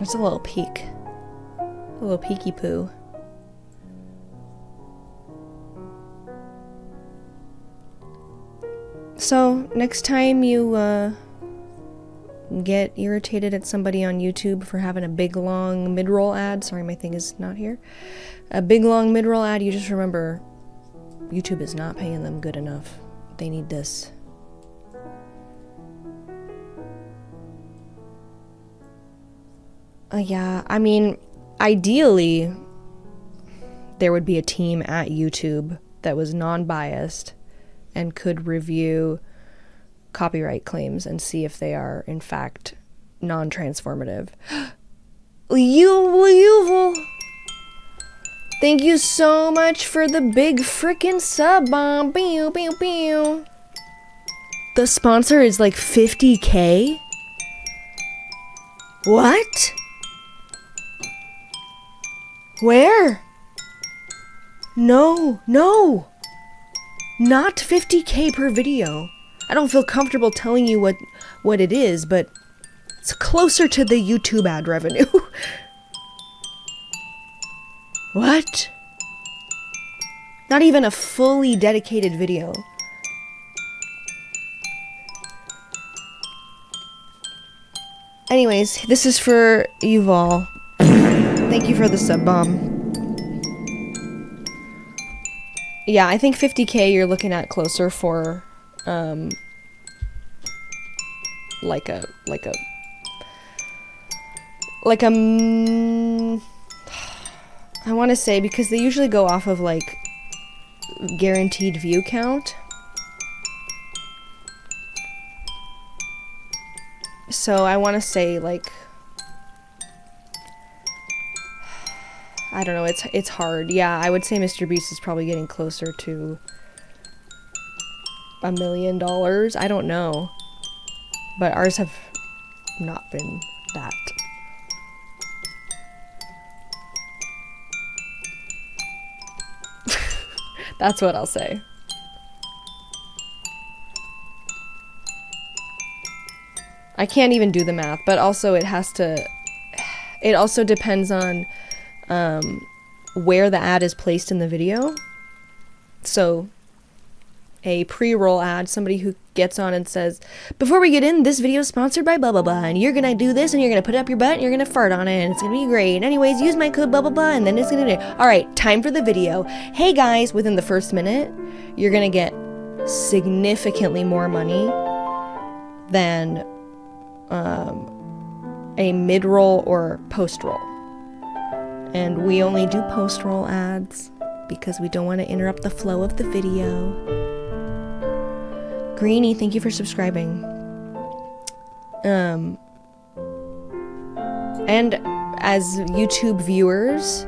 It's a little peek. A little peeky poo. So, next time you get irritated at somebody on YouTube for having a big long mid-roll ad, sorry my thing is not here, a big long mid-roll ad, you just remember YouTube is not paying them good enough. They need this. Yeah, I mean, ideally, there would be a team at YouTube that was non-biased and could review copyright claims and see if they are, in fact, non-transformative. Yuval! Thank you so much for the big frickin' sub bomb. Pew, pew, pew. The sponsor is like 50K? What? Where? No, no. Not 50K per video. I don't feel comfortable telling you what it is, but it's closer to the YouTube ad revenue. What? Not even a fully dedicated video. Anyways, this is for Yuval. Thank you for the sub bomb. Yeah, I think 50K you're looking at closer for I want to say, because they usually go off of like guaranteed view count. So I want to say like, I don't know, it's hard. Yeah, I would say Mr. Beast is probably getting closer to $1 million. I don't know. But ours have not been that. That's what I'll say. I can't even do the math, but also it also depends on where the ad is placed in the video. So a pre-roll ad, somebody who gets on and says, before we get in, this video is sponsored by blah blah blah, and you're gonna do this, and you're gonna put it up your butt, and you're gonna fart on it, and it's gonna be great. And anyways, use my code blah blah blah, and then it's gonna do. Alright, time for the video. Hey guys, within the first minute, you're gonna get significantly more money than a mid-roll or post-roll. And we only do post-roll ads because we don't want to interrupt the flow of the video. Greenie, thank you for subscribing. And as YouTube viewers,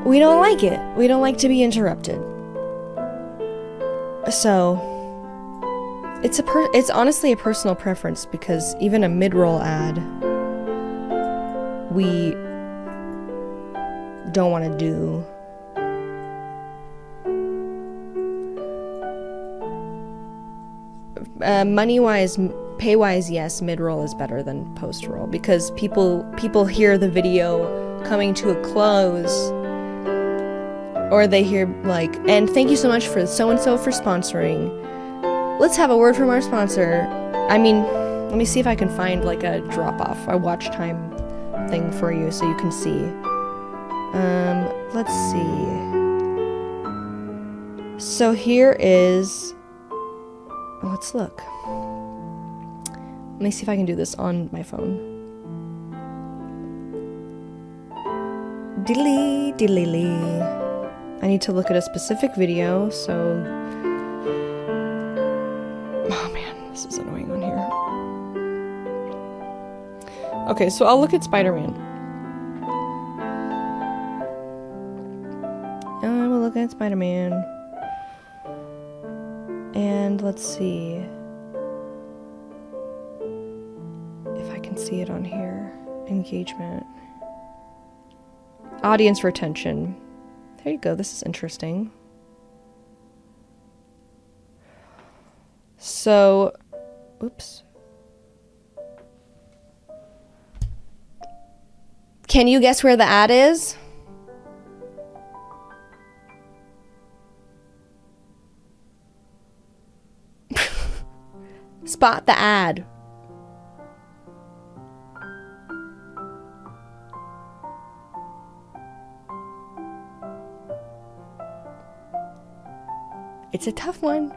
we don't like it. We don't like to be interrupted. So it's honestly a personal preference, because even a mid-roll ad we don't want to do. Money-wise, pay-wise, yes, mid-roll is better than post-roll, because people hear the video coming to a close, or they hear like, and thank you so much for so-and-so for sponsoring. Let's have a word from our sponsor. I mean, let me see if I can find like a drop-off, a watch time thing for you so you can see. Let's see. So here is, let's look. Let me see if I can do this on my phone. Diddly diddly. I need to look at a specific video, so... Oh man, this is annoying on here. Okay, so I'll look at Spider-Man. I will look at Spider-Man. And let's see if I can see it on here. Engagement. Audience retention. There you go, this is interesting. So, oops. Can you guess where the ad is? Spot the ad. It's a tough one.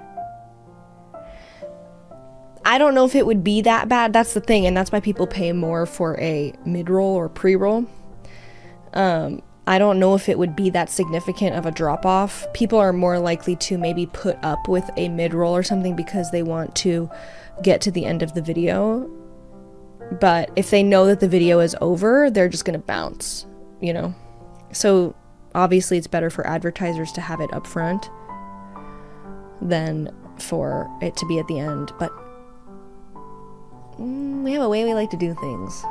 I don't know if it would be that bad. That's the thing, and that's why people pay more for a mid-roll or pre-roll. I don't know if it would be that significant of a drop-off. People are more likely to maybe put up with a mid-roll or something because they want to get to the end of the video. But if they know that the video is over, they're just gonna bounce, you know? So obviously it's better for advertisers to have it up front than for it to be at the end, but we have a way we like to do things.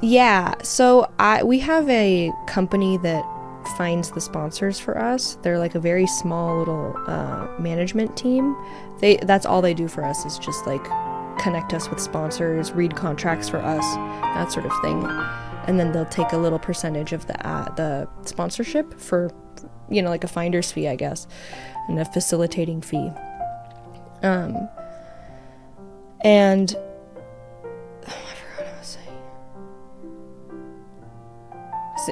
Yeah, so we have a company that finds the sponsors for us. They're like a very small little management team. That's all they do for us is just like connect us with sponsors, read contracts for us, that sort of thing. And then they'll take a little percentage of the sponsorship for, you know, like a finder's fee, I guess, and a facilitating fee. And I forgot what I was saying.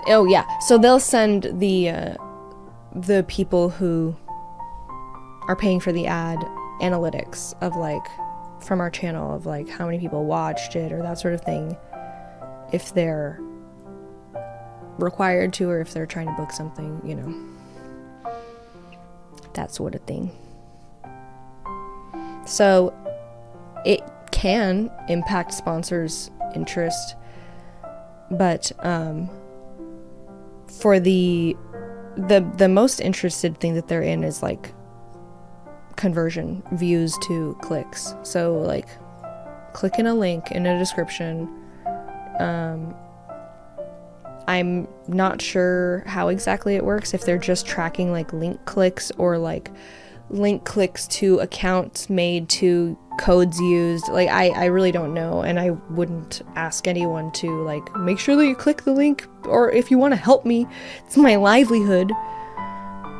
Oh yeah, so they'll send the people who are paying for the ad analytics of like from our channel of like how many people watched it or that sort of thing, if they're required to or if they're trying to book something, you know, that sort of thing. So it can impact sponsors' interest, but for the most interested thing that they're in is like conversion, views to clicks. So like click in a link in a description. I'm not sure how exactly it works, if they're just tracking like link clicks or like link clicks to accounts made to codes used. Like I really don't know, and I wouldn't ask anyone to like make sure that you click the link, or if you want to help me, it's my livelihood.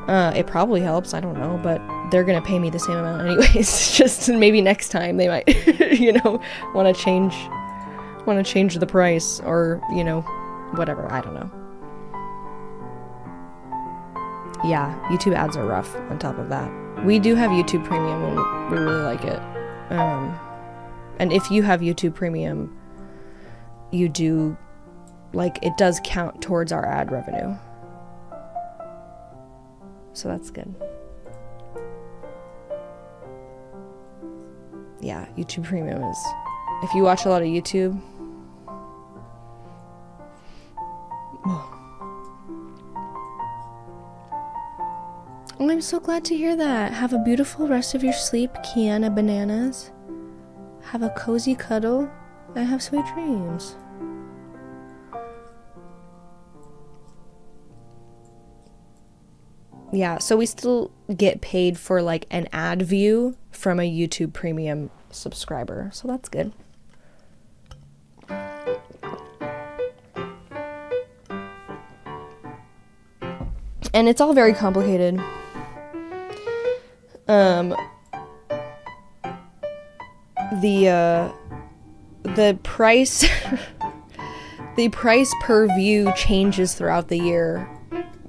It probably helps, I don't know, but they're gonna pay me the same amount anyways. Just maybe next time they might you know, want to change the price, or you know, whatever, I don't know. Yeah, YouTube ads are rough on top of that. We do have YouTube Premium and we really like it. And if you have YouTube Premium, you do, like, it does count towards our ad revenue. So that's good. Yeah, YouTube Premium is, if you watch a lot of YouTube, oh, I'm so glad to hear that. Have a beautiful rest of your sleep, Kiana Bananas. Have a cozy cuddle and have sweet dreams. Yeah, so we still get paid for like an ad view from a YouTube Premium subscriber, so that's good. And it's all very complicated. The price the price per view changes throughout the year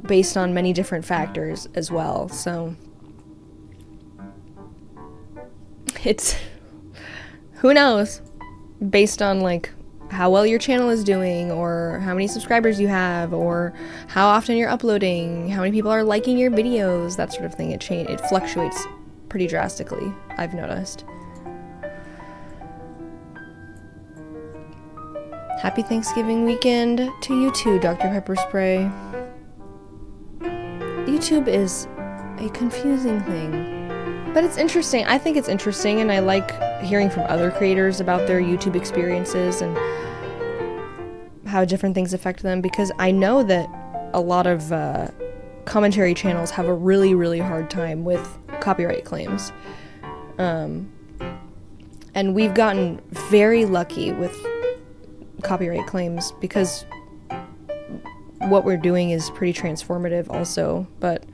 based on many different factors as well. So it's, who knows, based on like how well your channel is doing, or how many subscribers you have, or how often you're uploading, how many people are liking your videos, that sort of thing. It fluctuates pretty drastically, I've noticed. Happy Thanksgiving weekend to you too, Dr. Pepper Spray. YouTube is a confusing thing, but it's interesting. I think it's interesting, and I like hearing from other creators about their YouTube experiences and how different things affect them, because I know that a lot of commentary channels have a really, really hard time with copyright claims. And we've gotten very lucky with copyright claims because what we're doing is pretty transformative also, but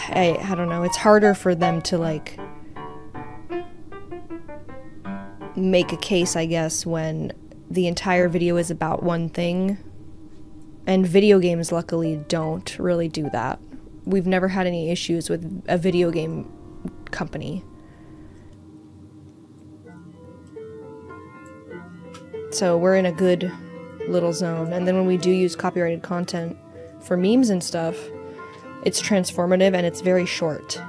I don't know, it's harder for them to like make a case, I guess, when the entire video is about one thing, and video games luckily don't really do that. We've never had any issues with a video game company. So we're in a good little zone. And then when we do use copyrighted content for memes and stuff, it's transformative and it's very short.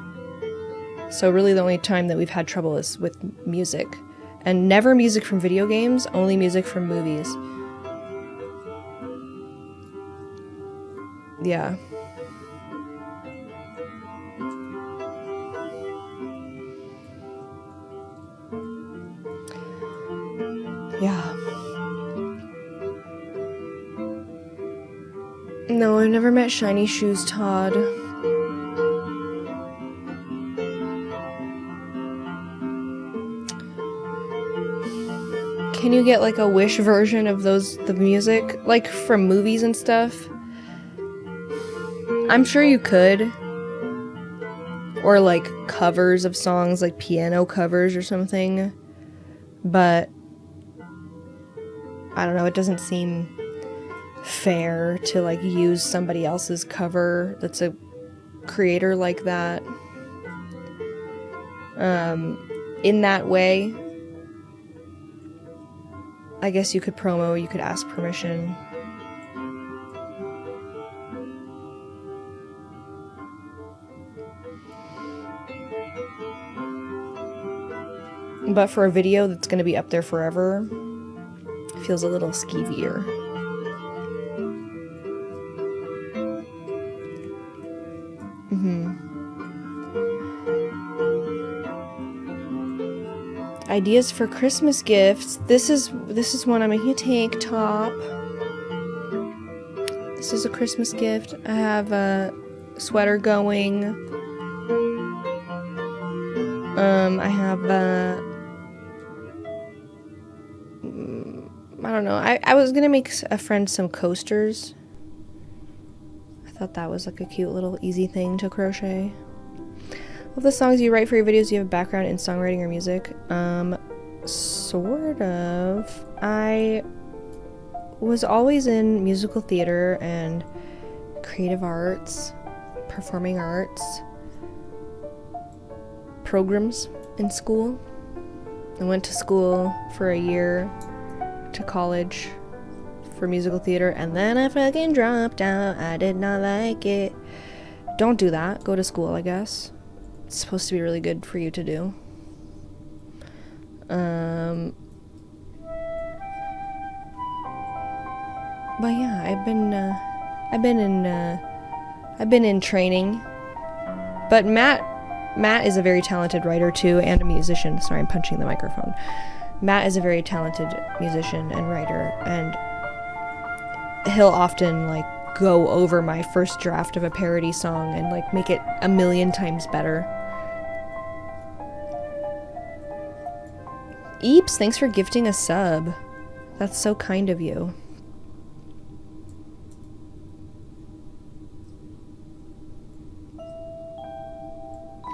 So really the only time that we've had trouble is with music. And never music from video games, only music from movies. Yeah. Yeah. No, I've never met Shiny Shoes Todd. Can you get like a Wish version of the music? Like from movies and stuff? I'm sure you could. Or like covers of songs, like piano covers or something. But I don't know, it doesn't seem fair to like use somebody else's cover that's a creator like that. In that way, I guess you could promo, you could ask permission. But for a video that's going to be up there forever, it feels a little skeevier. Ideas for Christmas gifts. This is one I'm making a tank top. This is a Christmas gift. I have a sweater going. I have I don't know. I was gonna make a friend some coasters. I thought that was like a cute little easy thing to crochet. Of the songs you write for your videos, do you have a background in songwriting or music? Sort of. I was always in musical theater and creative arts, performing arts programs in school. I went to school for a year to college for musical theater, and then I fucking dropped out. I did not like it. Don't do that. Go to school, I guess. It's supposed to be really good for you to do. But yeah, I've been in training. But Matt is a very talented writer too, and a musician. Sorry, I'm punching the microphone. Matt is a very talented musician and writer, and he'll often like go over my first draft of a parody song and like make it 1,000,000 times better. Eeps, thanks for gifting a sub. That's so kind of you.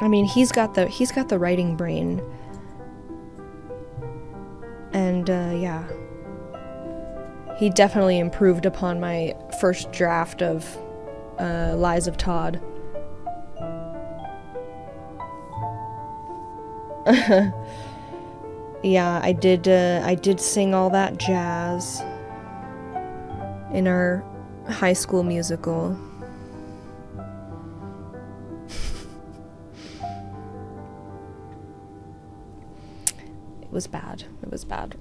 I mean, he's got the writing brain. And yeah. He definitely improved upon my first draft of Lies of Todd. Yeah, I did sing all that jazz in our high school musical. It was bad. It was bad.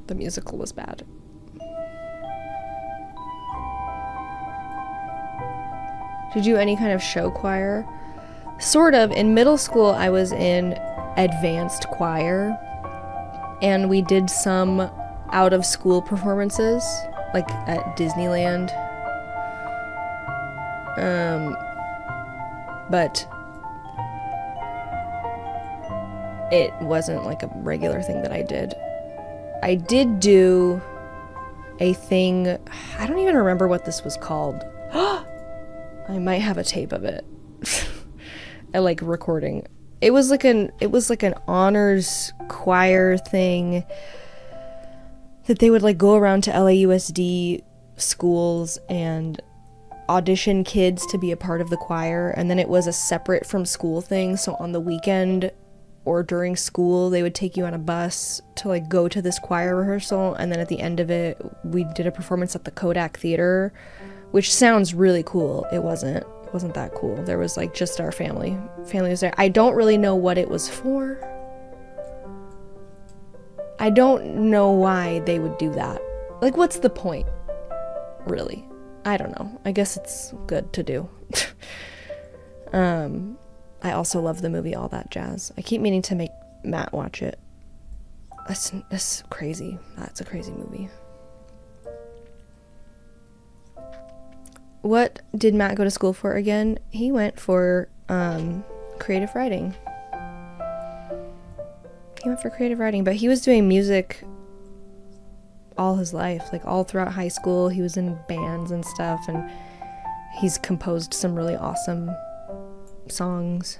The musical was bad. Did you do any kind of show choir? Sort of. In middle school, I was in advanced choir, and we did some out of school performances, like at Disneyland. But it wasn't like a regular thing that I did. I did do a thing, I don't even remember what this was called. I might have a tape of it. I like recording. It was like an honors choir thing that they would like go around to LAUSD schools and audition kids to be a part of the choir, and then it was a separate from school thing. So on the weekend or during school, they would take you on a bus to like go to this choir rehearsal, and then at the end of it, we did a performance at the Kodak Theater, which sounds really cool. It wasn't that cool. There was like just our family was there. I don't really know what it was for. I don't know why they would do that. Like, what's the point, really? I don't know. I guess it's good to do. I also love the movie All That Jazz. I keep meaning to make Matt watch it. That's crazy. That's a crazy movie. What did Matt go to school for again? He went for creative writing. But he was doing music all his life, like all throughout high school. He was in bands and stuff, and he's composed some really awesome songs.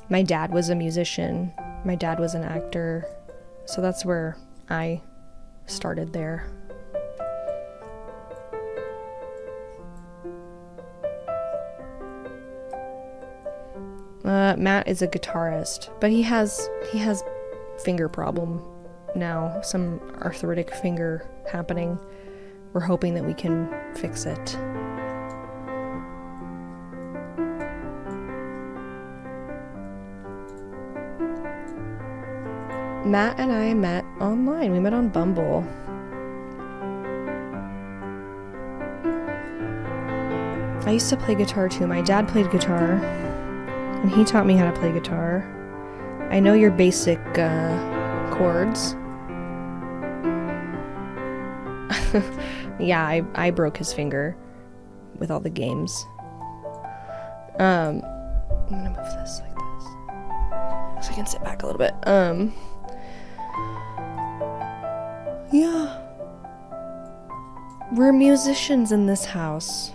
My dad was a musician. My dad was an actor. So that's where I started there. Matt is a guitarist, but he has finger problem now, some arthritic finger happening. We're hoping that we can fix it. Matt and I met online. We met on Bumble. I used to play guitar too. My dad played guitar, and he taught me how to play guitar. I know your basic chords. Yeah, I broke his finger with all the games. I'm gonna move this like this so I can sit back a little bit. Yeah. We're musicians in this house.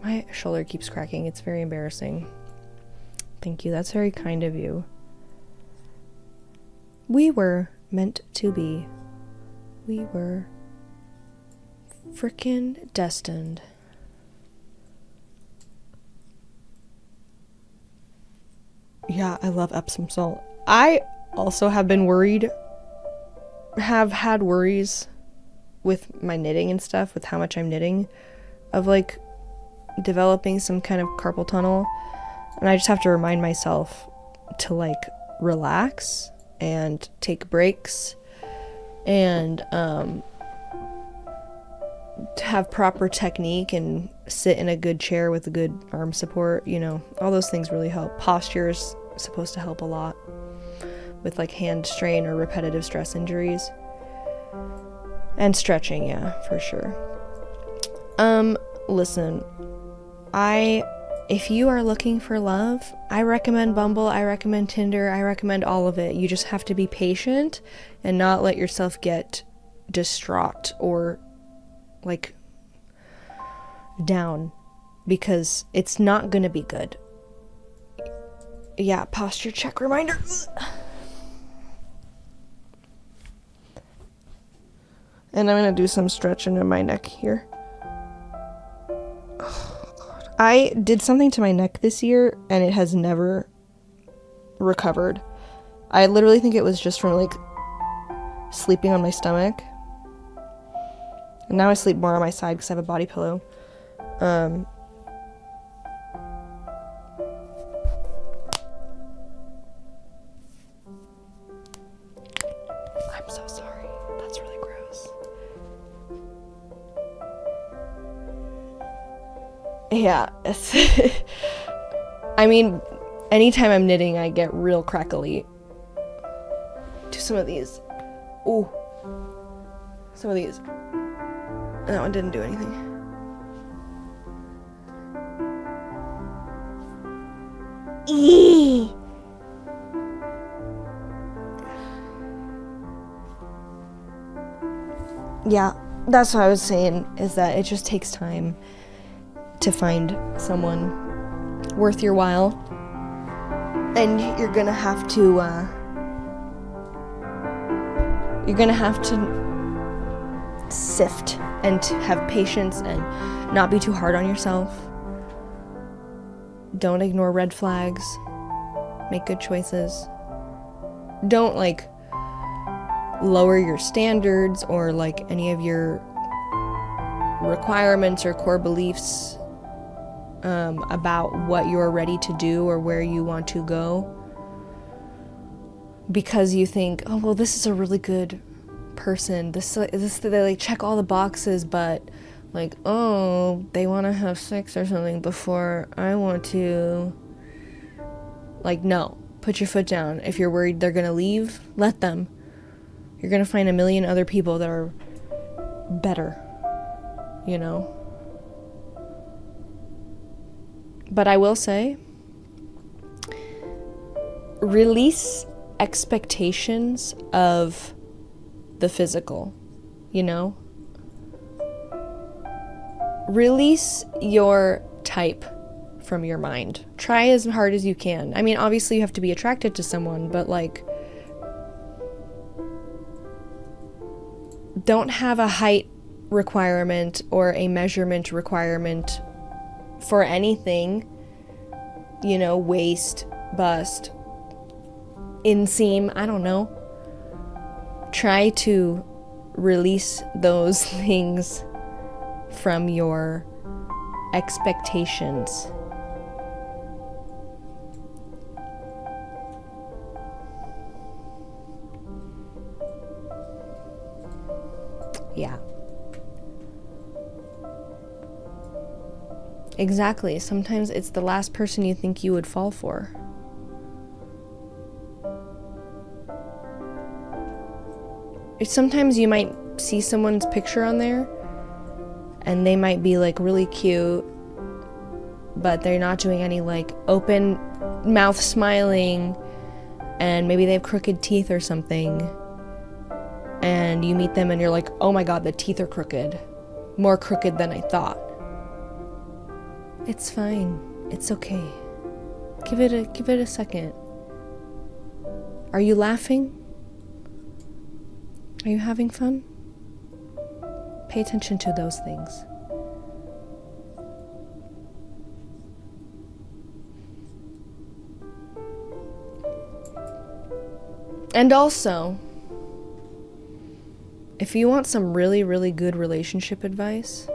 My shoulder keeps cracking. It's very embarrassing. Thank you. That's very kind of you. We were meant to be. We were frickin' destined. Yeah, I love Epsom salt. I also have had worries with my knitting and stuff, with how much I'm knitting, of like developing some kind of carpal tunnel. And I just have to remind myself to like relax and take breaks and to have proper technique and sit in a good chair with a good arm support. You know, all those things really help. Posture is supposed to help a lot with like hand strain or repetitive stress injuries. And stretching, yeah, for sure. Listen, if you are looking for love, I recommend Bumble, I recommend Tinder, I recommend all of it. You just have to be patient and not let yourself get distraught or like down, because it's not gonna be good. Yeah, posture check reminder. And I'm gonna do some stretching in my neck here. Oh, God. I did something to my neck this year and it has never recovered. I literally think it was just from like sleeping on my stomach. And now I sleep more on my side because I have a body pillow. I'm so sorry. That's really gross. Yeah, I mean, anytime I'm knitting, I get real crackly. Do some of these. Ooh. Some of these. That one didn't do anything.
Eee.
Yeah, that's what I was saying, is that it just takes time to find someone worth your while. And you're gonna have to sift and have patience and not be too hard on yourself. Don't ignore red flags. Make good choices. Don't like lower your standards or like any of your requirements or core beliefs about what you're ready to do or where you want to go, because you think, oh well, this is a really good person, this they like check all the boxes, but like, oh, they want to have sex or something before I want to. Like, no, put your foot down. If you're worried they're gonna leave, let them. You're gonna find a million other people that are better, you know? But I will say, release expectations of the physical, you know? Release your type from your mind. Try as hard as you can. I mean, obviously you have to be attracted to someone, but like, don't have a height requirement or a measurement requirement for anything, you know, waist, bust, inseam, I don't know. Try to release those things from your expectations. Yeah. Exactly. Sometimes it's the last person you think you would fall for. Sometimes you might see someone's picture on there and they might be like really cute, but they're not doing any like open mouth smiling, and maybe they have crooked teeth or something, and you meet them and you're like, oh my god, the teeth are crooked, more crooked than I thought. It's fine. It's okay. Give it a second. Are you laughing? Are you having fun? Pay attention to those things. And also, if you want some really, really good relationship advice,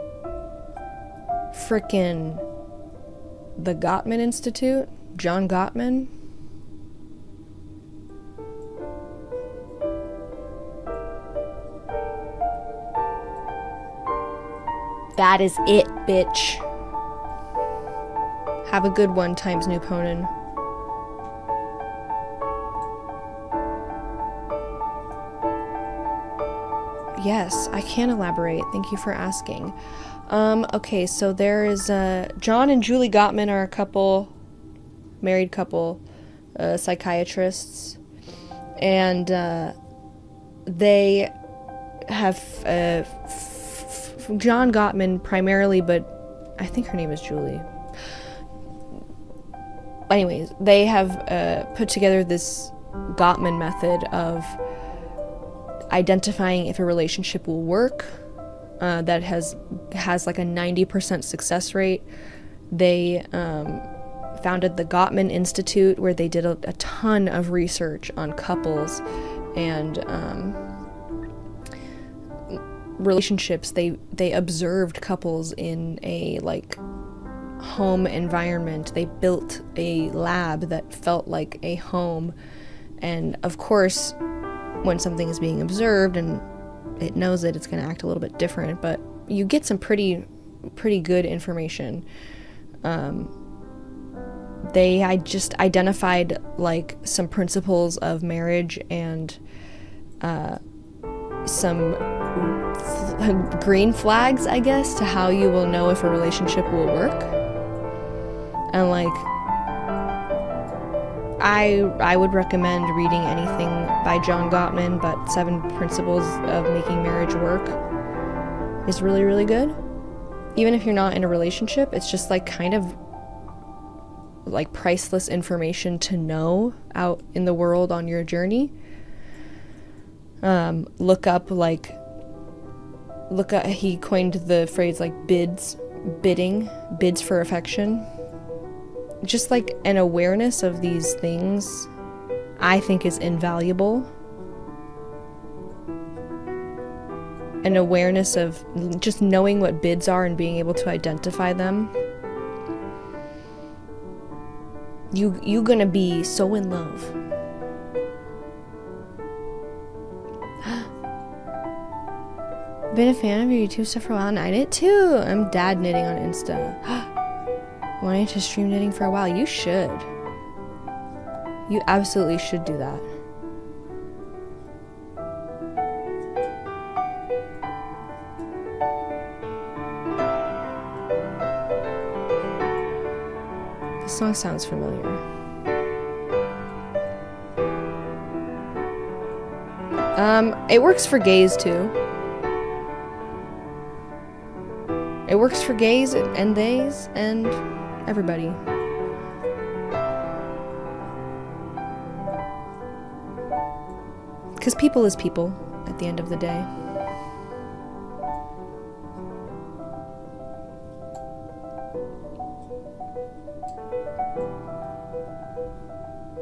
frickin' the Gottman Institute, John Gottman. That is it, bitch. Have a good one, Times New Ponin. Yes, I can elaborate. Thank you for asking. Okay, so there is John and Julie Gottman are a couple, married couple, psychiatrists, and they have John Gottman primarily, but I think her name is Julie. Anyways, they have put together this Gottman method of identifying if a relationship will work, that has like a 90% success rate. They founded the Gottman Institute, where they did a ton of research on couples and relationships. They observed couples in a like home environment. They built a lab that felt like a home, and of course, when something is being observed and it knows it, it's going to act a little bit different, but you get some pretty good information. I just identified like some principles of marriage and some green flags, I guess, to how you will know if a relationship will work. And like, I would recommend reading anything by John Gottman, but 7 Principles of Making Marriage Work is really, really good. Even if you're not in a relationship, it's just like kind of like priceless information to know out in the world on your journey. Look up, he coined the phrase like bids for affection. Just like an awareness of these things, I think, is invaluable. An awareness of just knowing what bids are and being able to identify them. You gonna be so in love. Been a fan of your YouTube stuff for a while, and I did too. I'm dad knitting on Insta. Wanting to stream knitting for a while. You should. You absolutely should do that. This song sounds familiar. It works for gays too. It works for gays and theys and everybody. Because people is people at the end of the day.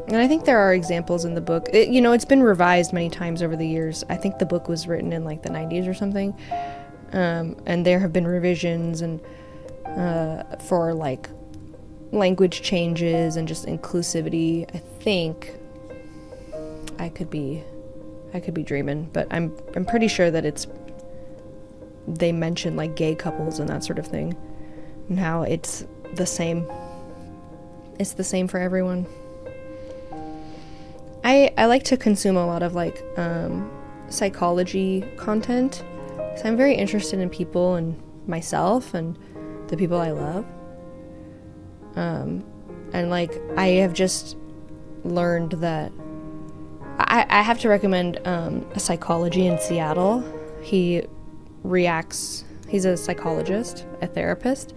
And I think there are examples in the book. It's been revised many times over the years. I think the book was written in like the 90s or something. And there have been revisions and for like language changes and just inclusivity. I think I could be dreaming, but I'm pretty sure that they mention like gay couples and that sort of thing, and how it's the same for everyone. I like to consume a lot of like psychology content, because I'm very interested in people and myself and the people I love. And like I have just learned that I have to recommend a psychology in Seattle. He's a psychologist, a therapist,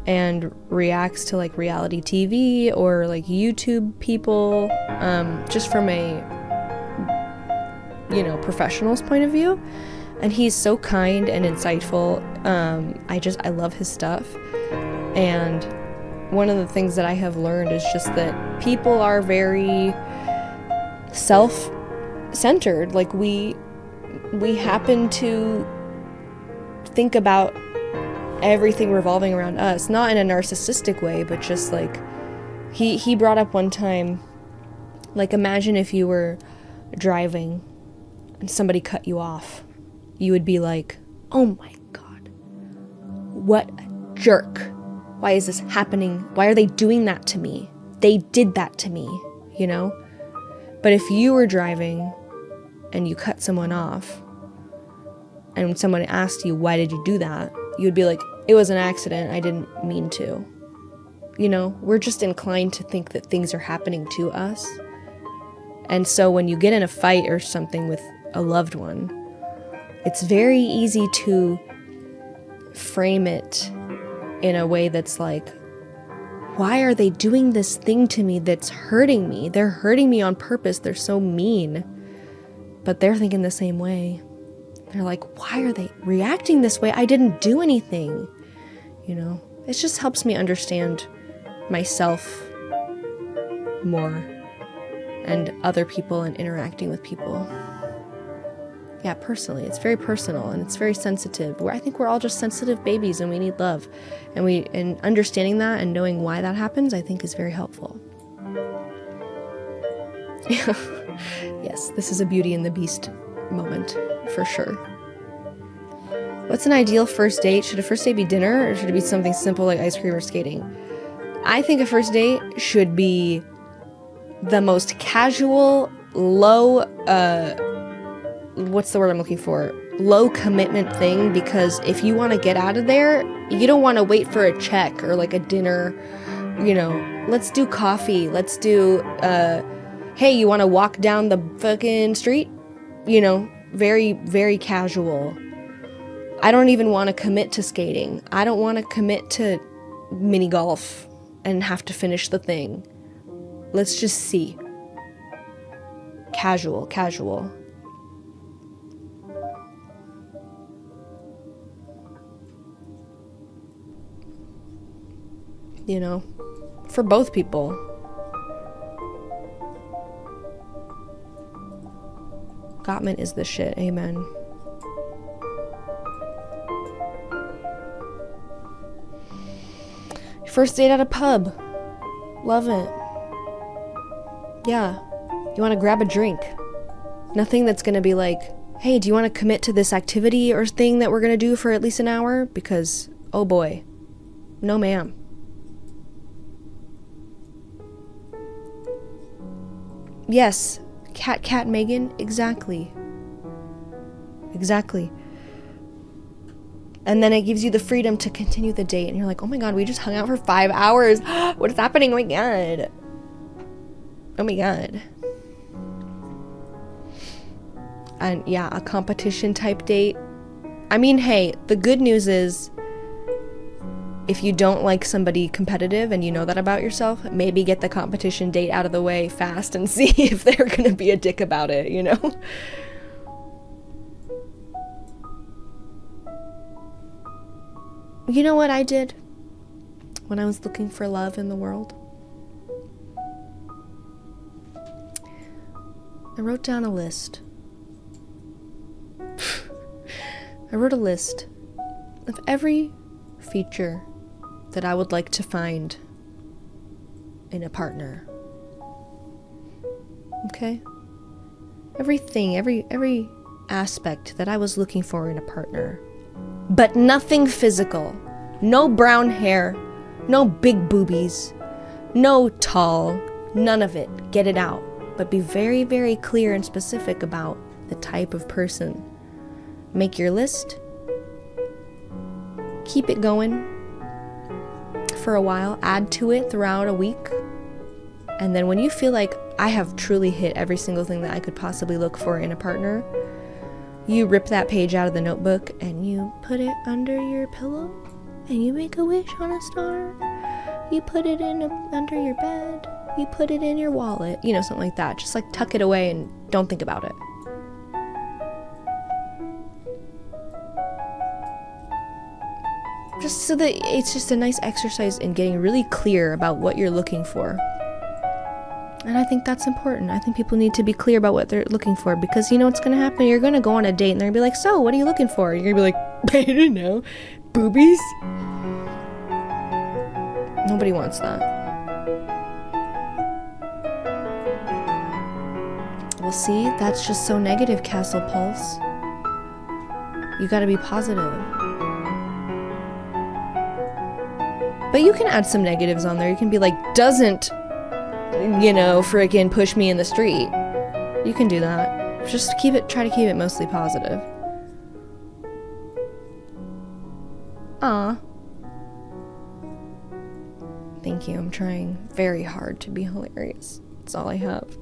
and reacts to like reality TV or like YouTube people, just from a professional's point of view. And he's so kind and insightful. I love his stuff. And one of the things that I have learned is just that people are very self-centered. Like we happen to think about everything revolving around us, not in a narcissistic way, but just like he brought up one time, like imagine if you were driving and somebody cut you off. You would be like, oh my God, what a jerk. Why is this happening? Why are they doing that to me? They did that to me, But if you were driving and you cut someone off and someone asked you, why did you do that? You would be like, it was an accident. I didn't mean to. We're just inclined to think that things are happening to us. And so when you get in a fight or something with a loved one, it's very easy to frame it in a way that's like, why are they doing this thing to me that's hurting me? They're hurting me on purpose. They're so mean. But they're thinking the same way. They're like, why are they reacting this way? I didn't do anything. It just helps me understand myself more and other people and interacting with people. Yeah, personally, it's very personal and it's very sensitive. I think we're all just sensitive babies and we need love. And understanding that and knowing why that happens, I think is very helpful. Yes, this is a Beauty and the Beast moment, for sure. What's an ideal first date? Should a first date be dinner or should it be something simple like ice cream or skating? I think a first date should be the most casual, low, what's the word I'm looking for? Low commitment thing, because if you want to get out of there, you don't want to wait for a check or like a dinner You know, let's do coffee. Let's do, hey, you want to walk down the fucking street? You know, very, very casual. I don't even want to commit to skating. I don't want to commit to mini golf and have to finish the thing. Let's just see. Casual, casual. You know, for both people. Gottman is the shit, amen. First date at a pub. Love it. Yeah. You want to grab a drink. Nothing that's going to be like, hey, do you want to commit to this activity or thing that we're going to do for at least an hour? Because, oh boy. No ma'am. Yes. Cat Megan. Exactly. Exactly. And then it gives you the freedom to continue the date. And you're like, oh my god, we just hung out for 5 hours. What is happening? Oh my god. Oh my god. And yeah, a competition type date. I mean, hey, the good news is if you don't like somebody competitive and you know that about yourself, maybe get the competition date out of the way fast and see if they're gonna be a dick about it, you know? You know what I did when I was looking for love in the world? I wrote down a list. I wrote a list of every feature that I would like to find in a partner. Okay? Everything, every aspect that I was looking for in a partner. But nothing physical. No brown hair. No big boobies. No tall. None of it. Get it out. But be very, very clear and specific about the type of person. Make your list. Keep it going for a while. Add to it throughout a week. And then when you feel like I have truly hit every single thing that I could possibly look for in a partner, you rip that page out of the notebook and you put it under your pillow and you make a wish on a star. You put it under your bed. You put it in your wallet. You know, something like that. Just like tuck it away and don't think about it. Just so that it's just a nice exercise in getting really clear about what you're looking for. And I think that's important. I think people need to be clear about what they're looking for, because you know what's going to happen? You're going to go on a date and they're going to be like, so, what are you looking for? You're going to be like, I don't know. Boobies? Nobody wants that. Well, see, that's just so negative, Castle Pulse. You got to be positive. But you can add some negatives on there. You can be like, doesn't, you know, freaking push me in the street. You can do that. Just try to keep it mostly positive. Aw. Thank you. I'm trying very hard to be hilarious. That's all I have.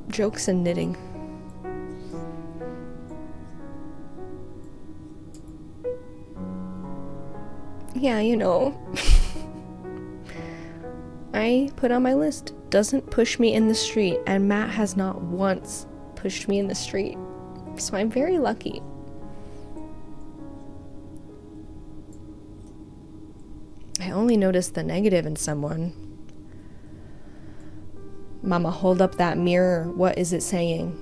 Jokes and knitting. Yeah, you know. I put on my list, doesn't push me in the street, and Matt has not once pushed me in the street. So I'm very lucky. I only noticed the negative in someone. Mama, hold up that mirror. What is it saying?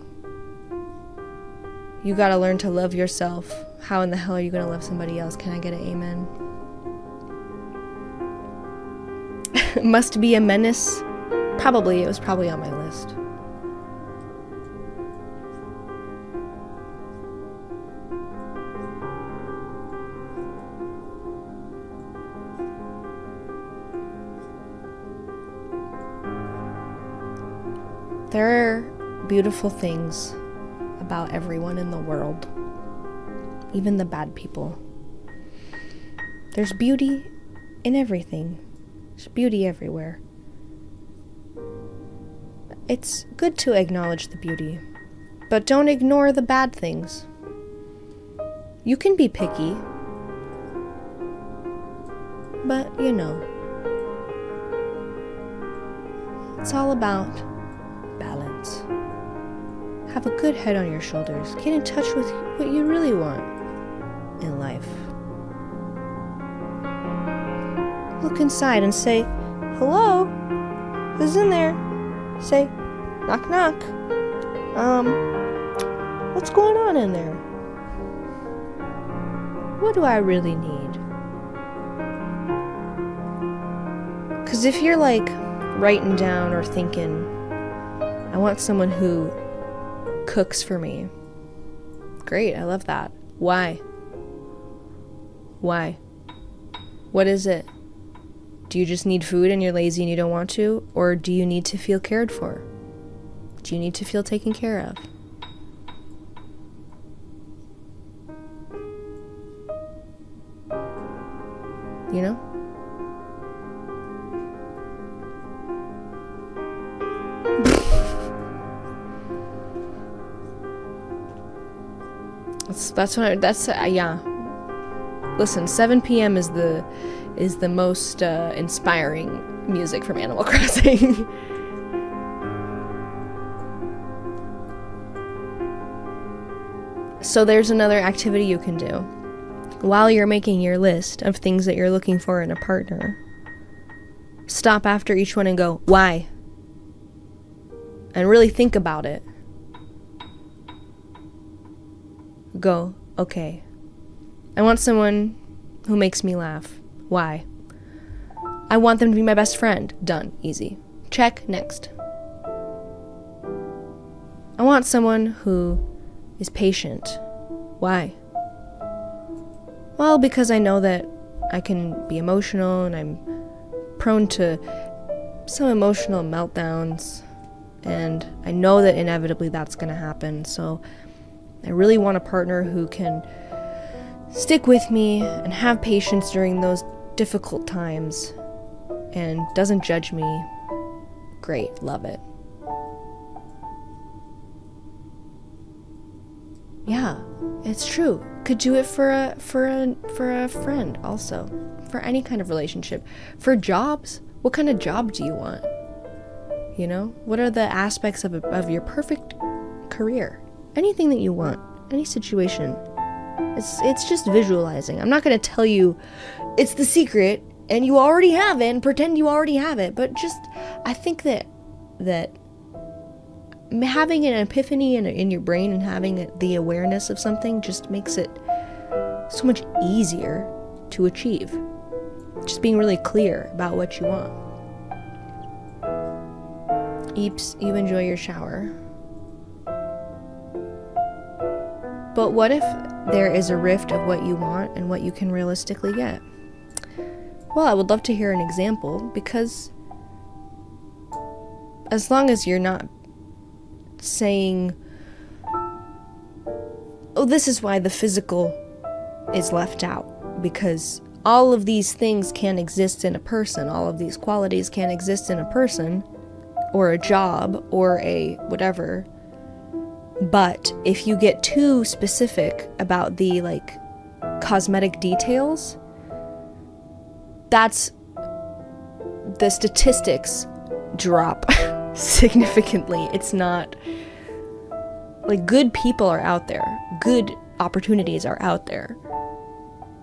You gotta learn to love yourself. How in the hell are you gonna love somebody else? Can I get an amen? Must be a menace. Probably. It was probably on my list. There are beautiful things about everyone in the world, even the bad people. There's beauty in everything. There's beauty everywhere. It's good to acknowledge the beauty, but don't ignore the bad things. You can be picky, but you know, it's all about balance. Have a good head on your shoulders. Get in touch with what you really want in life. Look inside and say, hello? Who's in there? Say, knock knock. What's going on in there? What do I really need? Because if you're like writing down or thinking, I want someone who cooks for me. Great, I love that. Why? Why? What is it? Do you just need food and you're lazy and you don't want to? Or do you need to feel cared for? Do you need to feel taken care of? You know? Yeah. Listen, 7 p.m. is the most inspiring music from Animal Crossing. So there's another activity you can do. While you're making your list of things that you're looking for in a partner, stop after each one and go, why? And really think about it. Go, okay. I want someone who makes me laugh. Why? I want them to be my best friend. Done. Easy. Check. Next. I want someone who is patient. Why? Well, because I know that I can be emotional and I'm prone to some emotional meltdowns, and I know that inevitably that's going to happen. So I really want a partner who can stick with me and have patience during those difficult times and doesn't judge me. Great, love it. Yeah, it's true. Could do it for a friend also. For any kind of relationship. For jobs, what kind of job do you want? You know, what are the aspects of your perfect career? Anything that you want, any situation. It's just visualizing. I'm not going to tell you it's the secret and you already have it and pretend you already have it, but just I think that having an epiphany in your brain and having the awareness of something just makes it so much easier to achieve. Just being really clear about what you want. Eeps, you enjoy your shower. But what if there is a rift of what you want and what you can realistically get? Well, I would love to hear an example, because as long as you're not saying, oh, this is why the physical is left out, because all of these things can exist in a person, all of these qualities can exist in a person, or a job, or a whatever. But if you get too specific about the cosmetic details, that's the statistics drop significantly. It's not good people are out there, good opportunities are out there.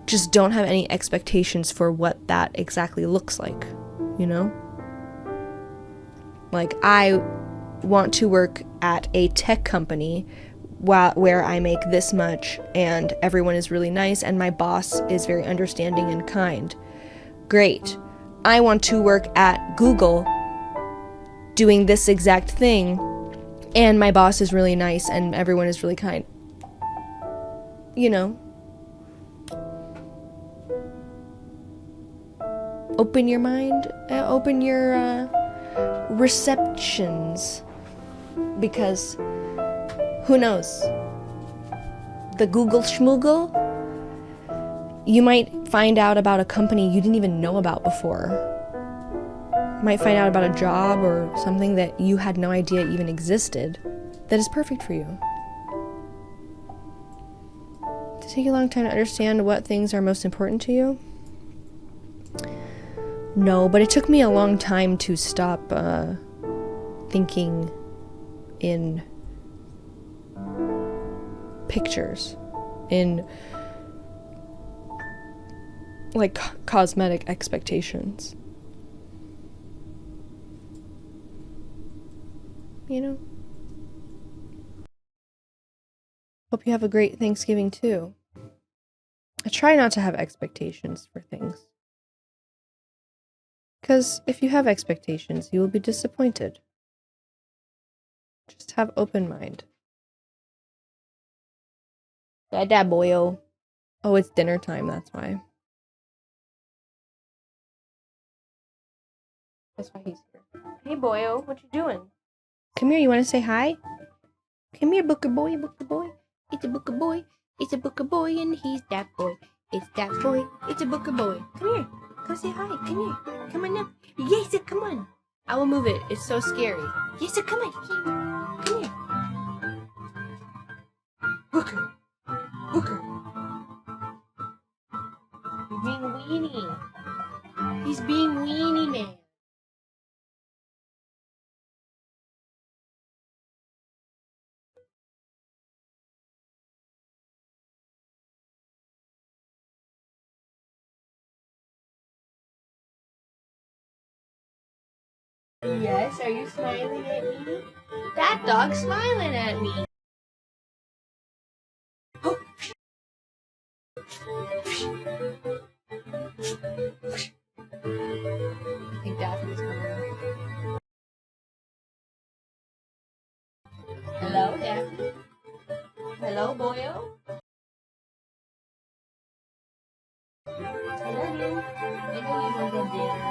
Just don't have any expectations for what that exactly looks like, you know? I want to work at a tech company where I make this much and everyone is really nice and my boss is very understanding and kind. Great. I want to work at Google doing this exact thing and my boss is really nice and everyone is really kind. You know? Open your mind, open your receptions, because who knows? The Google schmoogle, you might find out about a company you didn't even know about before, might find out about a job or something that you had no idea even existed that is perfect for you. Does it take you a long time to understand what things are most important to you? No, but it took me a long time to stop thinking in pictures, in like cosmetic expectations. You know? Hope you have a great Thanksgiving too. I try not to have expectations for things. Because if you have expectations, you will be disappointed. Just have open mind. Dad, boyo. Oh, it's dinner time, that's why. That's why he's here. Hey, boyo, what you doing? Come here, you want to say hi? Come here, Booker boy, Booker boy. It's a Booker boy. It's a Booker boy, and he's that boy. It's that boy. It's a Booker boy. Come here. Come say hi. Come here. Come on up. Yes, sir, come on. I will move it. It's so scary. Yes, sir, come on. Come here. Booker. Booker. You're being weenie. He's being weenie, man. Yes, are you smiling at me? That dog's smiling at me. Oh. I think Daphne's coming out. Hello, Daphne? Hello, boyo? I love you. I know you want to dinner.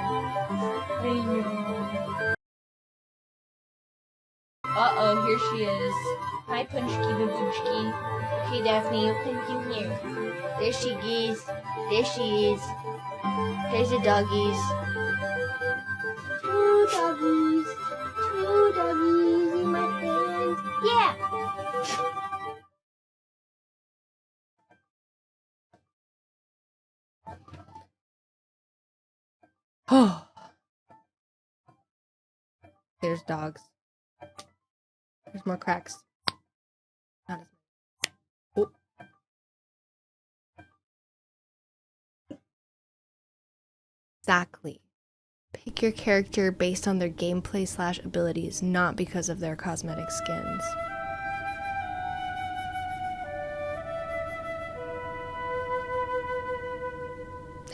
I know. Uh-oh, here she is. Hi, Punchki Babushki. Okay, Daphne, come here. There she is. There she is. There's the doggies. Two doggies. Two doggies in my hands. Yeah! Oh. There's dogs. There's more cracks. Not as many. Oh. Exactly. Pick your character based on their gameplay / abilities, not because of their cosmetic skins.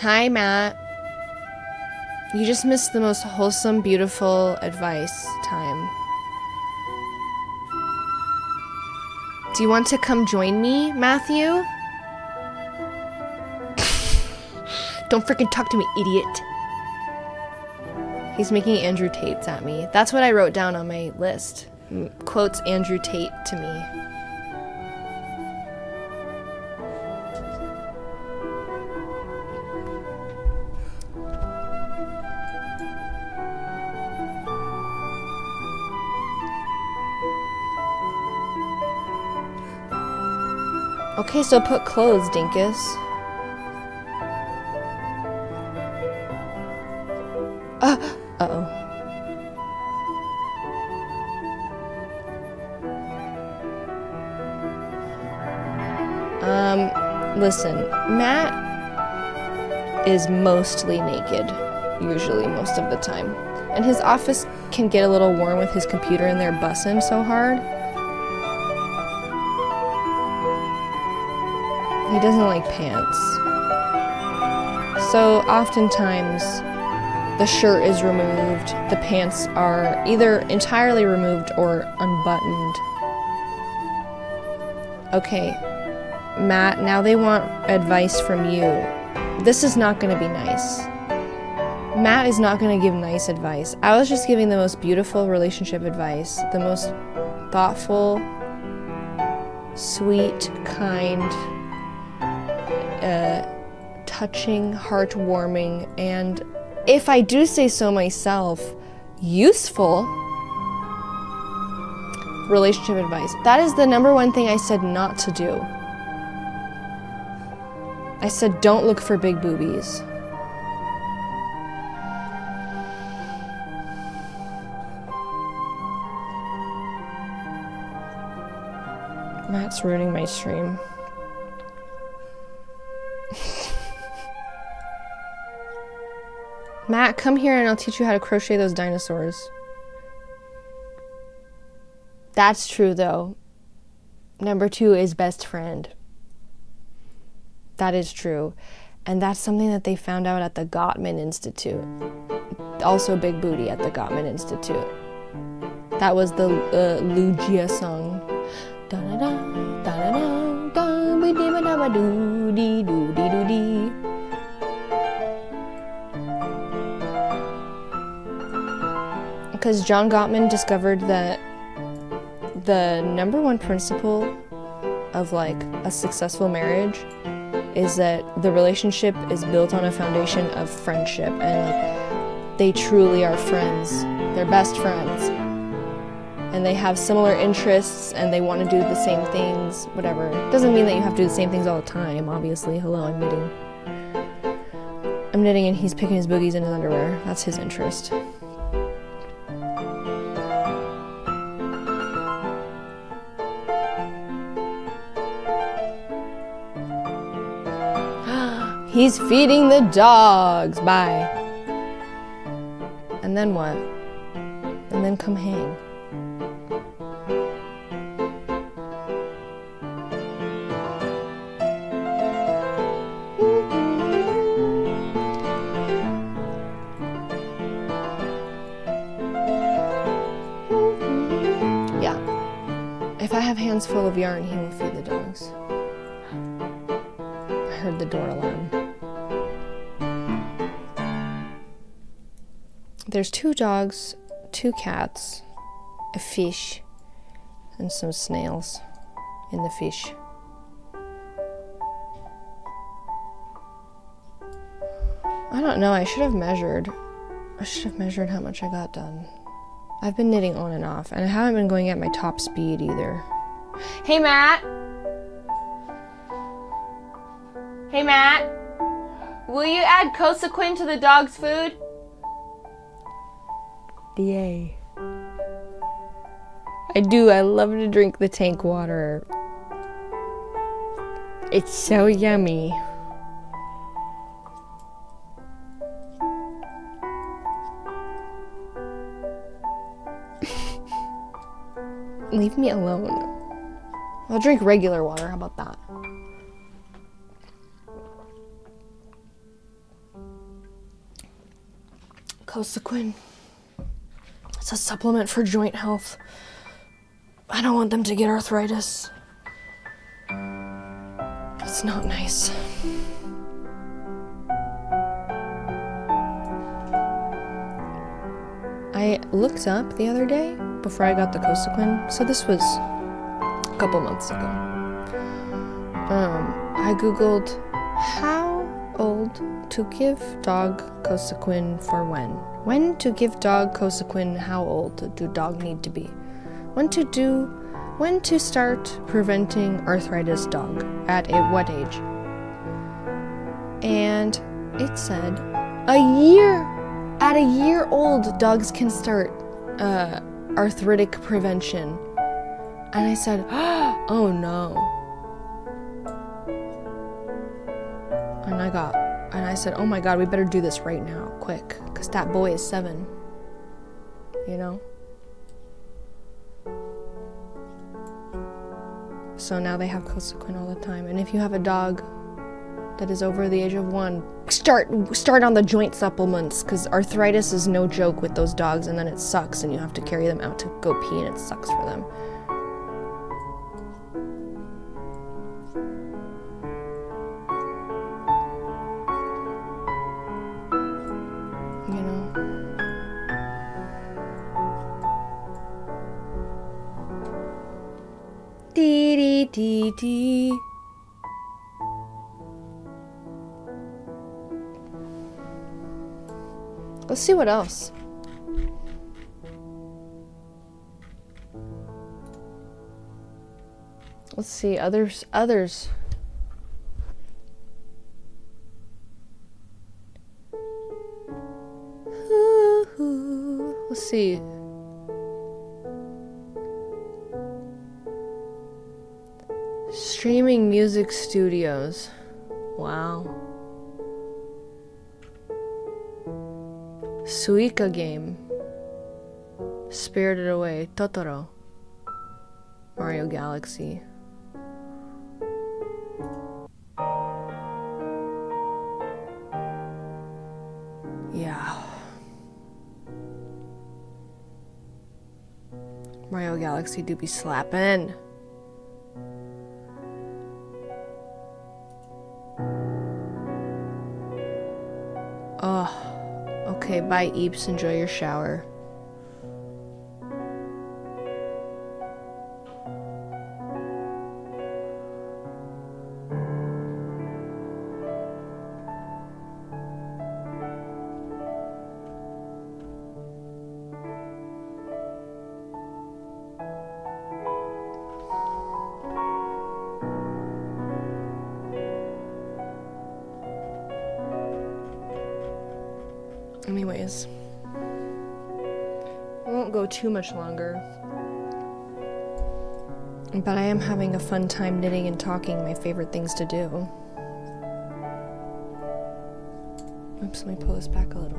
Hi, Matt. You just missed the most wholesome, beautiful advice time. Do you want to come join me, Matthew? Don't freaking talk to me, idiot. He's making Andrew Tates at me. That's what I wrote down on my list. Quotes Andrew Tate to me. Okay, so put clothes, dinkus. Uh-oh. Listen, Matt is mostly naked, usually, most of the time. And his office can get a little warm with his computer in there bussin' so hard. He doesn't like pants. So oftentimes the shirt is removed, the pants are either entirely removed or unbuttoned. Okay, Matt, now they want advice from you. This is not gonna be nice. Matt is not gonna give nice advice. I was just giving the most beautiful relationship advice, the most thoughtful, sweet, kind, touching, heartwarming, and if I do say so myself, useful relationship advice. That is the number one thing I said not to do. I said don't look for big boobies. Matt's ruining my stream. Matt, come here and I'll teach you how to crochet those dinosaurs. That's true though. Number 2 is best friend. That is true. And that's something that they found out at the Gottman Institute. Also big booty at the Gottman Institute. That was the Lugia song. Because John Gottman discovered that the number one principle of like a successful marriage is that the relationship is built on a foundation of friendship, and like they truly are friends. They're best friends. And they have similar interests and they want to do the same things, whatever. Doesn't mean that you have to do the same things all the time, obviously. Hello, I'm knitting. I'm knitting and he's picking his boogies in his underwear. That's his interest. He's feeding the dogs. Bye. And then what? And then come hang. Yeah. If I have hands full of yarn, he will feed the dogs. I heard the door alarm. There's 2 dogs, 2 cats, a fish, and some snails in the fish. I don't know, I should have measured. I should have measured how much I got done. I've been knitting on and off, and I haven't been going at my top speed either. Hey, Matt! Hey, Matt! Will you add Cosequin to the dog's food? Yay. I do. I love to drink the tank water. It's so yummy. Leave me alone. I'll drink regular water. How about that? Cosequin. It's a supplement for joint health. I don't want them to get arthritis. It's not nice. I looked up the other day before I got the Cosequin. So this was a couple months ago. I googled how old to give dog Cosequin for when. When to give dog Cosequin, how old do dog need to be? When to start preventing arthritis dog, at what age? And it said at a year old dogs can start arthritic prevention. And I said, oh no. And I said, oh my God, we better do this right now, quick, because that boy is 7, you know? So now they have Cosequin all the time. And if you have a dog that is over the age of 1, start on the joint supplements, because arthritis is no joke with those dogs, and then it sucks, and you have to carry them out to go pee, and it sucks for them. Dee. Let's see what else. Let's see, others. Let's see. Streaming music studios. Wow. Suica game. Spirited Away. Totoro. Mario Galaxy. Yeah. Mario Galaxy do be slappin'. Oh, okay, bye Eeps, enjoy your shower. Anyways, I won't go too much longer, but I am having a fun time knitting and talking, my favorite things to do. Oops, let me pull this back a little.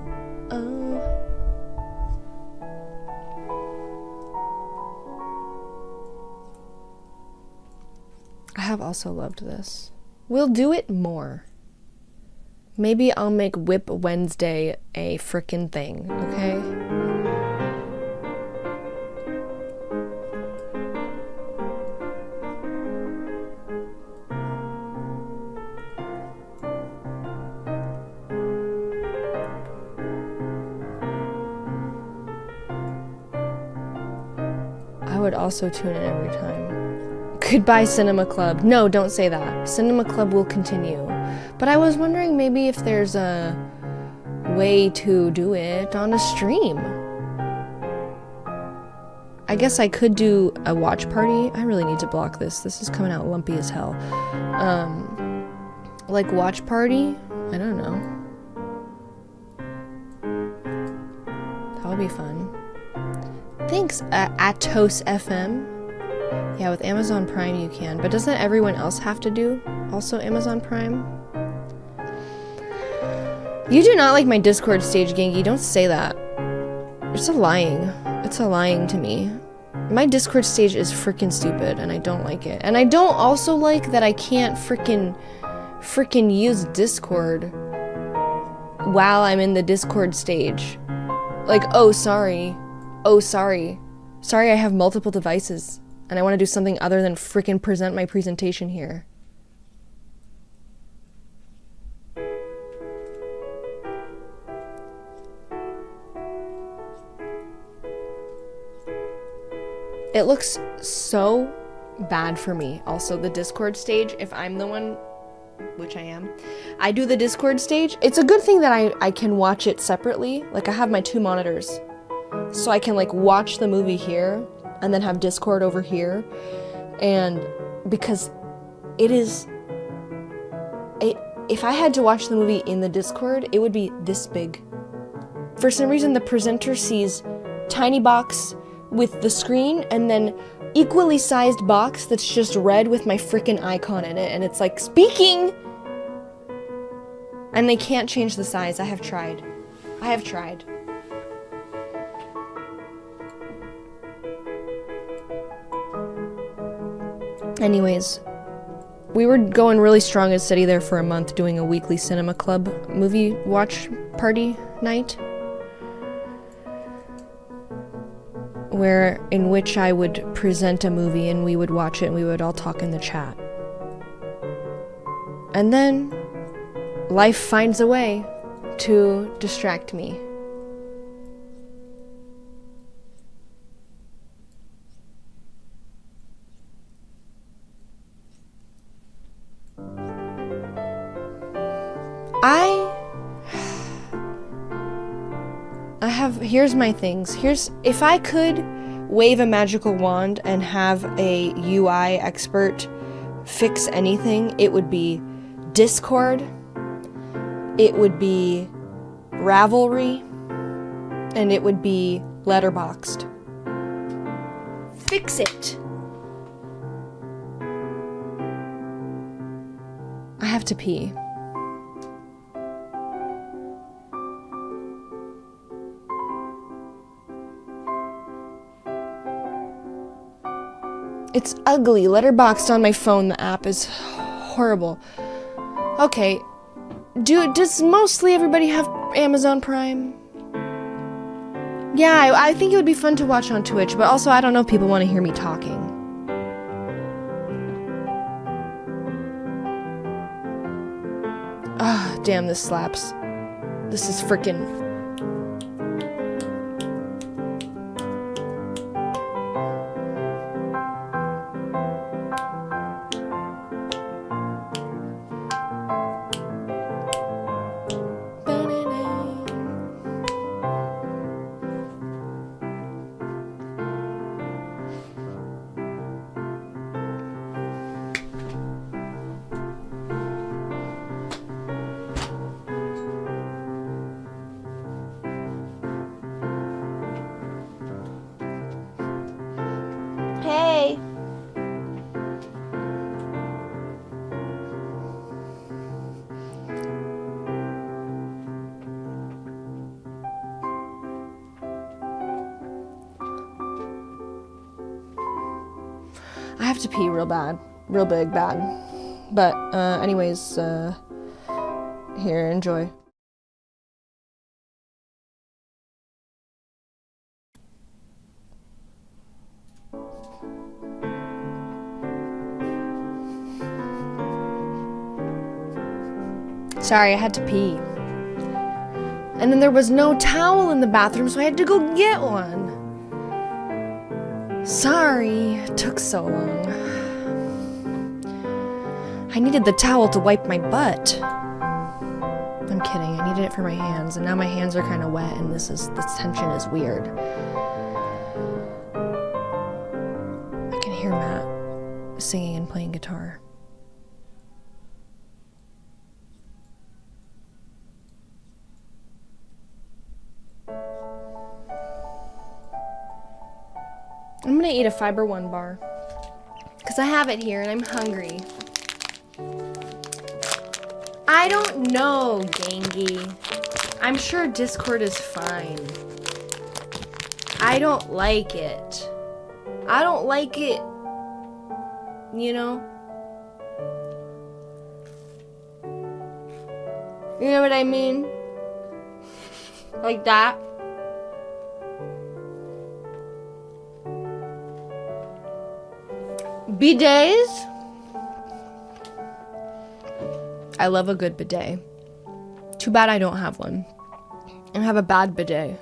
I have also loved this. We'll do it more. Maybe I'll make WIP Wednesday a frickin' thing, okay? I would also tune in every time. Goodbye, Cinema Club. No, don't say that. Cinema Club will continue. But I was wondering maybe if there's a way to do it on a stream. I guess I could do a watch party. I really need to block this. This is coming out lumpy as hell. Like watch party? I don't know. That would be fun. Thanks, Atos FM. Yeah, with Amazon Prime you can. But doesn't everyone else have to do also Amazon Prime? You do not like my Discord stage, Genki. Don't say that. It's a lying. It's a lying to me. My Discord stage is freaking stupid, and I don't like it. And I don't also like that I can't freaking use Discord while I'm in the Discord stage. Like, oh, sorry. Oh, sorry. Sorry, I have multiple devices, and I want to do something other than freaking present my presentation here. It looks so bad for me. Also, the Discord stage, if I'm the one, which I am, I do the Discord stage. It's a good thing that I can watch it separately. Like, I have my two monitors. So I can, like, watch the movie here and then have Discord over here. And because it is... if I had to watch the movie in the Discord, it would be this big. For some reason, the presenter sees tiny box with the screen and then equally sized box that's just red with my freaking icon in it, and it's like, speaking! And they can't change the size. I have tried. Anyways, we were going really strong and steady there for a month, doing a weekly cinema club movie watch party night, in which I would present a movie and we would watch it and we would all talk in the chat. And then life finds a way to distract me. here's my things. If I could wave a magical wand and have a UI expert fix anything, it would be Discord, it would be Ravelry, and it would be Letterboxd. Fix it. I have to pee. It's ugly. Letterboxd on my phone, the app is horrible. Okay. Does mostly everybody have Amazon Prime? Yeah, I think it would be fun to watch on Twitch, but also I don't know if people want to hear me talking. Ah, damn, this slaps. This is freaking... Hey. I have to pee real bad. Real big bad. But, anyways, here, enjoy. Sorry, I had to pee. And then there was no towel in the bathroom, so I had to go get one. Sorry, it took so long. I needed the towel to wipe my butt. I'm kidding, I needed it for my hands, and now my hands are kind of wet, and this tension is weird. I can hear Matt singing and playing guitar. I'm gonna eat a Fiber One bar because I have it here and I'm hungry. I don't know, Gangy. I'm sure Discord is fine. I don't like it. I don't like it, you know? You know what I mean? Like that. Bidets? I love a good bidet. Too bad I don't have one. I have a bad bidet.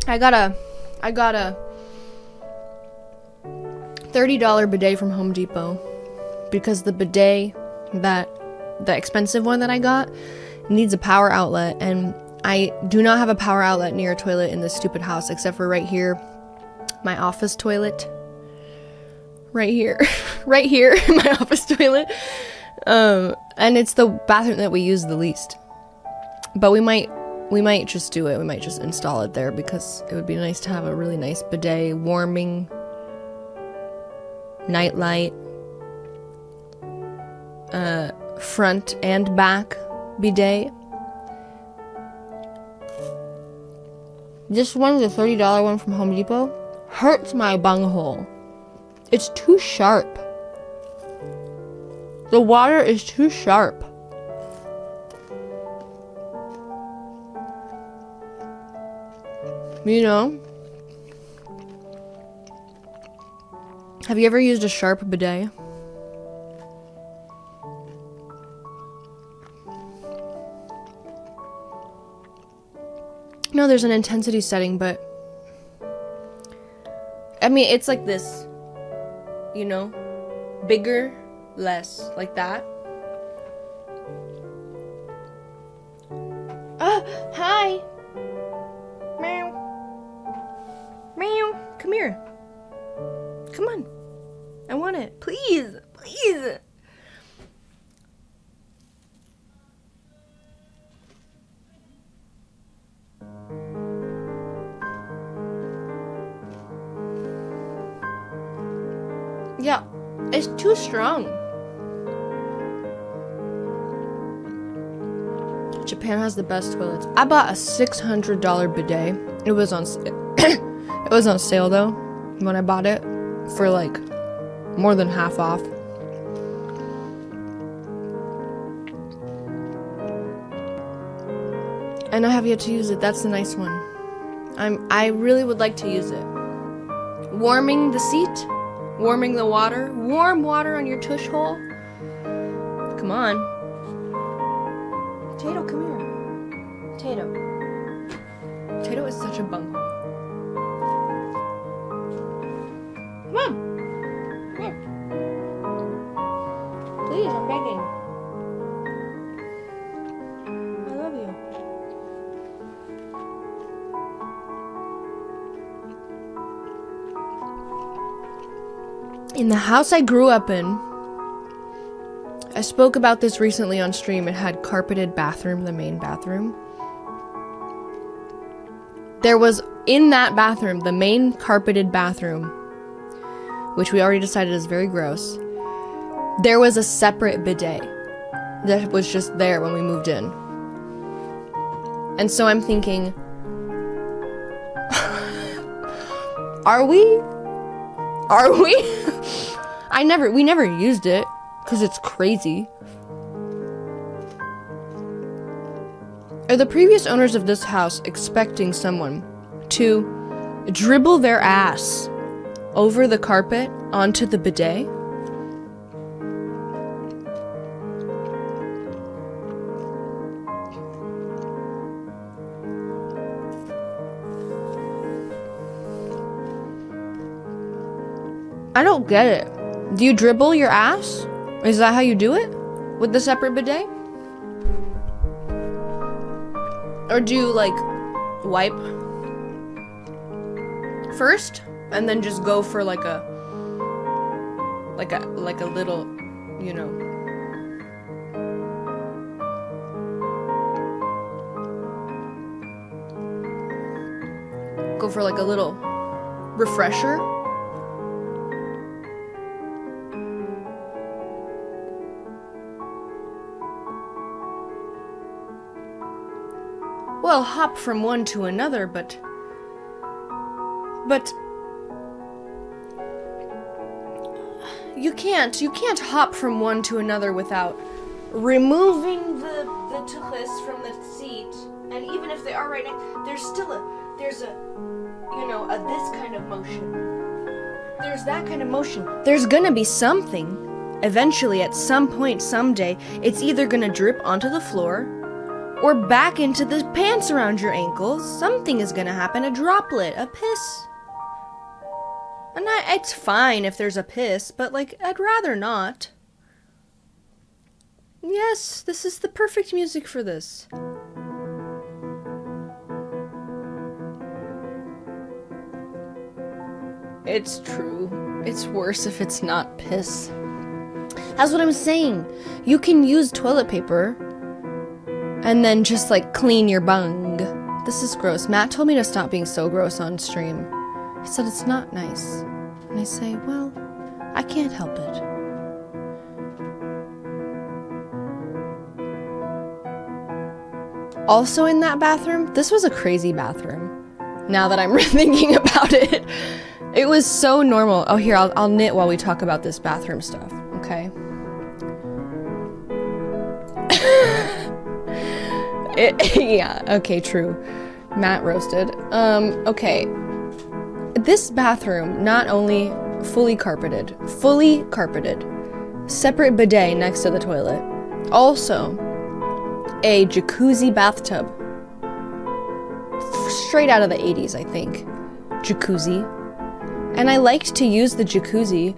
I got a $30 bidet from Home Depot because the bidet the expensive one that I got needs a power outlet, and I do not have a power outlet near a toilet in this stupid house except for right here, my office toilet. Right here. Right here, my office toilet. And it's the bathroom that we use the least. But we might just do it. We might just install it there because it would be nice to have a really nice bidet, warming, nightlight, front and back bidet. This one, the $30 one from Home Depot, hurts my bunghole. It's too sharp. The water is too sharp. You know? Have you ever used a sharp bidet? No, there's an intensity setting, but I mean, it's like this, you know, Bigger, less, like that. Hi. Meow. Meow. Come here. Come on. I want it. Please. Please. Yeah, it's too strong. Japan has the best toilets. I bought a $600 bidet. It was on it was on sale though when I bought it for like more than half off. And I have yet to use it. That's the nice one. I really would like to use it. Warming the seat, warming the water, warm water on your tush hole. Come on. Tato, come here. Tato. Tato is such a bunghole. Come on. Come here. Please, I'm begging. I love you. In the house I grew up in, I spoke about this recently on stream. It had carpeted bathroom, the main bathroom. There was, in that bathroom, the main carpeted bathroom, which we already decided is very gross, there was a separate bidet that was just there when we moved in. And so I'm thinking, are we? We never used it, because it's crazy. Are the previous owners of this house expecting someone to dribble their ass over the carpet onto the bidet? I don't get it. Do you dribble your ass? Is that how you do it? With the separate bidet? Or do you, like, wipe first and then just go for like a little, you know, go for like a little refresher? Well, hop from one to another, but you can't hop from one to another without removing the tuchus from the seat. And even if they are right next, there's a this kind of motion. There's that kind of motion. There's gonna be something, eventually, at some point, someday, it's either gonna drip onto the floor or back into the pants around your ankles. Something is gonna happen, a droplet, a piss. And it's fine if there's a piss, but like, I'd rather not. Yes, this is the perfect music for this. It's true. It's worse if it's not piss. That's what I'm saying. You can use toilet paper and then just like clean your bung. This is gross. Matt told me to stop being so gross on stream. He said it's not nice. And I say, well, I can't help it. Also in that bathroom, this was a crazy bathroom. Now that I'm thinking about it. It was so normal. Oh, here, I'll knit while we talk about this bathroom stuff, okay? Yeah, okay, true. Matt roasted. Okay. This bathroom, not only fully carpeted, separate bidet next to the toilet, also a jacuzzi bathtub. Straight out of the 80s, I think. Jacuzzi. And I liked to use the jacuzzi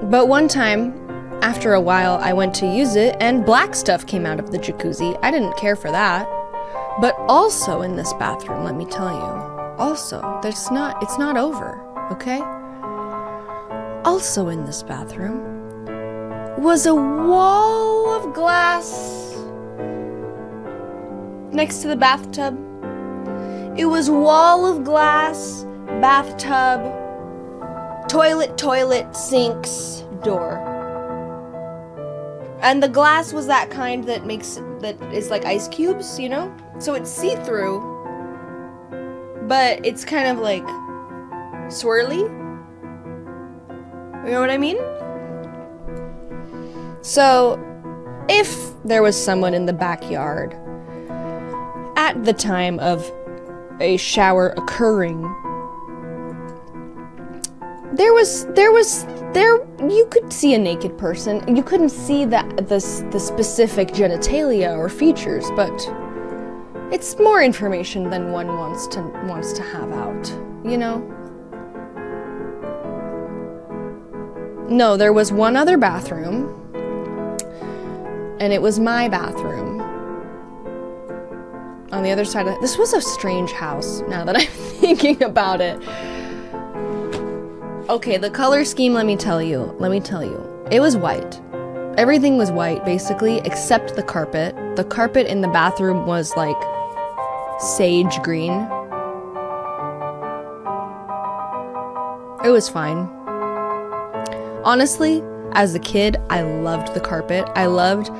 But one time, after a while, I went to use it and black stuff came out of the jacuzzi. I didn't care for that. But also in this bathroom, let me tell you. Also, it's not over, okay? Also in this bathroom was a wall of glass next to the bathtub. It was wall of glass, bathtub, toilet, sinks, door. And the glass was that kind that is like ice cubes, you know? So it's see-through, but it's kind of like swirly. You know what I mean? So, if there was someone in the backyard at the time of a shower occurring, you could see a naked person. You couldn't see the specific genitalia or features, but it's more information than one wants to have out, you know? No, there was one other bathroom, and it was my bathroom. On the other side of this was a strange house, now that I'm thinking about it. Okay, the color scheme, let me tell you. It was white. Everything was white, basically, except the carpet. The carpet in the bathroom was like sage green. It was fine. Honestly, as a kid, I loved the carpet. I loved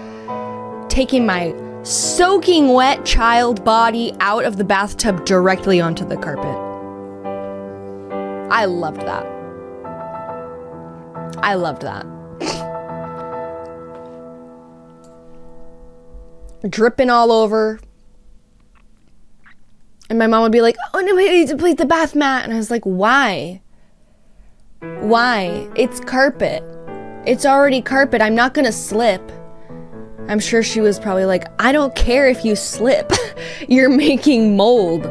taking my soaking wet child body out of the bathtub directly onto the carpet. I loved that. Dripping all over. And my mom would be like, "Oh no, we need to place the bath mat." And I was like, "Why? Why? It's carpet. It's already carpet. I'm not gonna slip." I'm sure she was probably like, "I don't care if you slip. You're making mold."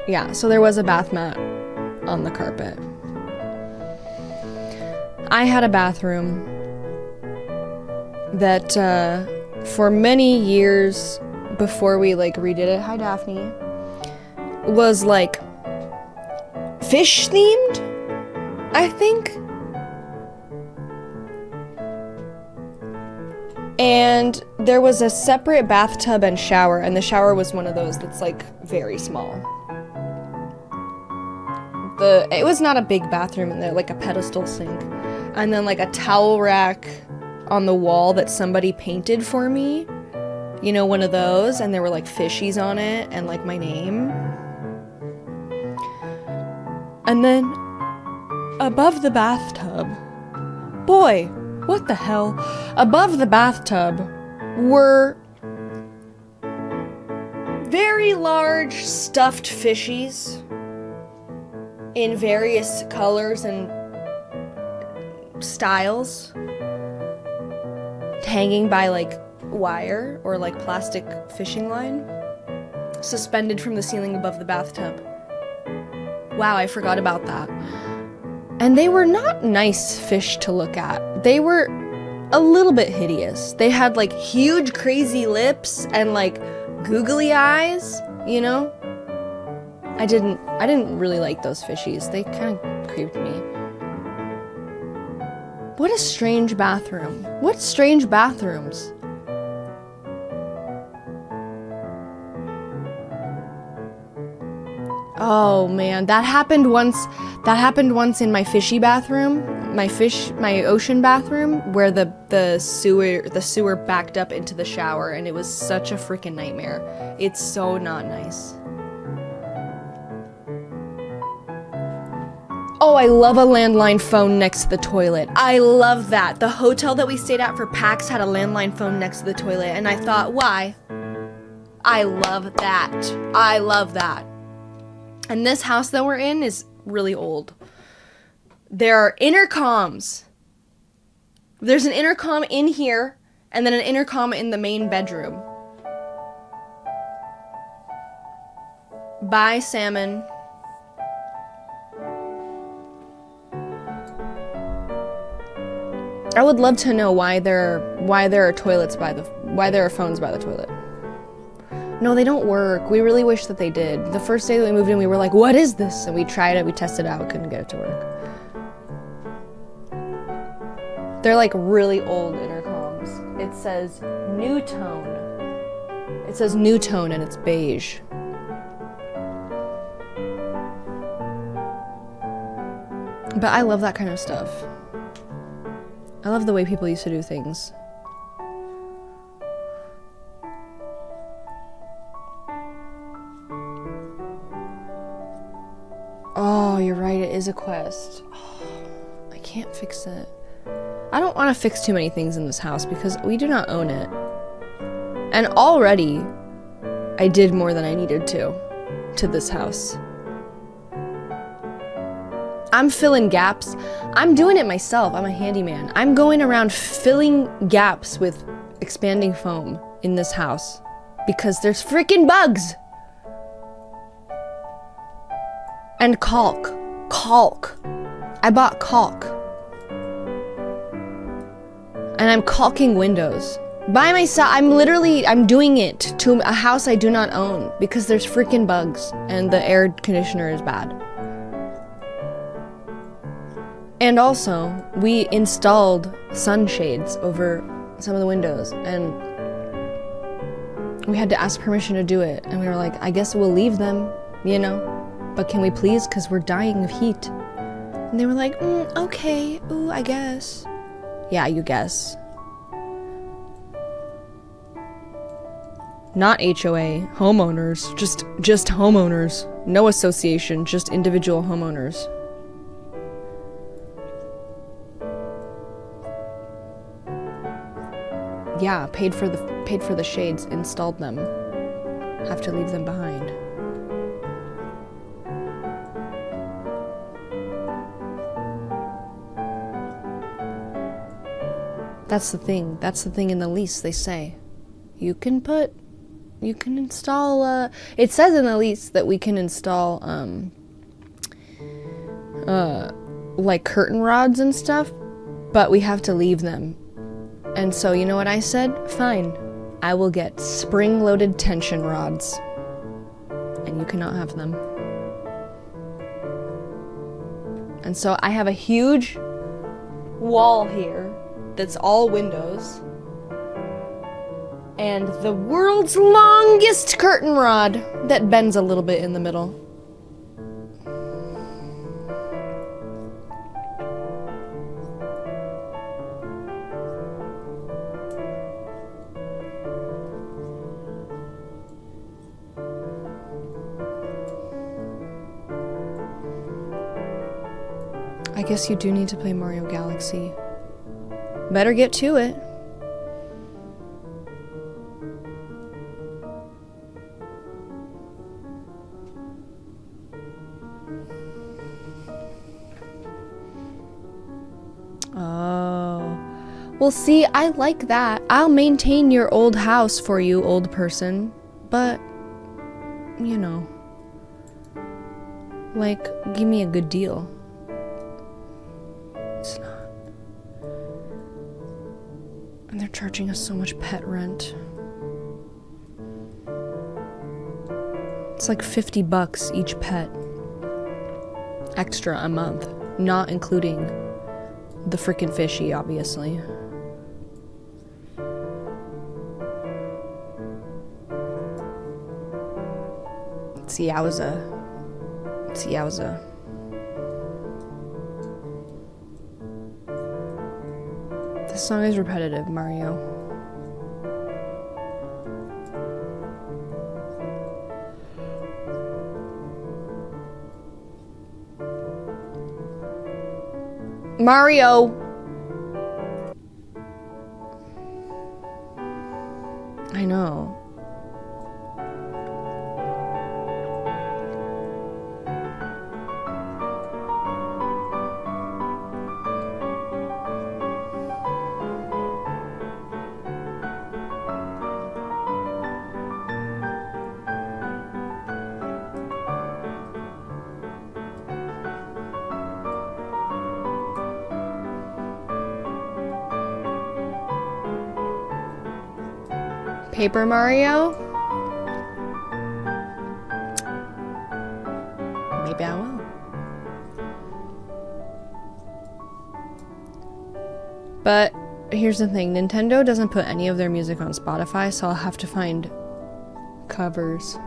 Yeah, so there was a bath mat on the carpet. I had a bathroom that for many years before we like redid it, hi Daphne, was like fish themed, I think. And there was a separate bathtub and shower, and the shower was one of those that's like very small. It was not a big bathroom in there, like a pedestal sink. And then like a towel rack on the wall that somebody painted for me. You know, one of those, and there were like fishies on it and like my name. And then above the bathtub, boy, what the hell? Above the bathtub were very large stuffed fishies in various colors and styles, hanging by like wire or like plastic fishing line, suspended from the ceiling above the bathtub. Wow, I forgot about that. And they were not nice fish to look at. They were a little bit hideous. They had like huge crazy lips and like googly eyes, you know? I didn't really like those fishies. They kind of creeped me. What a strange bathroom. What strange bathrooms? Oh man, that happened once in my fishy bathroom, my ocean bathroom, where the sewer backed up into the shower, and it was such a freaking nightmare. It's so not nice. Oh, I love a landline phone next to the toilet. I love that. The hotel that we stayed at for PAX had a landline phone next to the toilet, and I thought, why? I love that. I love that. And this house that we're in is really old. There are intercoms. There's an intercom in here, and then an intercom in the main bedroom. Bye, salmon. I would love to know why there are phones by the toilet. No, they don't work. We really wish that they did. The first day that we moved in, we were like, what is this? And we tried it, we tested it out, couldn't get it to work. They're like really old intercoms. It says new tone. It says new tone and it's beige. But I love that kind of stuff. I love the way people used to do things. Oh, you're right, it is a quest. Oh, I can't fix it. I don't want to fix too many things in this house because we do not own it. And already, I did more than I needed to this house. I'm filling gaps. I'm doing it myself. I'm a handyman. I'm going around filling gaps with expanding foam in this house because there's freaking bugs. And caulk. Caulk. I bought caulk. And I'm caulking windows. By myself. I'm doing it to a house I do not own because there's freaking bugs and the air conditioner is bad. And also, we installed sunshades over some of the windows and we had to ask permission to do it. And we were like, I guess we'll leave them, you know? But can we please? Because we're dying of heat. And they were like, okay, ooh, I guess. Yeah, you guess. Not HOA, homeowners, just homeowners. No association, just individual homeowners. Yeah, paid for the shades, installed them. Have to leave them behind. That's the thing. That's the thing in the lease. They say you can install. It says in the lease that we can install like curtain rods and stuff, but we have to leave them. And so, you know what I said? Fine. I will get spring-loaded tension rods. And you cannot have them. And so I have a huge wall here that's all windows. And the world's longest curtain rod that bends a little bit in the middle. I guess you do need to play Mario Galaxy. Better get to it. Oh. Well, see, I like that. I'll maintain your old house for you, old person. But, you know, like, give me a good deal. It's not. And they're charging us so much pet rent. It's like $50 each pet. Extra a month. Not including the frickin' fishy, obviously. It's Yowza. It's Yowza. This song is repetitive, Mario. Mario! I know. Paper Mario? Maybe I will. But here's the thing, Nintendo doesn't put any of their music on Spotify, so I'll have to find covers.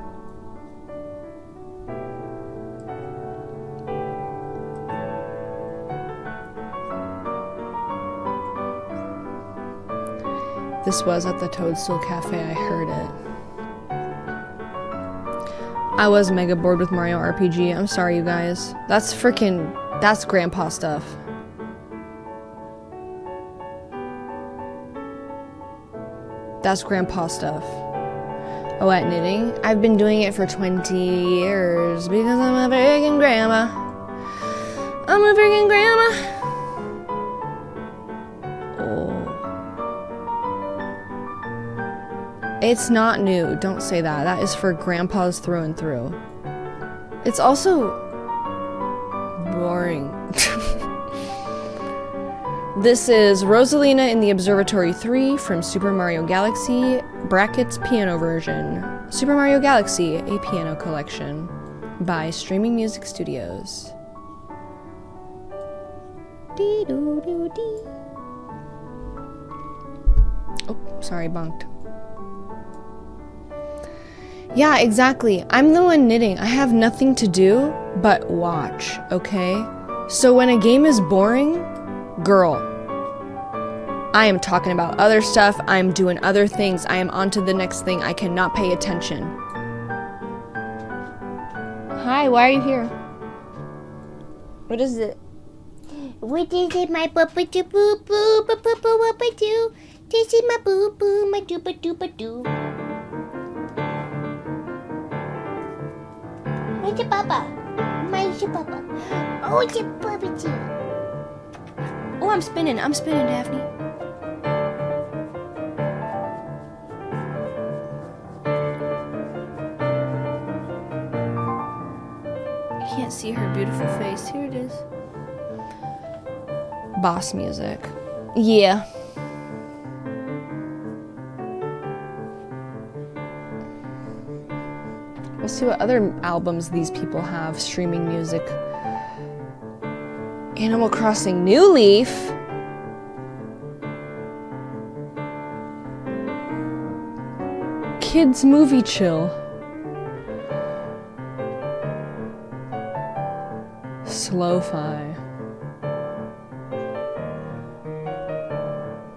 This was at the Toadstool Cafe, I heard it. I was mega bored with Mario RPG. I'm sorry, you guys. That's grandpa stuff. That's grandpa stuff. Oh, at knitting? I've been doing it for 20 years because I'm a freaking grandma. I'm a freaking grandma. Oh. It's not new. Don't say that. That is for grandpas through and through. It's also boring. This is Rosalina in the Observatory 3 from Super Mario Galaxy brackets piano version. Super Mario Galaxy, a piano collection by Streaming Music Studios. Dee-doo-doo-dee. Oh, sorry, bonked. Yeah, exactly. I'm the one knitting. I have nothing to do but watch, okay? So when a game is boring, girl, I am talking about other stuff. I am doing other things. I am on to the next thing. I cannot pay attention. Hi, why are you here? What is it?
What is it, my papa do boo boo, ba boo boo what I do? This is my boo boo, my dooba dooba doo. Where's your papa? Where's your papa? Oh, it's your papa too.
Oh, I'm spinning, Daphne. I can't see her beautiful face. Here it is. Boss music. Yeah. We'll see what other albums these people have streaming music. Animal Crossing New Leaf. Kids Movie Chill. Slow-fi.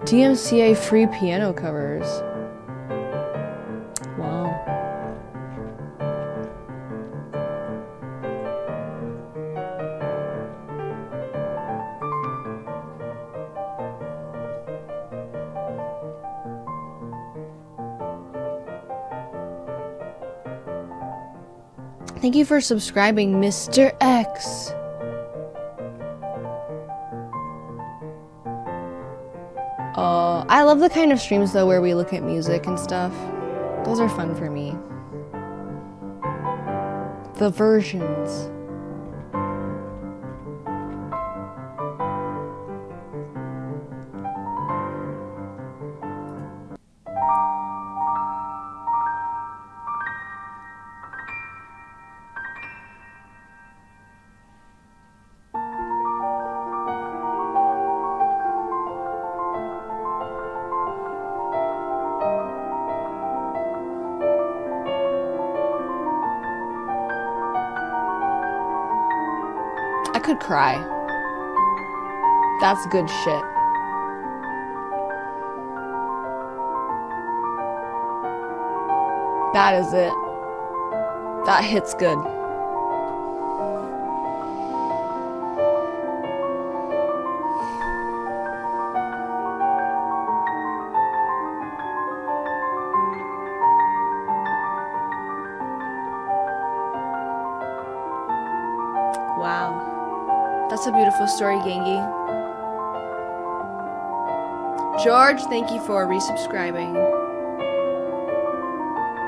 DMCA free piano covers. Wow. Thank you for subscribing, Mr. X. I love the kind of streams though where we look at music and stuff. Those are fun for me. The versions. I could cry. That's good shit. That is it. That hits good. Wow. That's a beautiful story, Gengi. George, thank you for resubscribing.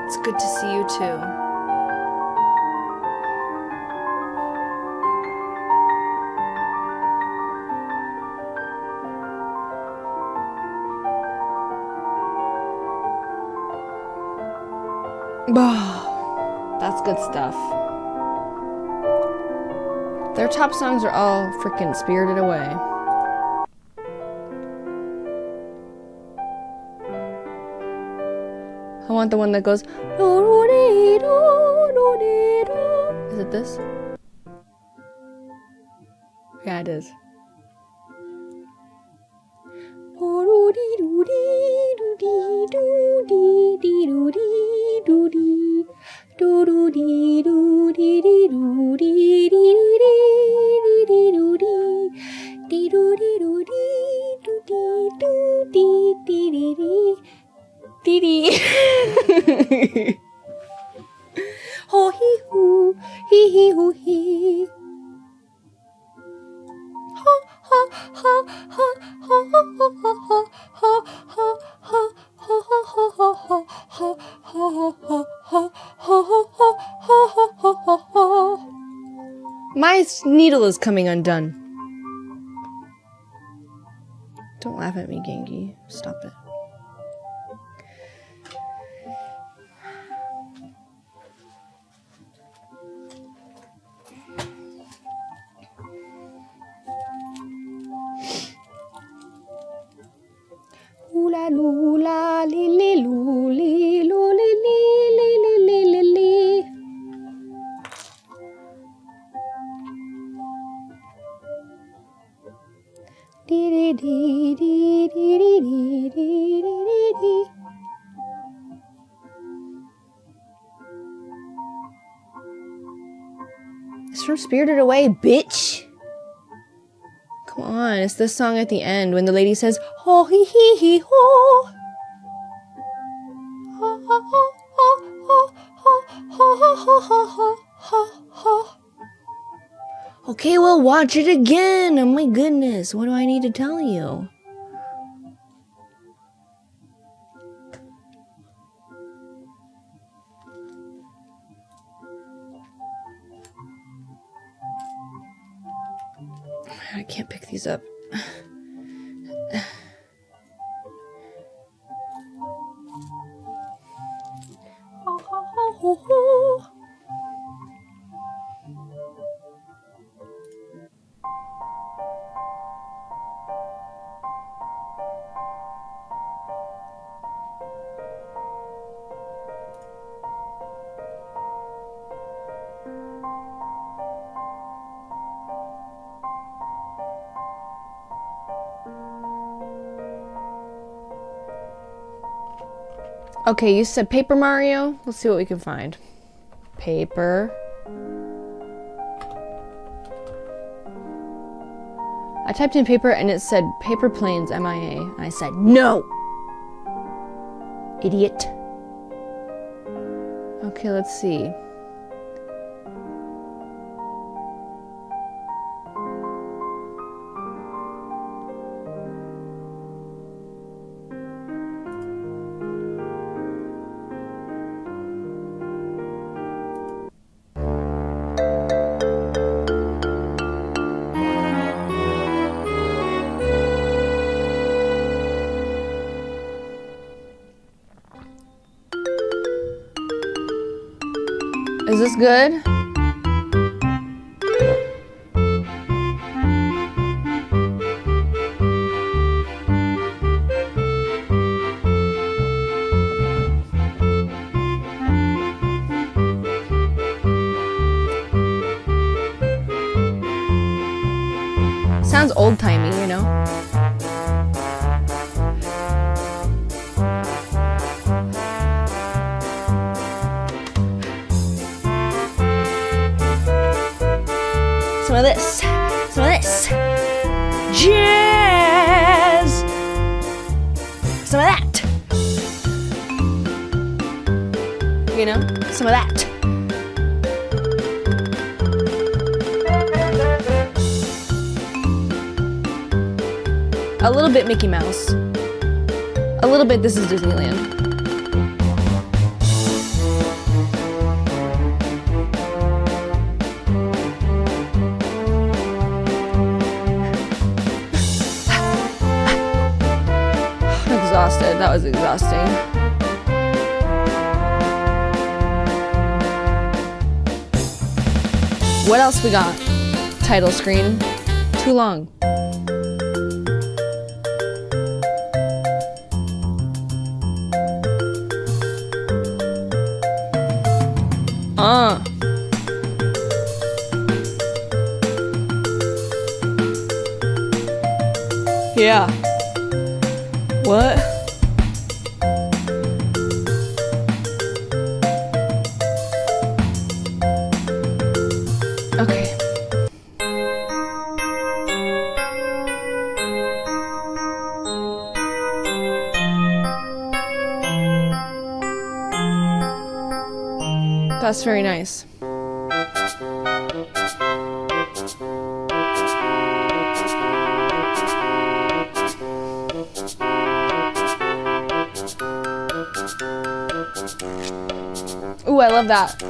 It's good to see you too. That's good stuff. Their top songs are all freaking Spirited Away. I want the one that goes. Is it this? Yeah, it is. Ho hee hoo, hee hee hoo hee. Ha ha ha ha ha ha ha. My needle is coming undone. Don't laugh at me, Genki. Stop it. Oola loola li li loo li loo li li li li li li li. Dee dee dee dee dee dee dee dee dee. It's from Spirited Away, bitch. Come on, it's this song at the end when the lady says, ho hee hee hee ho. Ha ha ha ha ha ha ha ha ha ha ha. Okay, well, watch it again. Oh my goodness, what do I need to tell you? I can't pick these up. Okay, you said Paper Mario. Let's see what we can find. Paper. I typed in paper and it said Paper Planes MIA. And I said, no! Idiot. Okay, let's see. Is this good? Sounds old-timey, you know? Some of this, some of this, jazz, some of that, you know, some of that. A little bit Mickey Mouse, a little bit This Is Disneyland. Exhausted. That was exhausting. What else we got? Title screen. Too long. Yeah. What? Okay. That's very nice. Ooh, I love that.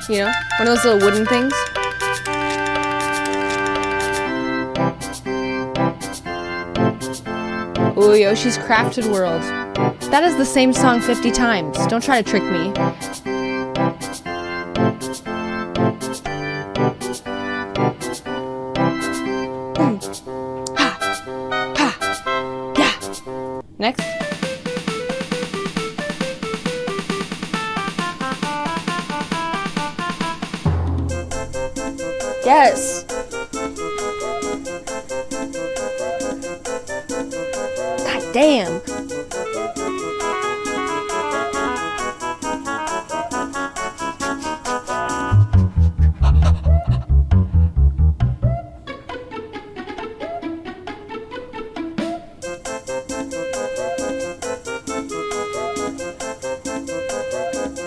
You know, one of those little wooden things. Ooh, Yoshi's Crafted World. That is the same song 50 times. Don't try to trick me. Next. Yes. God damn.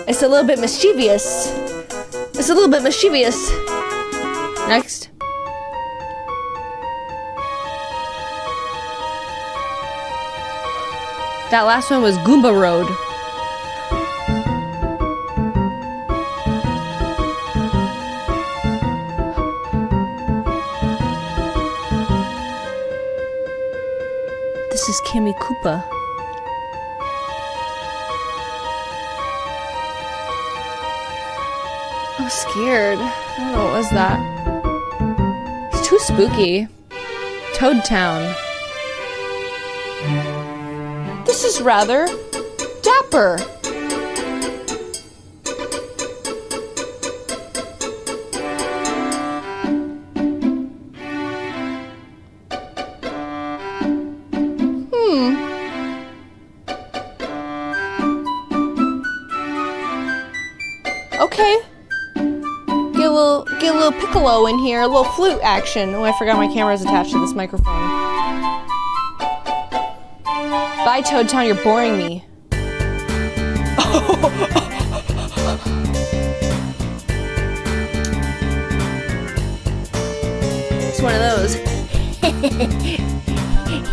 It's a little bit mischievous. It's a little bit mischievous. Next. That last one was Goomba Road. This is Kimmy Koopa. I'm scared. I don't know what was that. It's too spooky. Toad Town. This is rather dapper. Okay. Get a little piccolo in here, a little flute action. Oh, I forgot my camera's attached to this microphone. Bye, Toad Town, you're boring me. It's one of those.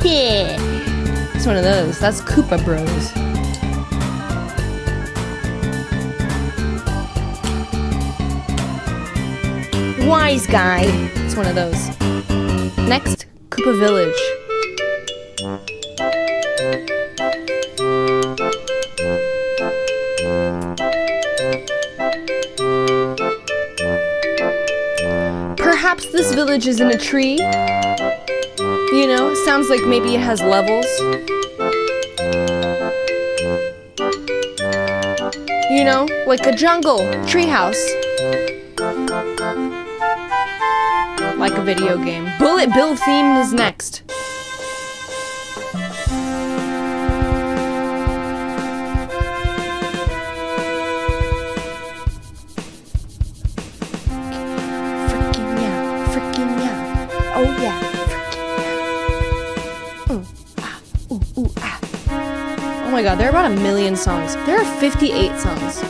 Yeah.
It's one of those. That's Koopa Bros.
Wise guy.
It's one of those. Next, Koopa Village. Perhaps this village is in a tree. You know, sounds like maybe it has levels. You know, like a jungle, treehouse. Like a video game. Bullet Bill theme is next.
Freaking yeah. Oh yeah.
Oh my god, there are about 1 million songs. There are 58 songs.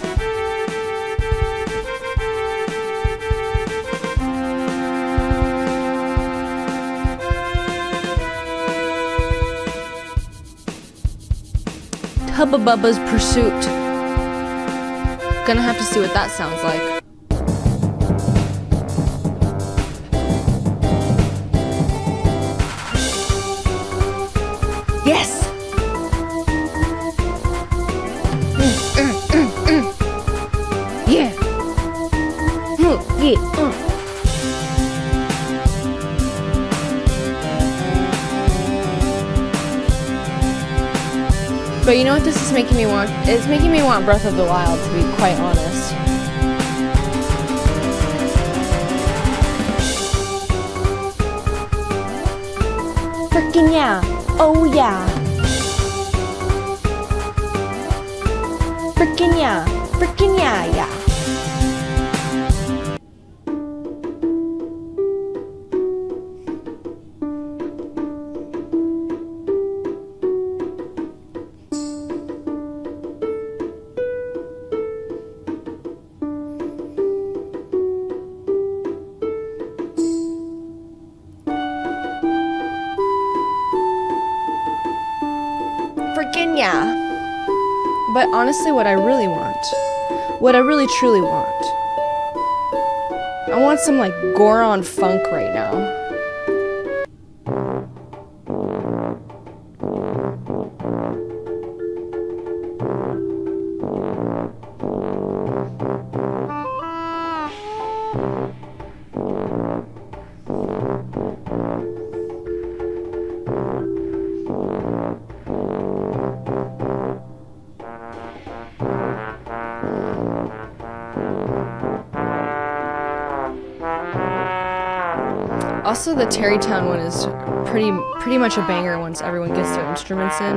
Hubba Bubba's Pursuit. Gonna have to see what that sounds like. Yes! Yeah! But you know what this is making me want? It's making me want Breath of the Wild, to be quite honest. Frickin' yeah. Oh yeah. Frickin' yeah. Frickin' yeah, yeah. Freaking yeah. But honestly, what I really want, what I really truly want, I want some like Goron funk right now. Also, the Terrytown one is pretty much a banger once everyone gets their instruments in.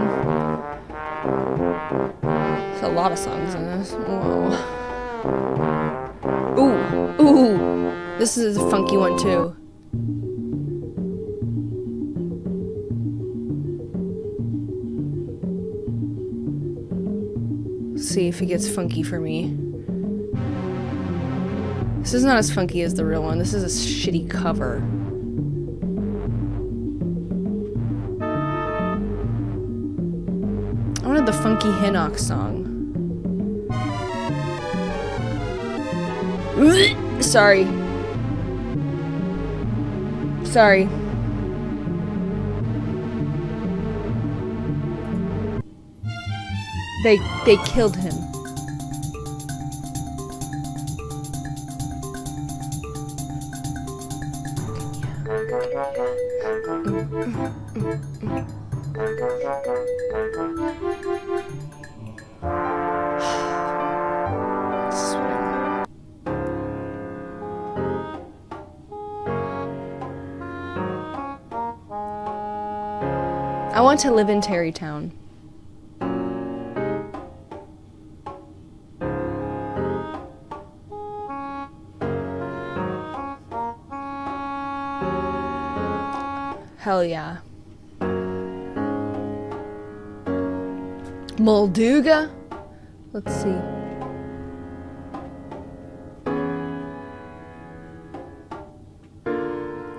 There's a lot of songs in this. Whoa. Ooh. This is a funky one too. Let's see if it gets funky for me. This is not as funky as the real one. This is a shitty cover. I wanted the funky Hinnock song. Sorry. They killed him. I want to live in Terrytown. Hell yeah. Molduga? Let's see.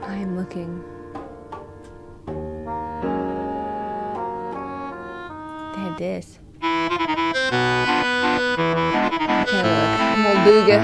I am looking. They have this. I can't look. Molduga.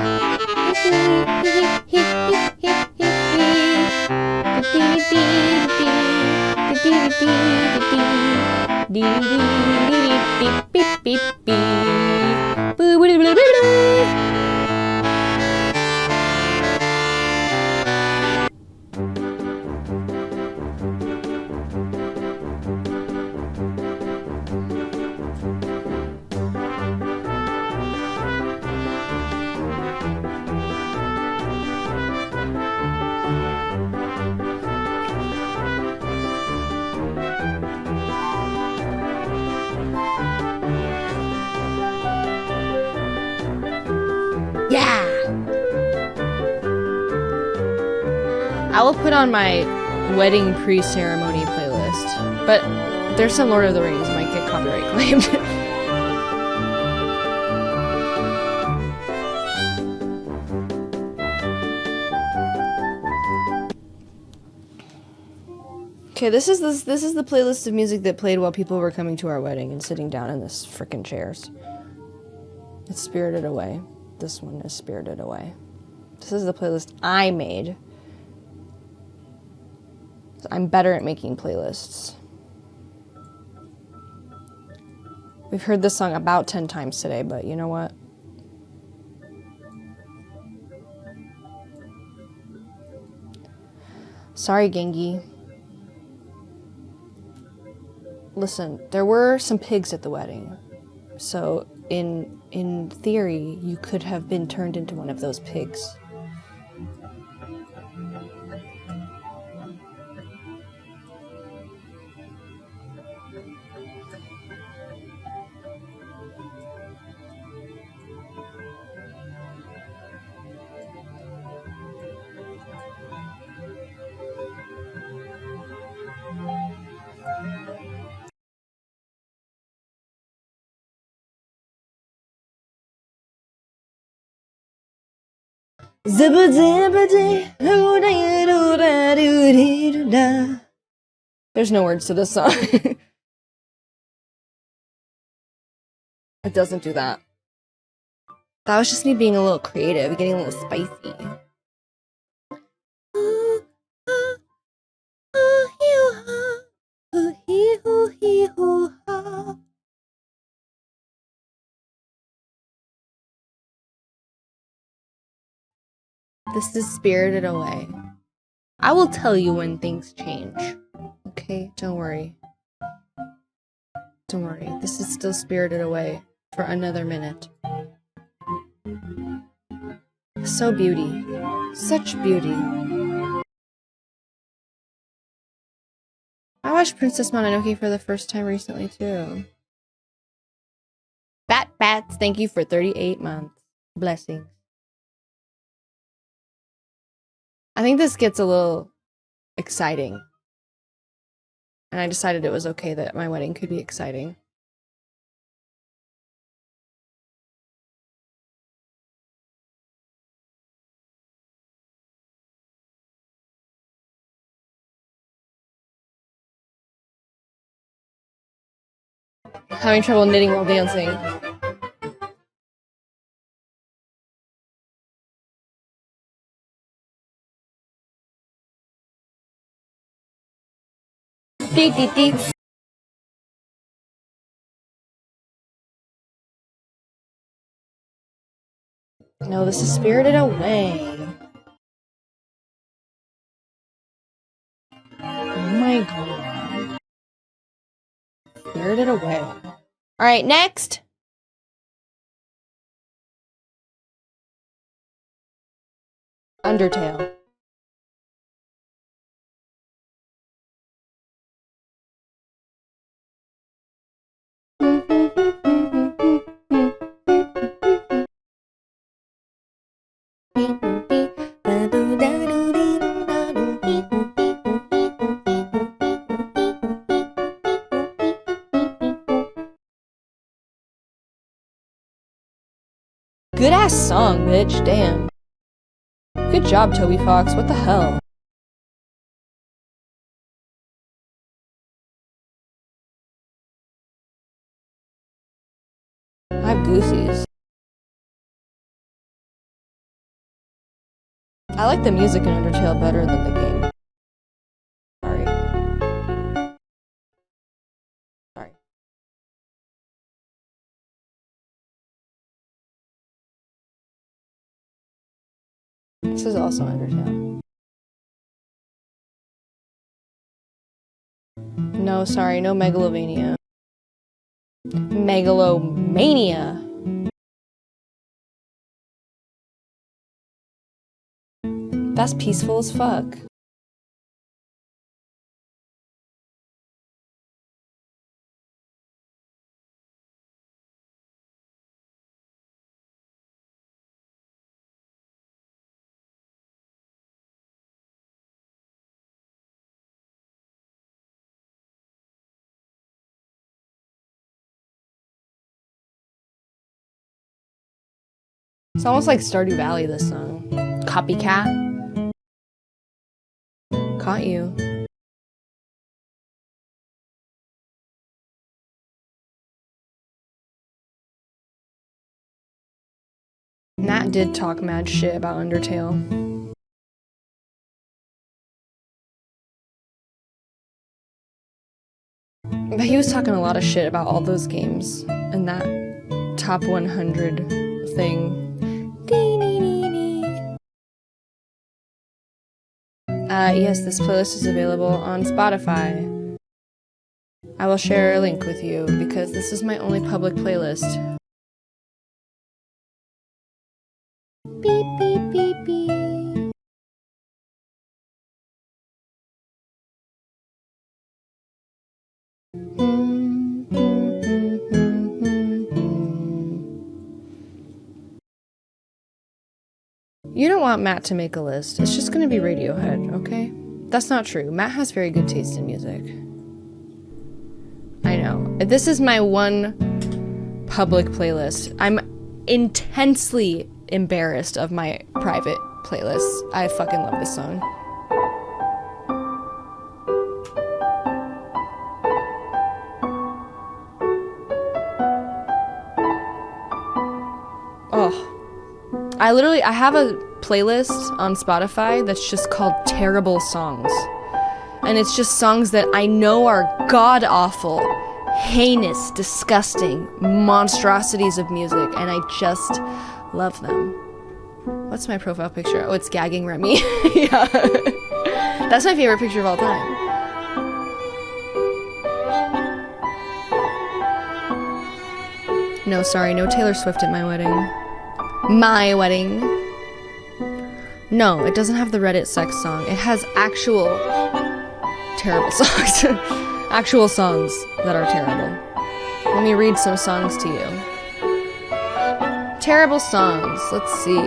Yeah! I will put on my wedding pre-ceremony playlist, but there's some Lord of the Rings, might get copyright claimed. Okay, this is the playlist of music that played while people were coming to our wedding and sitting down in this frickin' chairs. It's Spirited Away. This one is Spirited Away. This is the playlist I made. I'm better at making playlists. We've heard this song about 10 times today, but you know what? Sorry, Gengi. Listen, there were some pigs at the wedding. So, in theory, you could have been turned into one of those pigs. There's no words to this song. It doesn't do that. That was just me being a little creative, getting a little spicy. This is Spirited Away. I will tell you when things change. Okay, don't worry. Don't worry. This is still Spirited Away for another minute. So beauty. Such beauty. I watched Princess Mononoke for the first time recently too. Bat Bats, thank you for 38 months. Blessings. I think this gets a little exciting. And I decided it was okay that my wedding could be exciting. Having trouble knitting while dancing. Dee, dee, dee. No, this is Spirited Away. Oh my god. Spirited Away. Alright, next! Undertale. Good ass song, bitch. Damn. Good job, Toby Fox. What the hell? I have goosies. I like the music in Undertale better than the game. Sorry. Sorry. This is also Undertale. No, sorry, no Megalovania. Megalomania! That's peaceful as fuck. It's almost like Stardew Valley, this song. Copycat. Caught you. Nat did talk mad shit about Undertale. But he was talking a lot of shit about all those games and that top 100 thing. Yes, this playlist is available on Spotify. I will share a link with you because this is my only public playlist. Beep, beep, beep, beep. You don't want Matt to make a list. It's just gonna be Radiohead, okay? That's not true. Matt has very good taste in music. I know. This is my one public playlist. I'm intensely embarrassed of my private playlists. I fucking love this song. Oh. I have a playlist on Spotify that's just called Terrible Songs. And it's just songs that I know are god-awful, heinous, disgusting monstrosities of music, and I just love them. What's my profile picture? Oh, it's Gagging Remy. Yeah. That's my favorite picture of all time. No, sorry, no Taylor Swift at my wedding. My wedding. No, it doesn't have the Reddit sex song. It has actual terrible songs. Actual songs that are terrible. Let me read some songs to you. Terrible songs. Let's see.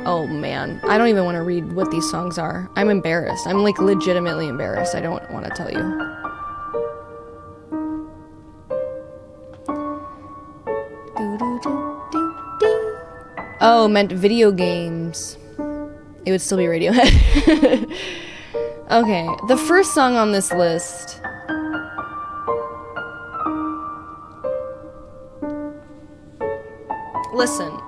Oh man, I don't even want to read what these songs are. I'm embarrassed. I'm like legitimately embarrassed. I don't want to tell you. Oh, meant video games. It would still be Radiohead. Okay, the first song on this list. Listen.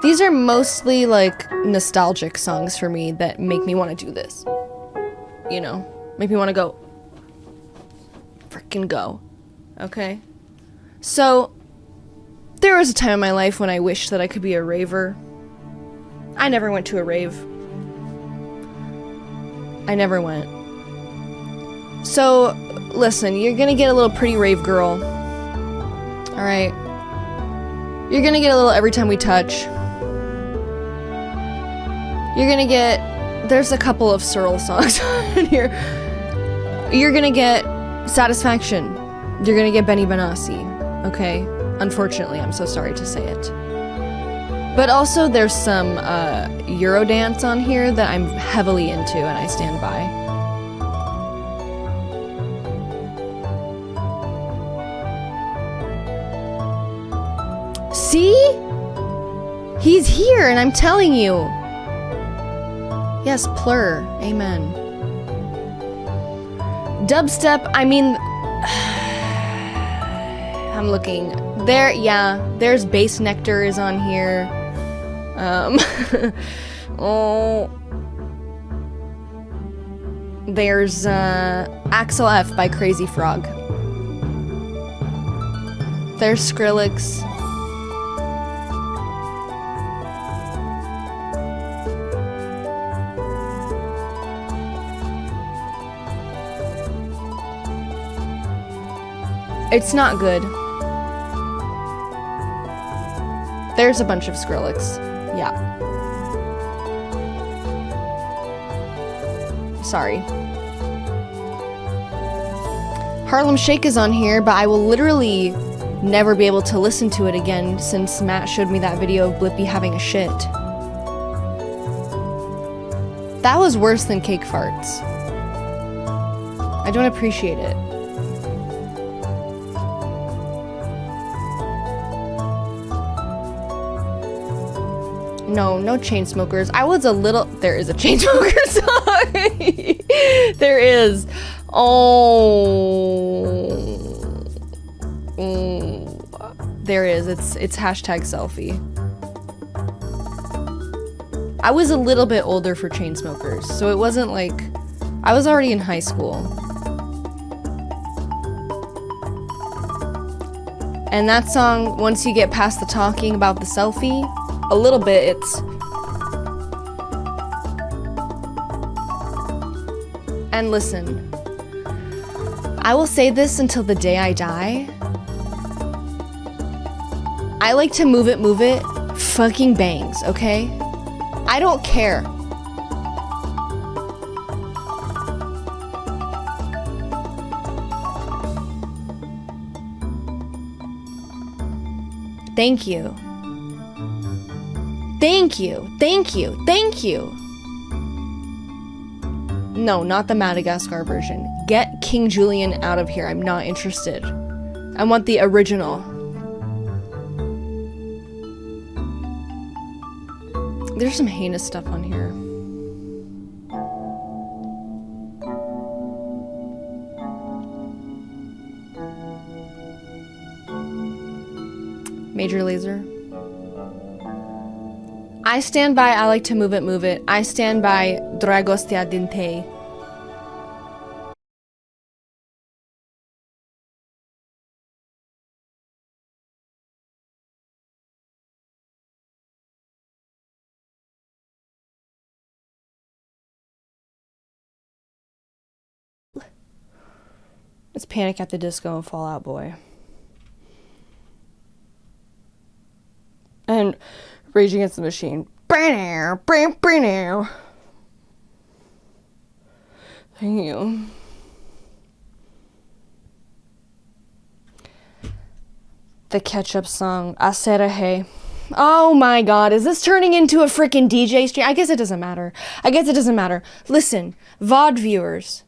These are mostly like nostalgic songs for me that make me want to do this. You know, make me want to go. Frickin' go. Okay? So, there was a time in my life when I wished that I could be a raver. I never went to a rave. I never went. So, listen, you're gonna get a little pretty rave girl. Alright? You're gonna get a little every time we touch. You're gonna get... There's a couple of Searle songs in here. You're gonna get Satisfaction. You're gonna get Benny Benassi. Okay? Unfortunately, I'm so sorry to say it. But also there's some Eurodance on here that I'm heavily into and I stand by. See? He's here and I'm telling you. Yes, Plur. Amen. Dubstep, I mean... I'm looking. There, yeah, there's Bass Nectar is on here. Oh. There's Axel F by Crazy Frog. There's Skrillex. It's not good. There's a bunch of Skrillex. Yeah. Sorry. Harlem Shake is on here, but I will literally never be able to listen to it again since Matt showed me that video of Blippi having a shit. That was worse than Cake Farts. I don't appreciate it. No Chainsmokers. I was a little... There is a Chainsmokers song. There is. Oh. There is. It's hashtag selfie. I was a little bit older for Chainsmokers, so it wasn't like... I was already in high school. And that song, once you get past the talking about the selfie... a little bit, it's... And listen, I will say this until the day I die. I like to move it, fucking bangs, okay? I don't care. Thank you. Thank you. Thank you. Thank you. No, not the Madagascar version. Get King Julian out of here. I'm not interested. I want the original. There's some heinous stuff on here. Major Lazer. I stand by I like to move it. I stand by Dragostea Dinte. It's Panic at the Disco and Fall Out Boy. And Rage Against the Machine. Thank you. The Ketchup song, Aceraje. Oh my god, is this turning into a freaking DJ stream? I guess it doesn't matter. Listen, VOD viewers.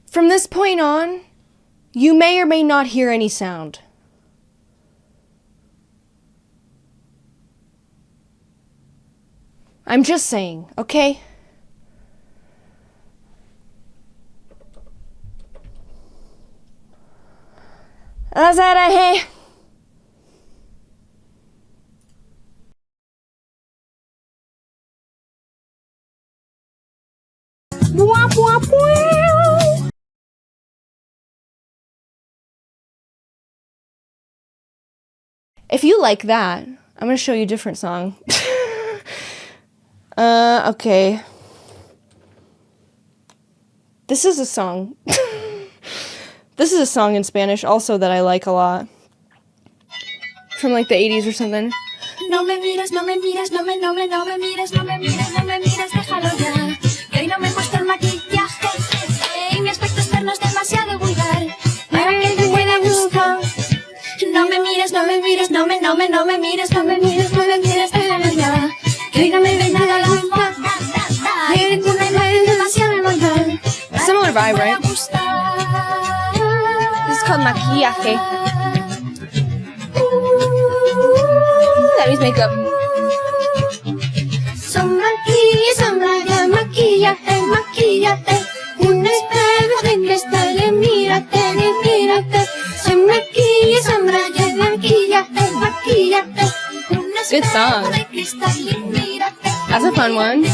From this point on, you may or may not hear any sound. I'm just saying, okay? Aceraje. If you like that, I'm gonna show you a different song. Okay. This is a song. This is a song in Spanish also that I like a lot. From like the 80s or something.
No me mires, no me mires, no me mires, no me mires, déjalo ya. Que hoy no me he puesto el maquillaje y mi aspecto externo es demasiado vulgar para que te pueda gustar. No me mires, no me mires, no me mires, déjalo ya. Que hoy no me ves nada la mitad. Eres una imagen demasiado normal.
Similar vibe, right? This is called Maquillaje. That means makeup.
Maquíllate. Un espejo de cristal, mírate. Se maquilla, maquíllate.
Good song. That's a fun one.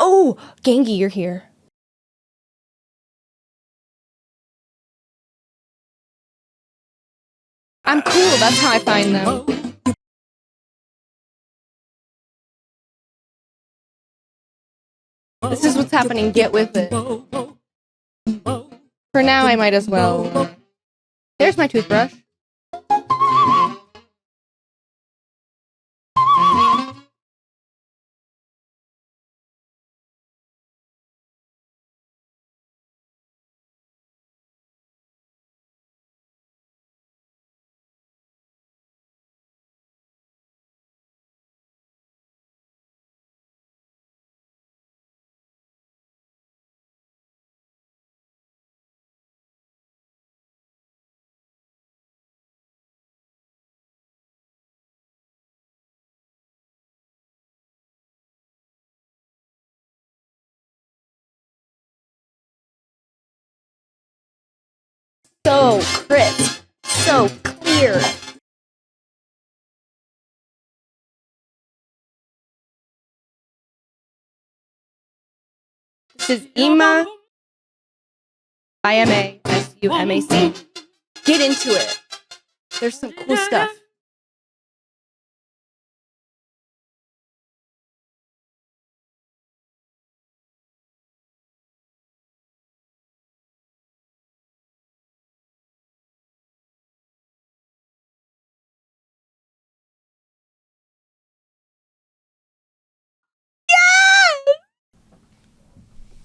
Oh, Gengi, you're here. I'm cool, that's how I find them. This is what's happening, get with it. For now, I might as well. There's my toothbrush. So crisp, so clear. This is Ima, IMASUMAC. Get into it. There's some cool stuff.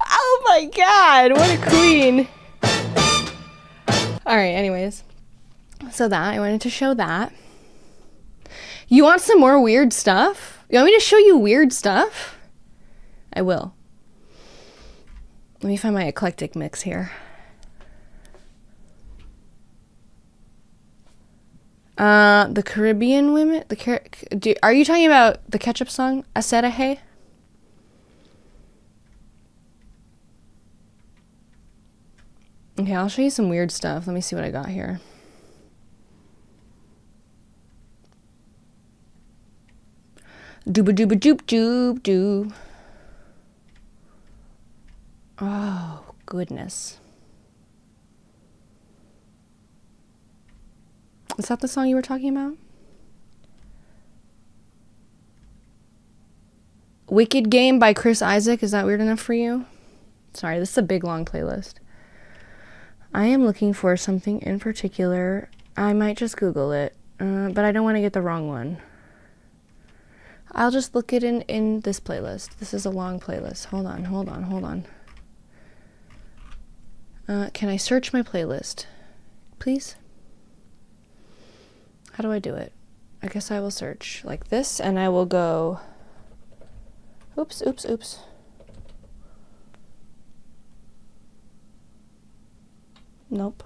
Oh my god, what a queen. Alright, anyways. So that, I wanted to show that. You want some more weird stuff? You want me to show you weird stuff? I will. Let me find my eclectic mix here. The Caribbean women? Are you talking about the ketchup song, Aceraje? Okay, I'll show you some weird stuff. Let me see what I got here. Dooba dooba doop doop doo. Oh, goodness. Is that the song you were talking about? Wicked Game by Chris Isaac. Is that weird enough for you? Sorry, this is a big, long playlist. I am looking for something in particular. I might just Google it, but I don't want to get the wrong one. I'll just look it in this playlist. This is a long playlist. Hold on. Can I search my playlist, please? How do I do it? I guess I will search like this, and I will go... Oops. Nope.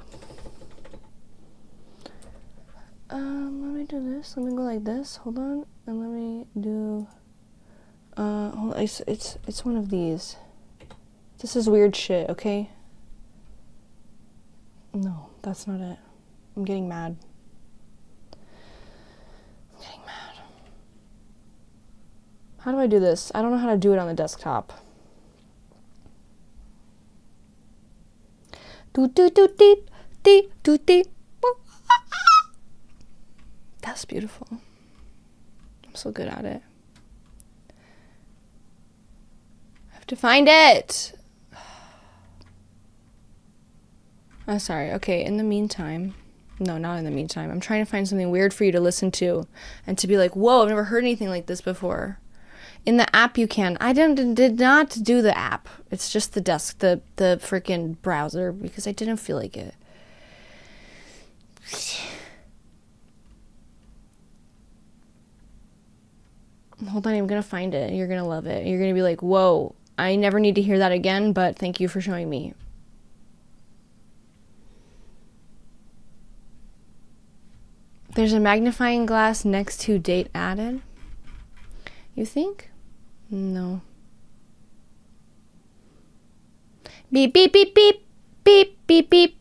Let me do this. Let me go like this. Hold on. And let me do... hold on. It's one of these. This is weird shit, okay? No, that's not it. I'm getting mad. How do I do this? I don't know how to do it on the desktop. That's beautiful. I'm so good at it. I have to find it. I'm sorry. Okay, in the meantime. No, not in the meantime. I'm trying to find something weird for you to listen to and to be like, whoa, I've never heard anything like this before. In the app you can. I did not do the app. It's just the the freaking browser because I didn't feel like it. Hold on, I'm gonna find it. You're gonna love it. You're gonna be like, whoa, I never need to hear that again, but thank you for showing me. There's a magnifying glass next to date added. You think? No. Beep, beep, beep, beep, beep, beep, beep.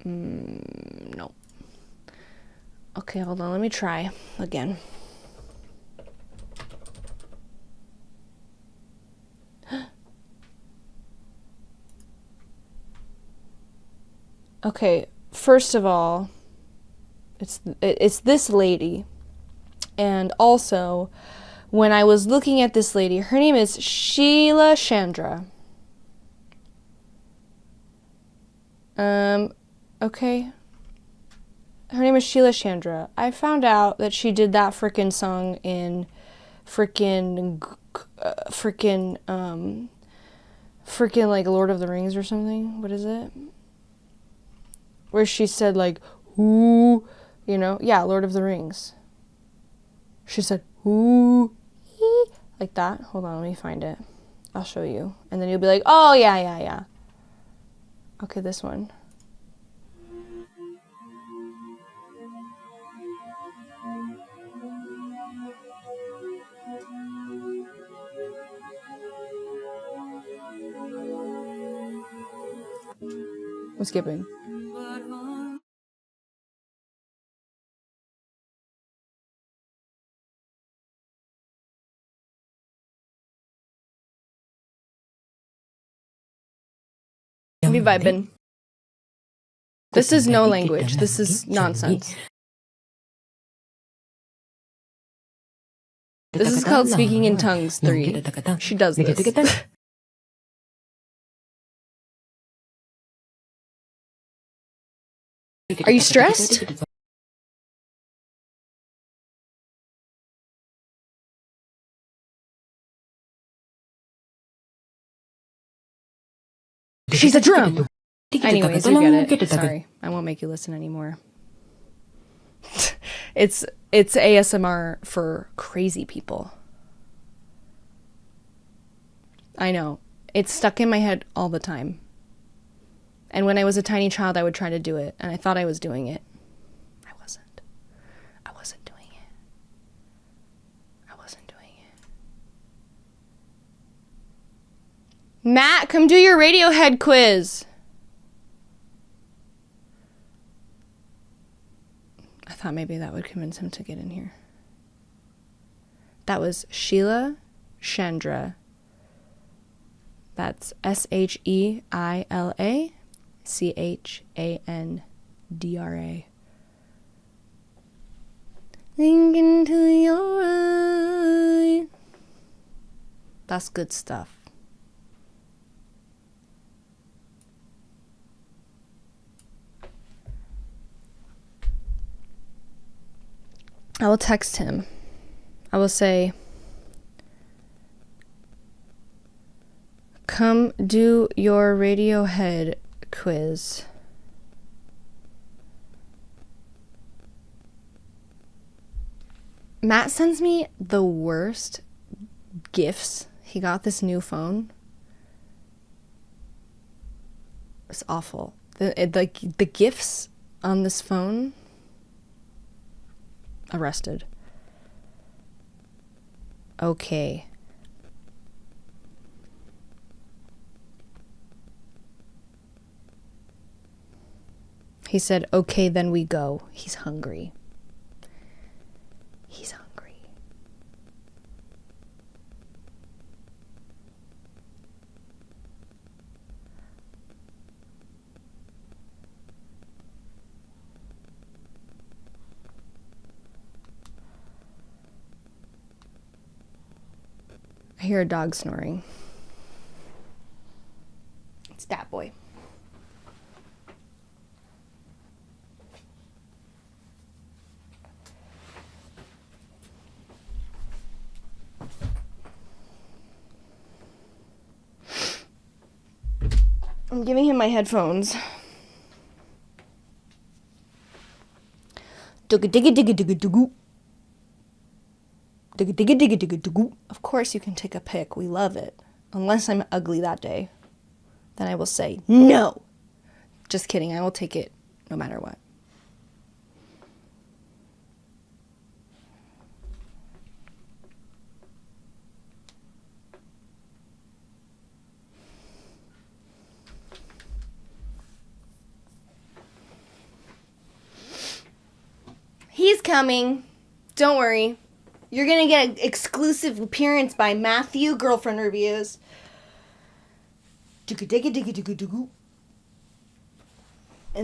No. Okay, hold on. Let me try again. Okay, first of all, it's this lady. And also, when I was looking at this lady, her name is Sheila Chandra. Okay. Her name is Sheila Chandra. I found out that she did that frickin' song in frickin' like Lord of the Rings or something. What is it? Where she said like, "Ooh," you know? Yeah, Lord of the Rings. She said, "Ooh," like that. Hold on, let me find it. I'll show you. And then you'll be like, oh, yeah. Okay, this one. I'm skipping. Be vibing. This is no language. This is nonsense. This is called speaking in tongues 3. She does this. Are you stressed? She's a drum! Anyways, you get it. Sorry, I won't make you listen anymore. It's ASMR for crazy people. I know. It's stuck in my head all the time. And when I was a tiny child, I would try to do it, and I thought I was doing it. I wasn't. I wasn't doing it. I wasn't doing it. Matt, come do your Radiohead quiz. I thought maybe that would convince him to get in here. That was Sheila Chandra. That's SHEILA CHANDRA. Link into your eye. That's good stuff. I will text him. I will say, come do your Radiohead quiz. Matt sends me the worst gifts. He got this new phone. It's awful. The gifts on this phone. Arrested. Okay. He said, okay, then we go. He's hungry. He's hungry. I hear a dog snoring. It's that boy. I'm giving him my headphones. Of course you can take a pic. We love it. Unless I'm ugly that day. Then I will say, no. Just kidding. I will take it no matter what. He's coming. Don't worry. You're going to get an exclusive appearance by Matthew, Girlfriend Reviews. In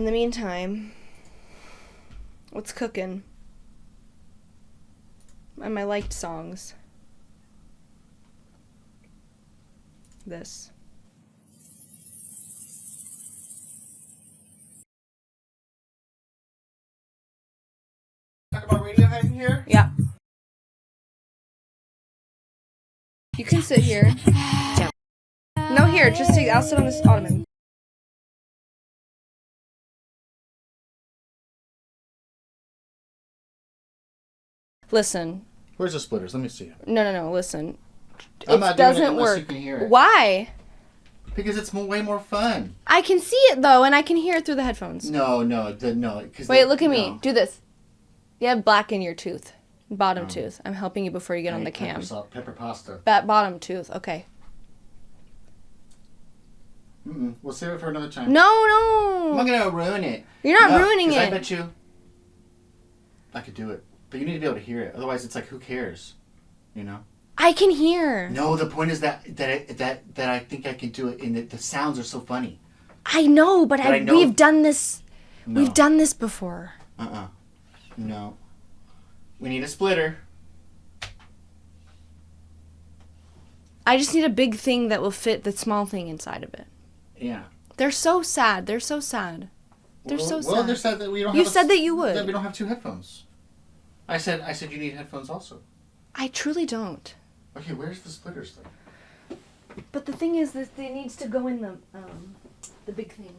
the meantime, what's cooking? And my liked songs. This.
Talk about Radiohead in here?
Yeah. You can sit here. Yeah. No, here, just take. I'll sit on this ottoman. Listen.
Where's the splitters? Let me see.
No, listen.
I'm not doing it unless you can hear it.
Why?
Because it's way more fun.
I can see it, though, and I can hear it through the headphones.
No.
Wait, look at me. Do this. You have black in your tooth. Bottom tooth. I'm helping you before you get on the cam.
Pepper pasta.
Bottom tooth. Okay.
We'll save it for another time.
No.
I'm not going to ruin it.
You're not ruining it.
I bet you I could do it. But you need to be able to hear it. Otherwise, it's like, who cares? You know?
I can hear.
No, the point is that I think I can do it, and the sounds are so funny.
I know, but we've done this.
No.
We've done this before.
No. We need a splitter.
I just need a big thing that will fit the small thing inside of it.
Yeah.
They're so sad. They're so sad. They're so sad.
Well, they're sad that we don't.
You
have
said that you would.
That we don't have 2 headphones. I said you need headphones also.
I truly don't.
Okay, where's the splitters then?
But the thing is that it needs to go in the big thing.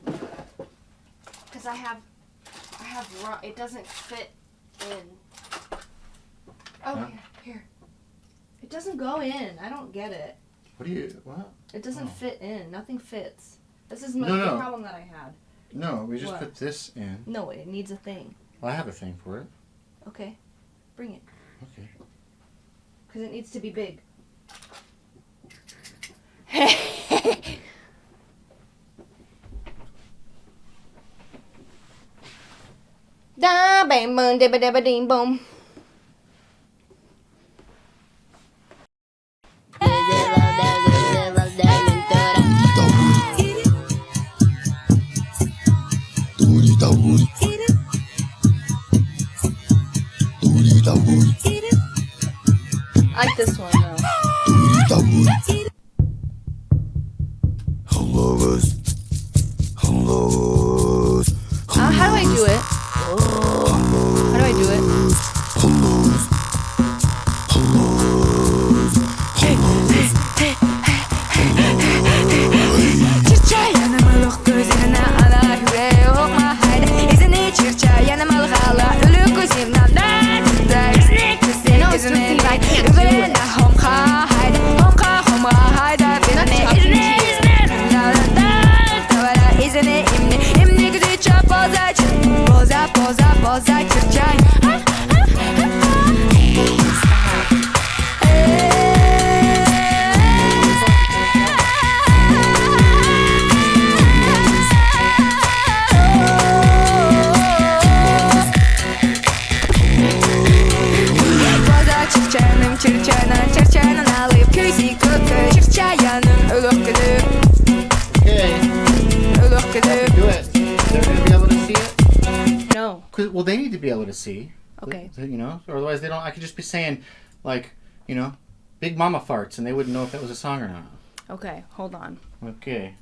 Because I have it doesn't fit in. Oh,
Huh?
here. It doesn't go in. I don't get it.
What?
It doesn't fit in. Nothing fits. This is
No.
the problem that I had.
No, we just
What?
put this in.
No, it needs a thing.
Well, I have a thing for it.
Okay. Bring it.
Okay.
Because it needs to be big. Da bam boom dibba dibba ding boom. I like this one though. How do I do it? How do I do it?
Well, they need to be able to see.
Okay.
You know, or otherwise they don't. I could just be saying, like, you know, Big Mama farts, and they wouldn't know if that was a song or not.
Okay, hold on.
Okay.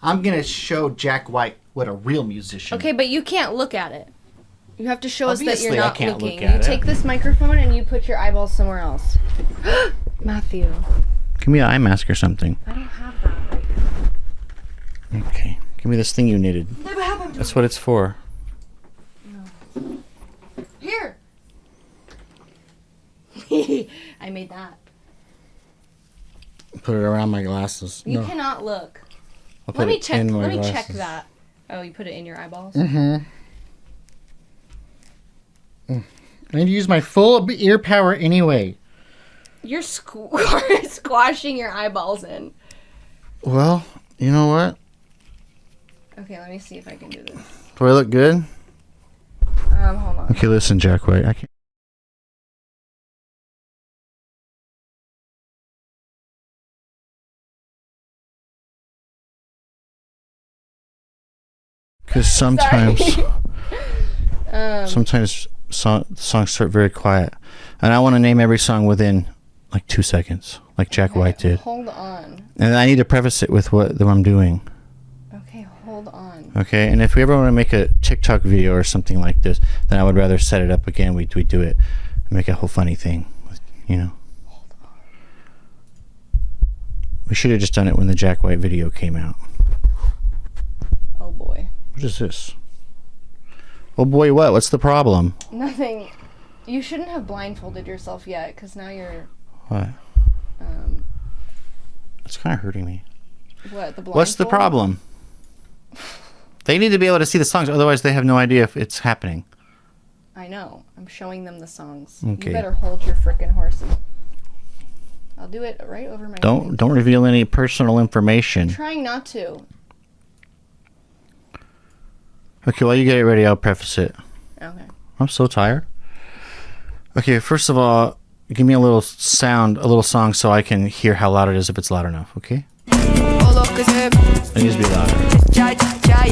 I'm gonna show Jack White what a real musician.
Okay, but you can't look at it. You have to show us that
Obviously,
you're
I
not
can't
looking.
look at
You
it.
take this microphone and you put your eyeballs somewhere else. Matthew.
Give me an eye mask or something.
I don't have that right now.
Okay. Give me this thing you knitted. That's what it's for.
Here. I made that.
Put it around my glasses.
You
No,
cannot look.
I'll put
Let me
it
check.
in my
Let me check
glasses.
that. Oh, you put it in your eyeballs.
I need to use my full ear power anyway.
You're squashing your eyeballs in.
Well, you know what?
Okay, let me see if I can do this.
Do I look good?
Hold on.
Okay, listen, Jack White. I can't. Because sometimes, sometimes songs start very quiet, and I want to name every song within like 2 seconds, like Jack White did.
Hold on.
And I need to preface it with what I'm doing.
Okay, hold on.
Okay, and if we ever want to make a TikTok video or something like this, then I would rather set it up again. We do it, and make a whole funny thing, you know. We should have just done it when the Jack White video came out.
Oh boy.
What is this? Oh boy, what? What's the problem?
Nothing. You shouldn't have blindfolded yourself yet, because now you're.
What? It's kind of hurting me.
What, the blindfold?
What's the problem? They need to be able to see the songs, otherwise they have no idea if it's happening.
I know. I'm showing them the songs.
Okay.
You better hold your frickin' horses. I'll do it right over my face.
Don't reveal any personal information.
I'm trying not to.
Okay, while you get it ready, I'll preface it.
Okay.
I'm so tired. Okay, first of all, give me a little sound, a little song, so I can hear how loud it is if it's loud enough, okay? It needs to be louder. I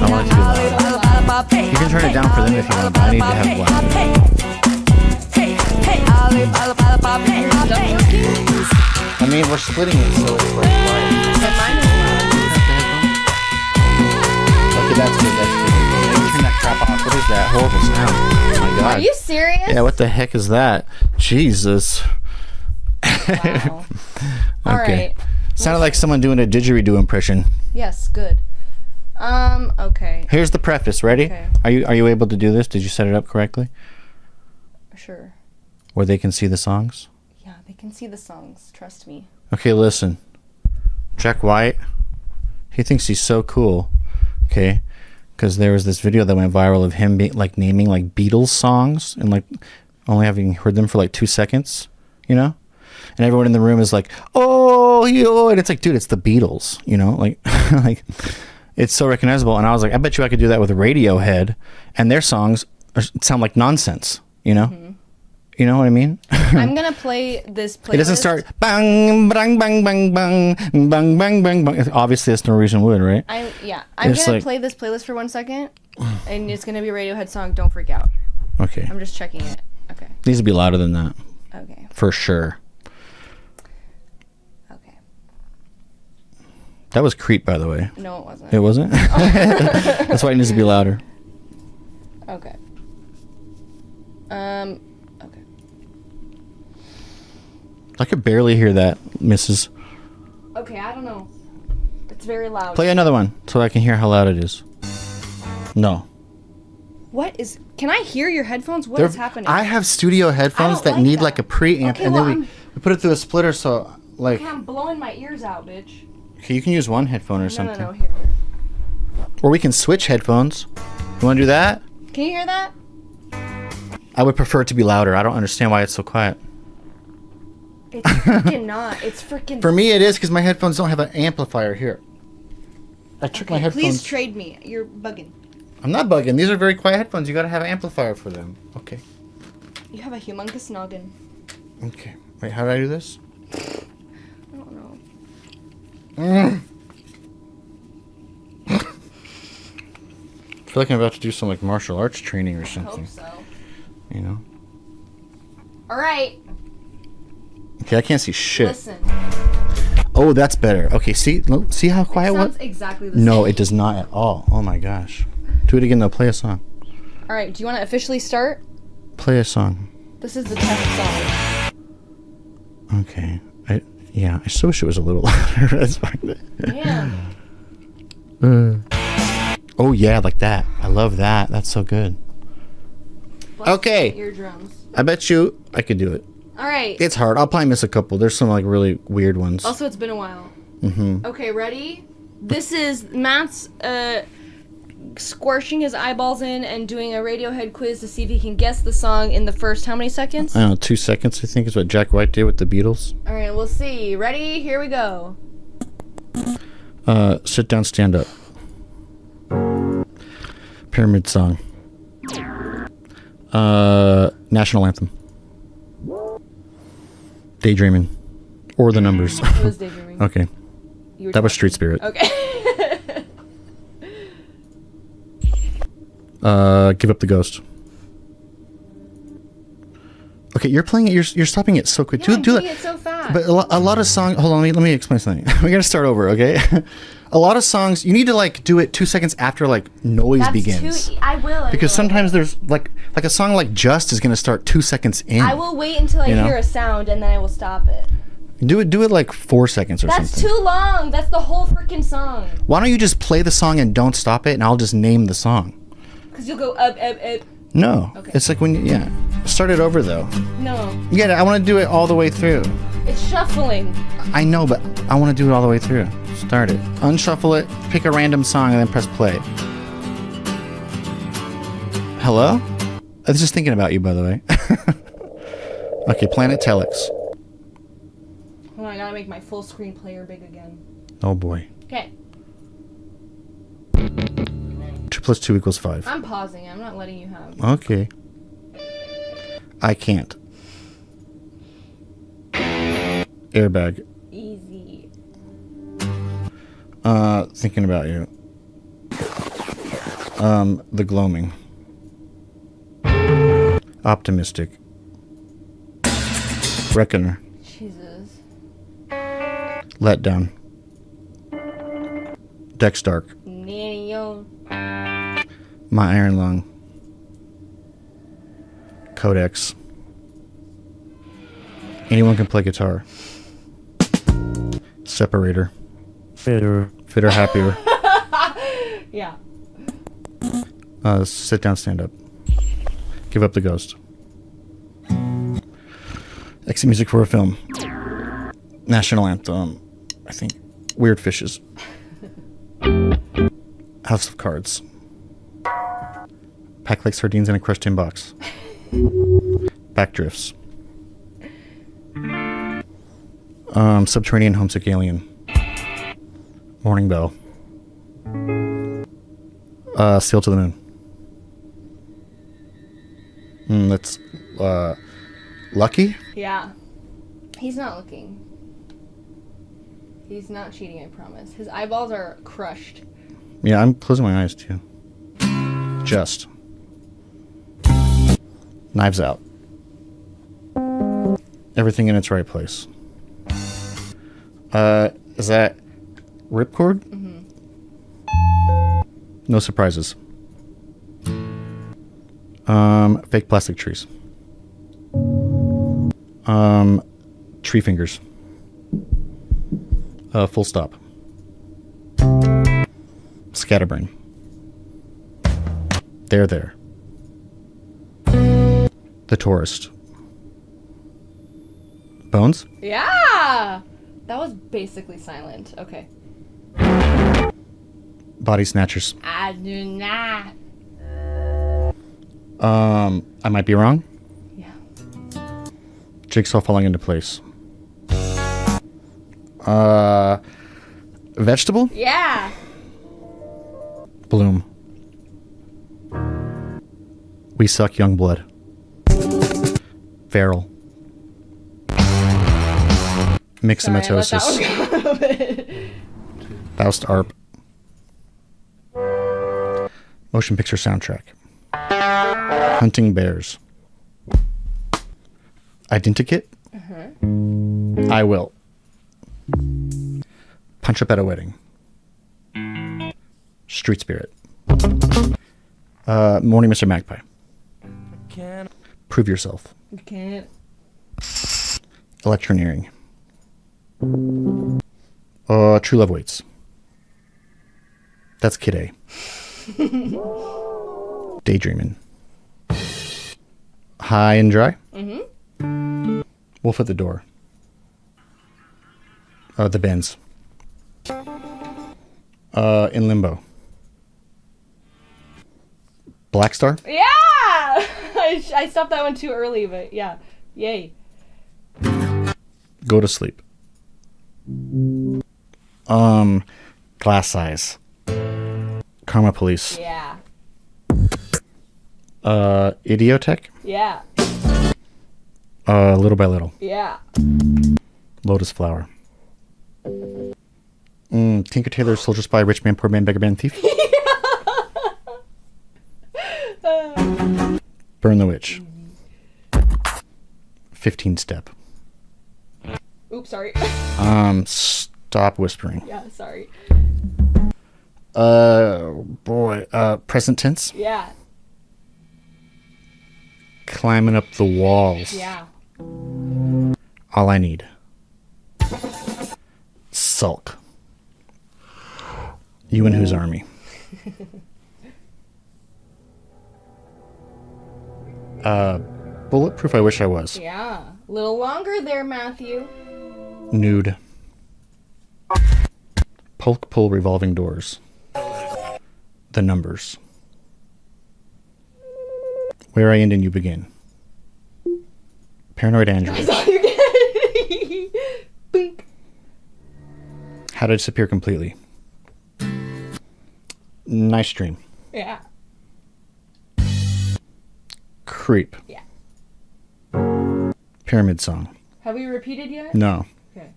want it to be loud. You can turn it down for them if you want, but I need to have loud. I mean, we're splitting it, so it's like quiet.
But mine is
Okay, that's good. Maybe turn that crap off. What is that horrible sound? Oh my
loud.
god.
Are you serious?
Yeah, what the heck is that? Jesus.
Wow. All right.
Sounded like someone doing a didgeridoo impression.
Yes, good. Okay.
Here's the preface. Ready?
Okay.
Are you able to do this? Did you set it up correctly?
Sure.
Where they can see the songs?
Yeah, they can see the songs. Trust me.
Okay, listen. Jack White, he thinks he's so cool. Okay? Because there was this video that went viral of him like naming like Beatles songs and like only having heard them for like 2 seconds, you know? And everyone in the room is like, oh, yo, and it's like, dude, it's the Beatles, you know? Like, like it's so recognizable. And I was like, I bet you I could do that with Radiohead, and their songs sound like nonsense, you know? Mm-hmm. You know what I mean?
I'm gonna play this playlist.
It doesn't start bang, bang, bang, bang, bang, bang, bang, bang, bang. Obviously, that's Norwegian Wood, right?
I'm
It's
gonna
like-
play this playlist for 1 second, and it's gonna be a Radiohead song. Don't freak out.
Okay.
I'm just checking it. Okay.
Needs to be louder than that,
Okay.
for sure.
Okay.
That was Creep, by the way.
No, it wasn't.
It wasn't? That's why it needs to be louder.
Okay. Okay.
I could barely hear that, Mrs.
Okay, I don't know. It's very loud.
Play another one so I can hear how loud it is. No.
What is? Can I hear your headphones? What is happening?
I have studio headphones
I
that
don't like
need
that.
like a preamp,
Okay,
and
well,
then we put it through a splitter, so like.
Okay, I'm blowing my ears out, bitch.
Okay, you can use one headphone or
No,
something.
no, here.
Or we can switch headphones. You want to do that?
Can you hear that?
I would prefer it to be louder. I don't understand why it's so quiet.
It's freaking not. It's freaking.
For me, it is because my headphones don't have an amplifier here. I took my headphones.
Please trade me. You're bugging.
I'm not bugging. These are very quiet headphones. You gotta have an amplifier for them. Okay.
You have a humongous noggin.
Okay. Wait, how do I do this?
I don't know.
I feel like I'm about to do some like martial arts training or
I
something.
hope so.
You know?
All right.
Okay, I can't see shit.
Listen.
Oh, that's better. Okay, see see how quiet
It
it was?
sounds exactly the same.
No, it does not at all. Oh my gosh. Do it again though. Play a song.
All right. Do you want to officially start?
Play a song.
This is the test song.
Okay. I so wish it was a little louder. That's fine.
Damn.
Oh yeah, like that. I love that. That's so good.
Bless
Okay.
my eardrums.
I bet you I could do it.
All right.
It's hard. I'll probably miss a couple. There's some like really weird ones.
Also, it's been a while.
Mm-hmm.
Okay, ready? This is Matt's squishing his eyeballs in and doing a Radiohead quiz to see if he can guess the song in the first how many seconds?
I don't know, 2 seconds I think is what Jack White did with the Beatles.
All right, we'll see. Ready? Here we go.
Sit down, stand up. Pyramid song. National anthem. Daydreaming. Or the numbers.
It was daydreaming.
Okay.
You were
That was
talking.
Street Spirit.
Okay.
Give Up the Ghost. Okay, you're playing it. You're stopping it so quick.
Yeah, I'm
do
doing
it.
it so fast.
But a lot of songs. Hold on, let me explain something. We're gonna start over, okay? A lot of songs you need to like do it 2 seconds after like noise
That's
begins.
I will.
Because sometimes there's like a song like Just is gonna start 2 seconds in.
I will wait until I
You know?
hear a sound and then I will stop it.
Do it like 4 seconds or
That's
something.
too long. That's the whole freaking song.
Why don't you just play the song and don't stop it, and I'll just name the song.
Because you'll go up.
No,
Okay.
it's like when start it over though.
No,
Yeah, I want to do it all the way through.
it's shuffling.
I know, but I want to do it all the way through. Start it. Unshuffle it, pick a random song, and then press play. Hello? I was just thinking about you, by the way. Okay, Planet Telex.
Hold on, I gotta make my full screen player big again.
Oh boy.
Okay,
2 + 2 = 5.
I'm pausing. I'm not letting you have.
Okay. I can't. Airbag.
Easy.
Thinking about you. The gloaming. Optimistic. Reckoner.
Jesus.
Let down. Dex dark.
Nanny yo.
My iron lung. Codex. Anyone can play guitar. Separator. Fitter happier.
Yeah.
Sit down, stand up. Give up the ghost. Exit music for a film. National anthem. I think. Weird fishes. House of Cards. Pack like sardines in a crushed tin box. Backdrifts. Subterranean homesick alien. Morning bell. Sail to the moon. That's Lucky?
Yeah. He's not looking. He's not cheating, I promise. His eyeballs are crushed.
Yeah, I'm closing my eyes too. Just. Knives Out. Everything in its right place. Is that Ripcord? Mm-hmm. No surprises. Fake plastic trees. Tree fingers. Full stop. Scatterbrain. There. The Tourist. Bones?
Yeah! That was basically silent. Okay.
Body Snatchers.
I do not.
I might be wrong.
Yeah.
Jigsaw falling into place. Vegetable?
Yeah!
Bloom. We Suck Young Blood. Feral. Myxomatosis.
Sorry, I let that one go a bit.
Faust Arp. Motion picture soundtrack. Hunting bears. Identikit. I will. Punch up at a wedding. Street Spirit. Morning Mr. Magpie. Prove yourself.
You can't.
Electioneering. True Love Waits. That's Kid A. Daydreaming. High and Dry. Mm-hmm. Wolf at the Door. The Bends. In Limbo. Black Star.
Yeah! I stopped that one too early, but yeah. Yay.
Go to Sleep. Glass Eyes. Karma Police.
Yeah.
Idiotech.
Yeah.
Little by Little.
Yeah.
Lotus Flower. Tinker Tailor Soldier Spy Rich Man Poor Man Beggar Man Thief. Burn the Witch. 15 Step.
Oops, sorry.
Stop Whispering.
Yeah, sorry.
Present tense.
Yeah.
Climbing Up the Walls.
Yeah.
All I Need. Sulk. You and Whose Army. Bulletproof I Wish I Was.
Yeah. A little longer there, Matthew.
Nude. Polk Pull Revolving Doors. The Numbers. Where I End and You Begin. Paranoid Android.
That's all you're getting. Boink.
How to Disappear Completely. Nice Dream.
Yeah.
Creep.
Yeah.
Pyramid Song.
Have we repeated yet?
No.
Okay.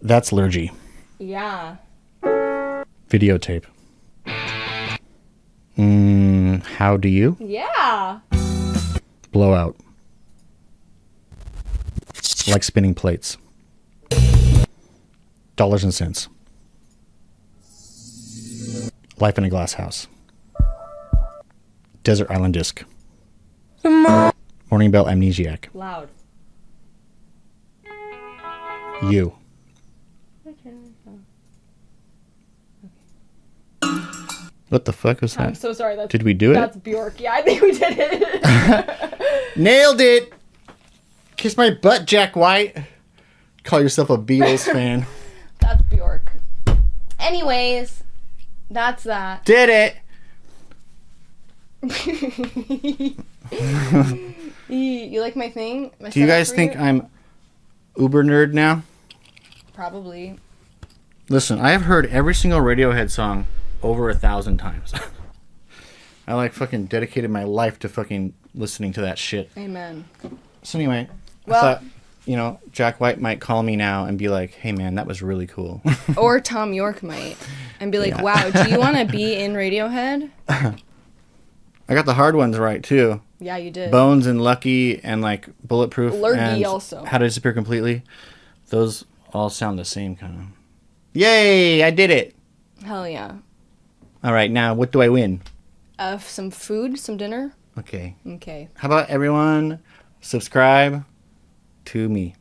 That's Lurgy.
Yeah.
Videotape. How do you?
Yeah.
Blowout. Like spinning plates. Dollars and cents. Life in a glass house. Desert island disc. Morning bell amnesiac.
Loud.
You. What the fuck was that?
I'm so sorry.
Did we do it?
That's Bjork. Yeah, I think we did it.
Nailed it! Kiss my butt, Jack White. Call yourself a Beatles fan.
That's Bjork. Anyways, that's that.
Did it!
You like my thing? My
Do you
setup
guys
for
think I'm uber nerd now?
Probably.
Listen, I have heard every single Radiohead song over 1,000 times. I like fucking dedicated my life to fucking listening to that shit.
Amen.
So anyway,
Well-
I thought, you know, Jack White might call me now and be like, hey man, that was really cool.
Or Tom York might. And be like,
Yeah.
wow, do you want to be in Radiohead?
I got the hard ones right too.
Yeah, you did.
Bones and Lucky and like Bulletproof
Lurgy
and
also.
How to Disappear Completely. Those all sound the same kind of. Yay, I did it.
Hell yeah.
All right, now what do I win?
Some food, some dinner.
Okay.
Okay.
How about everyone subscribe to me?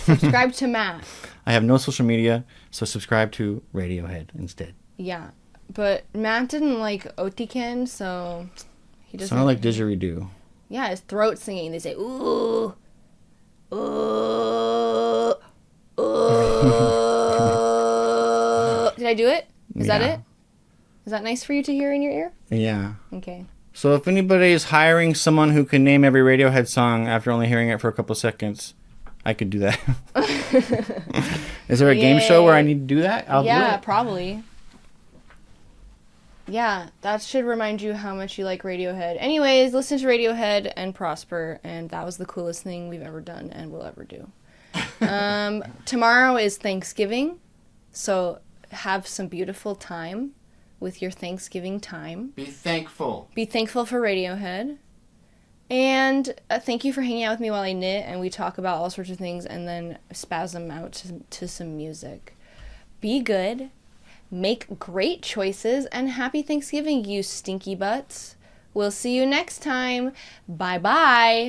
Subscribe to Matt.
I have no social media, so subscribe to Radiohead instead.
Yeah. But Matt didn't like Otiken, so he doesn't.
Sound like didgeridoo.
Yeah, his throat singing. They say, ooh, ooh, ooh. Did I do it? Is that
Yeah.
it? Is that nice for you to hear in your ear?
Yeah.
Okay.
So if anybody is hiring someone who can name every Radiohead song after only hearing it for a couple seconds, I could do that. Is there a game show where I need to do that? I'll do
Yeah,
it.
probably. Yeah, that should remind you how much you like Radiohead. Anyways, listen to Radiohead and prosper, and that was the coolest thing we've ever done and will ever do. Tomorrow is Thanksgiving, so have some beautiful time with your Thanksgiving time.
Be thankful.
Be thankful for Radiohead. And thank you for hanging out with me while I knit and we talk about all sorts of things and then spasm out to some music. Be good. Make great choices. And happy Thanksgiving, you stinky butts. We'll see you next time. Bye-bye.